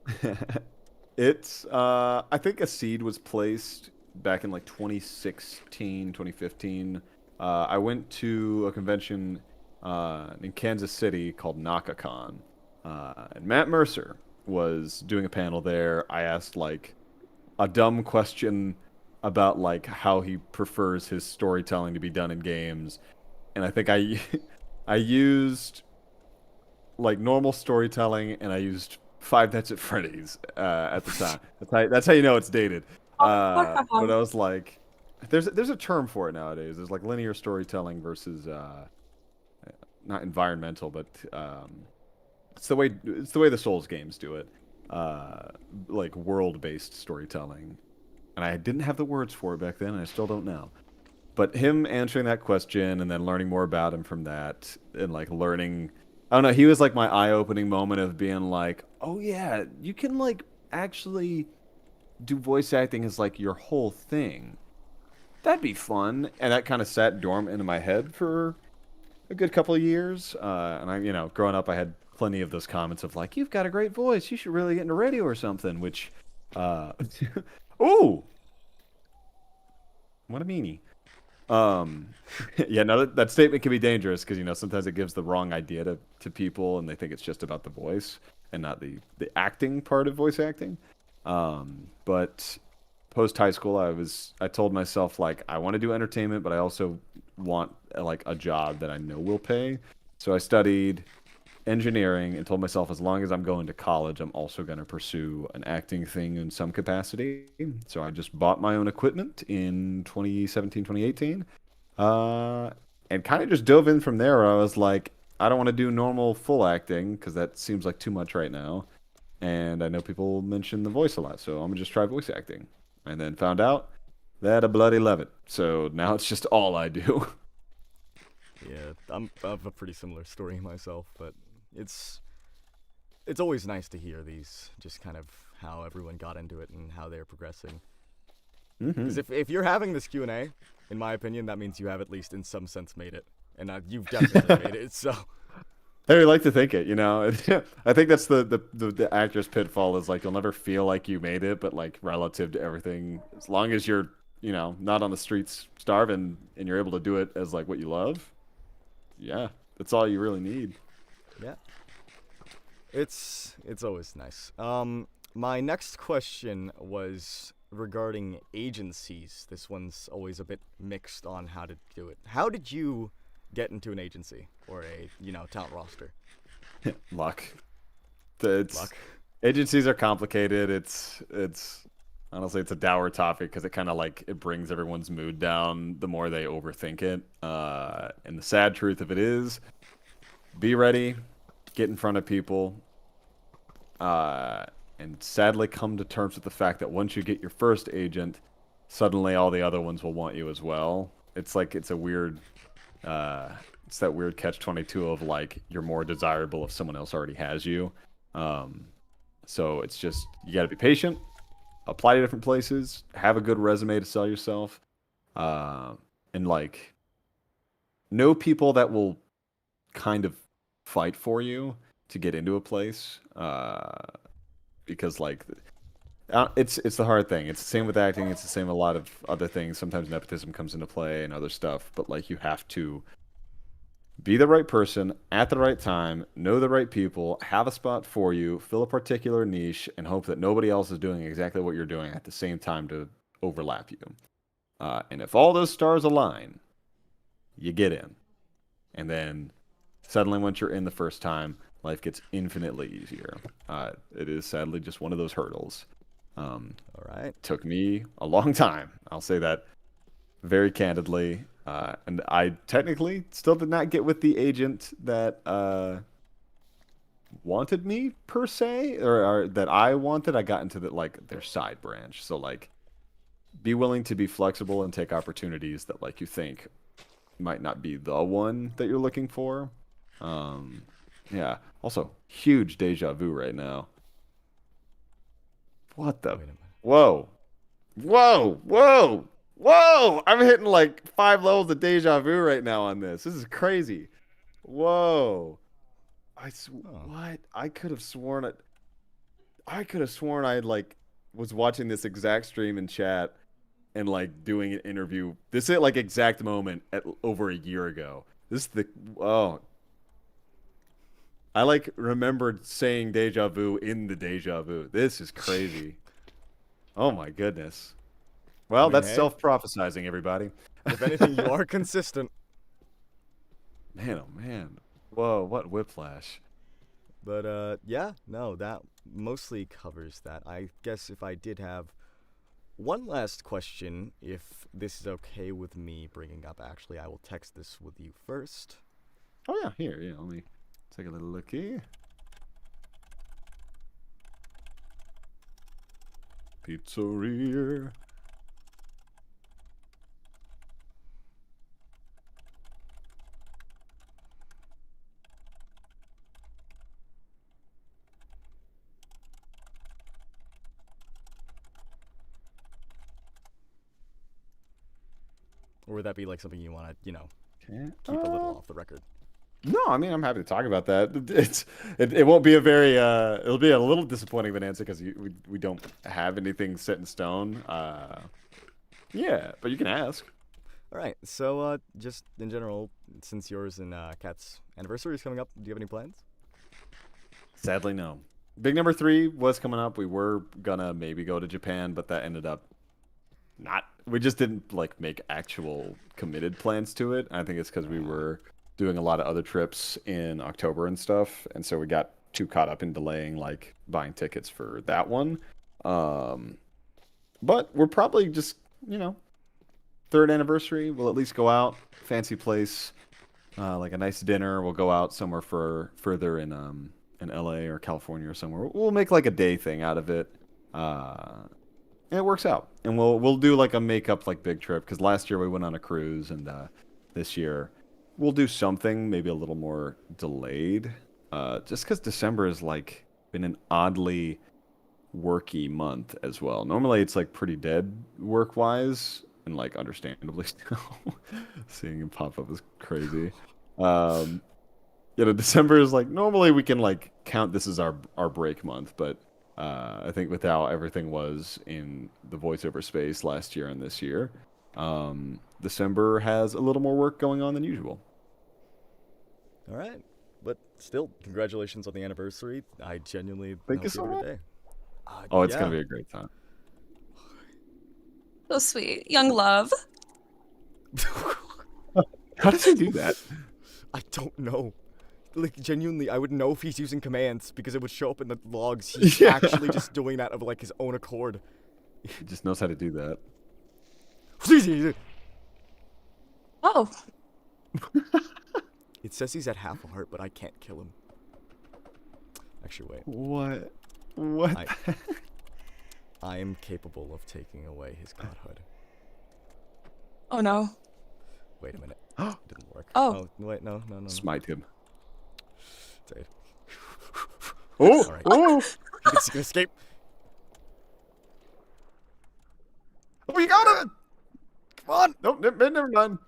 S1: It's I think a seed was placed back in like 2016, 2015. I went to a convention in Kansas City called NakaCon. And Matt Mercer was doing a panel there. I asked like a dumb question about like how he prefers his storytelling to be done in games. And I think I used like normal storytelling, and I used Five Nights at Freddy's at the time. That's how you know it's dated. But I was like, there's a term for it nowadays. There's like linear storytelling versus not environmental, but it's the way the Souls games do it. Like world-based storytelling, and I didn't have the words for it back then, and I still don't now. But him answering that question and then learning more about him from that, and like learning, I don't know, he was like my eye-opening moment of being like, oh yeah, you can like actually do voice acting as like your whole thing. That'd be fun. And that kind of sat dormant in my head for a good couple of years. And I, you know, growing up, I had plenty of those comments of like, you've got a great voice, you should really get into radio or something, which, ooh, what a meanie. Yeah, no, that statement can be dangerous because, you know, sometimes it gives the wrong idea to people, and they think it's just about the voice and not the acting part of voice acting. But post high school, I told myself like, I want to do entertainment, but I also want like a job that I know will pay. So I studied engineering and told myself, as long as I'm going to college, I'm also going to pursue an acting thing in some capacity. So I just bought my own equipment in 2017, 2018, and kind of just dove in from there. I was like, I don't want to do normal full acting because that seems like too much right now. and I know people mention the voice a lot, so I'm gonna just try voice acting. And then found out that I bloody love it. So now it's just all I do.
S2: Yeah, I have a pretty similar story myself, but it's always nice to hear these, just kind of how everyone got into it and how they're progressing. Because if you're having this Q&A, in my opinion, that means you have at least in some sense made it, and you've definitely made it. So
S1: Hey, we like to think it, you know. I think that's the actor's pitfall is like you'll never feel like you made it, but like relative to everything, as long as you're, you know, not on the streets starving and you're able to do it as like what you love, yeah, that's all you really need.
S2: yeah, it's always nice. My next question was regarding agencies. This one's always a bit mixed on how to do it. How did you get into an agency or a, talent roster?
S1: Luck.
S2: Luck.
S1: Agencies are complicated. It's honestly it's a dour topic because it kind of like it brings everyone's mood down the more they overthink it. And the sad truth of it is, be ready, get in front of people, and sadly come to terms with the fact that once you get your first agent, suddenly all the other ones will want you as well. It's like it's a weird. It's that weird catch-22 of like you're more desirable if someone else already has you. So it's just you got to be patient, apply to different places, have a good resume to sell yourself, and like know people that will kind of fight for you to get into a place. Because like it's the hard thing. It's the same with acting. It's the same with a lot of other things. Sometimes nepotism comes into play and other stuff. But like you have to be the right person at the right time, know the right people, have a spot for you, fill a particular niche, and hope that nobody else is doing exactly what you're doing at the same time to overlap you. And if all those stars align, you get in. And then suddenly once you're in the first time, life gets infinitely easier. It is sadly just one of those hurdles.
S2: All right.
S1: Took me a long time. I'll say that very candidly. And I technically still did not get with the agent that wanted me per se, or that I wanted. I got into their side branch. So like, be willing to be flexible and take opportunities that like you think might not be the one that you're looking for. Yeah. Also, huge deja vu right now. What the?
S2: Wait a minute.
S1: Whoa. Whoa. Whoa. Whoa. I'm hitting like 5 levels of deja vu right now on this. This is crazy. Whoa. What? I could have sworn it. I could have sworn I like was watching this exact stream in chat and like doing an interview. This is like exact moment at over a year ago. This is I like remembered saying deja vu in the deja vu. This is crazy. Oh my goodness. Well, that's
S2: hey.
S1: self-prophesizing, everybody.
S2: If anything, you are consistent.
S1: Man, oh man. Whoa, what whiplash.
S2: But yeah, no, that mostly covers that. I guess if I did have one last question, if this is okay with me bringing up, actually, I will text this with you first.
S1: Oh yeah, here, yeah, let me take a little looky. Pizzeria.
S2: Or would that be like something you want to, keep a
S1: Okay.
S2: little off the record?
S1: No, I mean I'm happy to talk about that. It won't be a very it'll be a little disappointing of an answer because we don't have anything set in stone. Yeah, but you can ask.
S2: All right, so just in general, since yours and Kat's anniversary is coming up, do you have any plans?
S1: Sadly, no. Big number 3 was coming up. We were gonna maybe go to Japan, but that ended up not. We just didn't like make actual committed plans to it. I think it's because we were doing a lot of other trips in October and stuff, and so we got too caught up in delaying like buying tickets for that one. But we're probably just 3rd anniversary. We'll at least go out, fancy place, like a nice dinner. We'll go out somewhere further in in LA or California or somewhere. We'll make like a day thing out of it. And it works out. And we'll do like a makeup like big trip because last year we went on a cruise, and this year we'll do something maybe a little more delayed. Just because December has like been an oddly worky month as well. Normally it's like pretty dead work wise, and like understandably so. Seeing him pop up is crazy. December is like normally we can like count this as our break month, but I think with how everything was in the voiceover space last year and this year, December has a little more work going on than usual.
S2: All right. But still, congratulations on the anniversary. I genuinely
S1: Thank
S2: hope
S1: you so
S2: have a
S1: much.
S2: good day.
S1: Oh, it's
S2: yeah.
S1: gonna be a great time.
S5: So sweet. Young love.
S1: How does he do that?
S2: I don't know. Like, genuinely, I would know if he's using commands because it would show up in the logs. He's
S1: Yeah.
S2: actually just doing that of, like, his own accord.
S1: He just knows how to do that.
S5: Oh,
S2: It says he's at half a heart, but I can't kill him. Actually, wait.
S1: What? What?
S2: I am capable of taking away his godhood.
S5: oh no.
S2: Wait a minute. It didn't work.
S5: Oh.
S2: Wait, no.
S1: Smite him.
S2: Dave.
S1: Oh!
S2: All right.
S1: Oh!
S2: You can escape.
S1: Oh, you got him!
S2: Come on.
S1: Nope, never mind.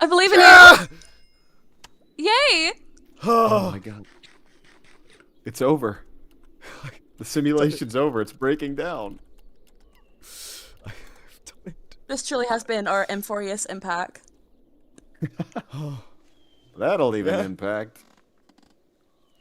S5: I believe in you. Yay.
S1: Oh my god. It's over. The simulation's over. It's breaking down.
S2: I've done it.
S5: This truly has been our Emphorius impact.
S1: That'll leave an
S2: Yeah.
S1: impact.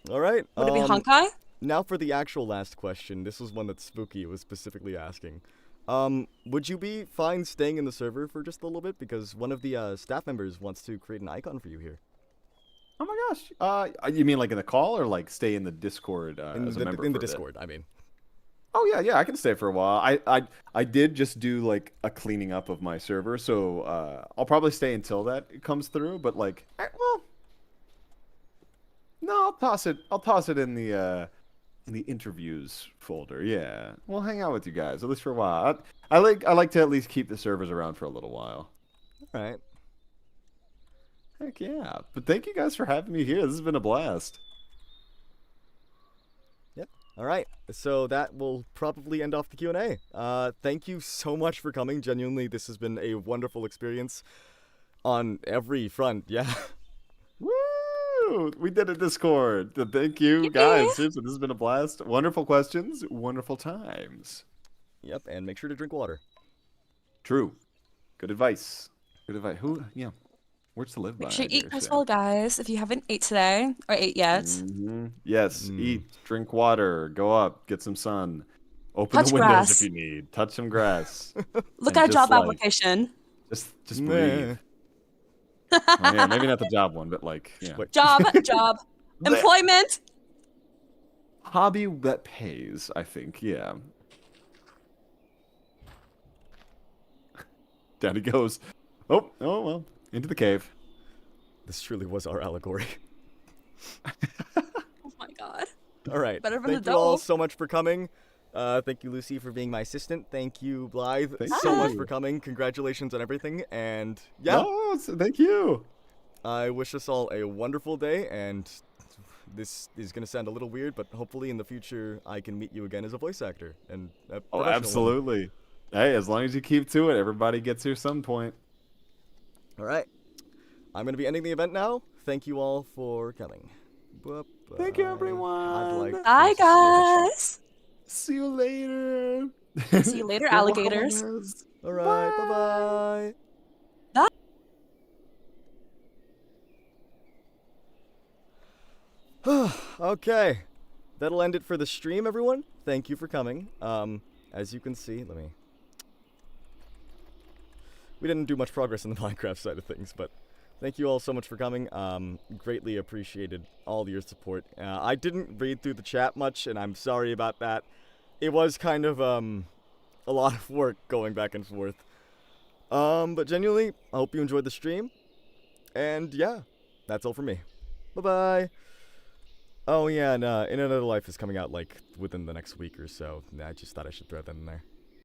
S2: All right.
S5: Would it be Honkai?
S2: Now for the actual last question. This was one that Spooky was specifically asking. Would you be fine staying in the server for just a little bit? Because one of the staff members wants to create an icon for you here.
S1: Oh my gosh. You mean like in the call or like stay in the Discord as a member
S2: in the
S1: for a bit?
S2: Discord, I mean.
S1: Oh yeah, I can stay for a while. I did just do like a cleaning up of my server, so I'll probably stay until that comes through. But like, no, I'll toss it in the interviews folder. Yeah, we'll hang out with you guys at least for a while. I like to at least keep the servers around for a little while.
S2: All right.
S1: Heck yeah! But thank you guys for having me here. This has been a blast.
S2: Yep. All right. So that will probably end off the Q&A. Thank you so much for coming. Genuinely, this has been a wonderful experience on every front. Yeah.
S1: Woo! We did it, Discord. Thank you, guys. Seriously, this has been a blast. Wonderful questions, wonderful times.
S2: Yep. And make sure to drink water.
S1: True. Good advice. Good advice. Words to live by.
S5: Make sure you
S1: I
S5: eat
S1: dare
S5: as
S1: say.
S5: well, guys. If you haven't ate today or ate yet.
S1: Mhm. Yes, eat, drink water, go up, get some sun, open
S5: Touch
S1: the windows
S5: grass.
S1: if you need, touch some grass.
S5: Look
S1: And
S5: at a
S1: just,
S5: job
S1: like,
S5: application.
S1: Just
S2: Meh.
S1: breathe. Oh, yeah, maybe not the job one, but like, yeah.
S2: Wait.
S5: Job. Employment.
S1: Hobby that pays, I think, yeah. Down he goes. Oh, well, into the cave.
S2: This truly was our allegory.
S5: Oh my god.
S2: All right.
S5: Better than
S2: Thank
S5: the
S2: you all
S5: dough.
S2: so much for coming. Thank you, Lucy, for being my assistant. Thank you, Blythe,
S1: Thank
S2: so much
S1: you.
S2: for coming. Congratulations on everything. And yeah,
S1: Oh, thank you.
S2: I wish us all a wonderful day. And this is going to sound a little weird, but hopefully in the future I can meet you again as a voice actor. And a
S1: Oh,
S2: professional one.
S1: absolutely. Hey, as long as you keep to it, everybody gets here some point.
S2: All right. I'm going to be ending the event now. Thank you all for coming.
S1: Thank you,
S2: Bye.
S1: everyone.
S2: I'd like
S5: Bye,
S2: to see the shot.
S5: guys.
S1: See you later.
S5: See you later,
S1: Go
S5: alligators.
S1: Hawks.
S2: All right. Bye-bye. Okay, that'll end it for the stream, everyone. Thank you for coming. As you can see, we didn't do much progress in the Minecraft side of things, but thank you all so much for coming. Greatly appreciated all your support. I didn't read through the chat much, and I'm sorry about that. It was kind of a lot of work going back and forth. But genuinely, I hope you enjoyed the stream. And yeah, that's all for me. Bye-bye. Oh yeah, and In Another Life is coming out like within the next week or so. I just thought I should throw that in there.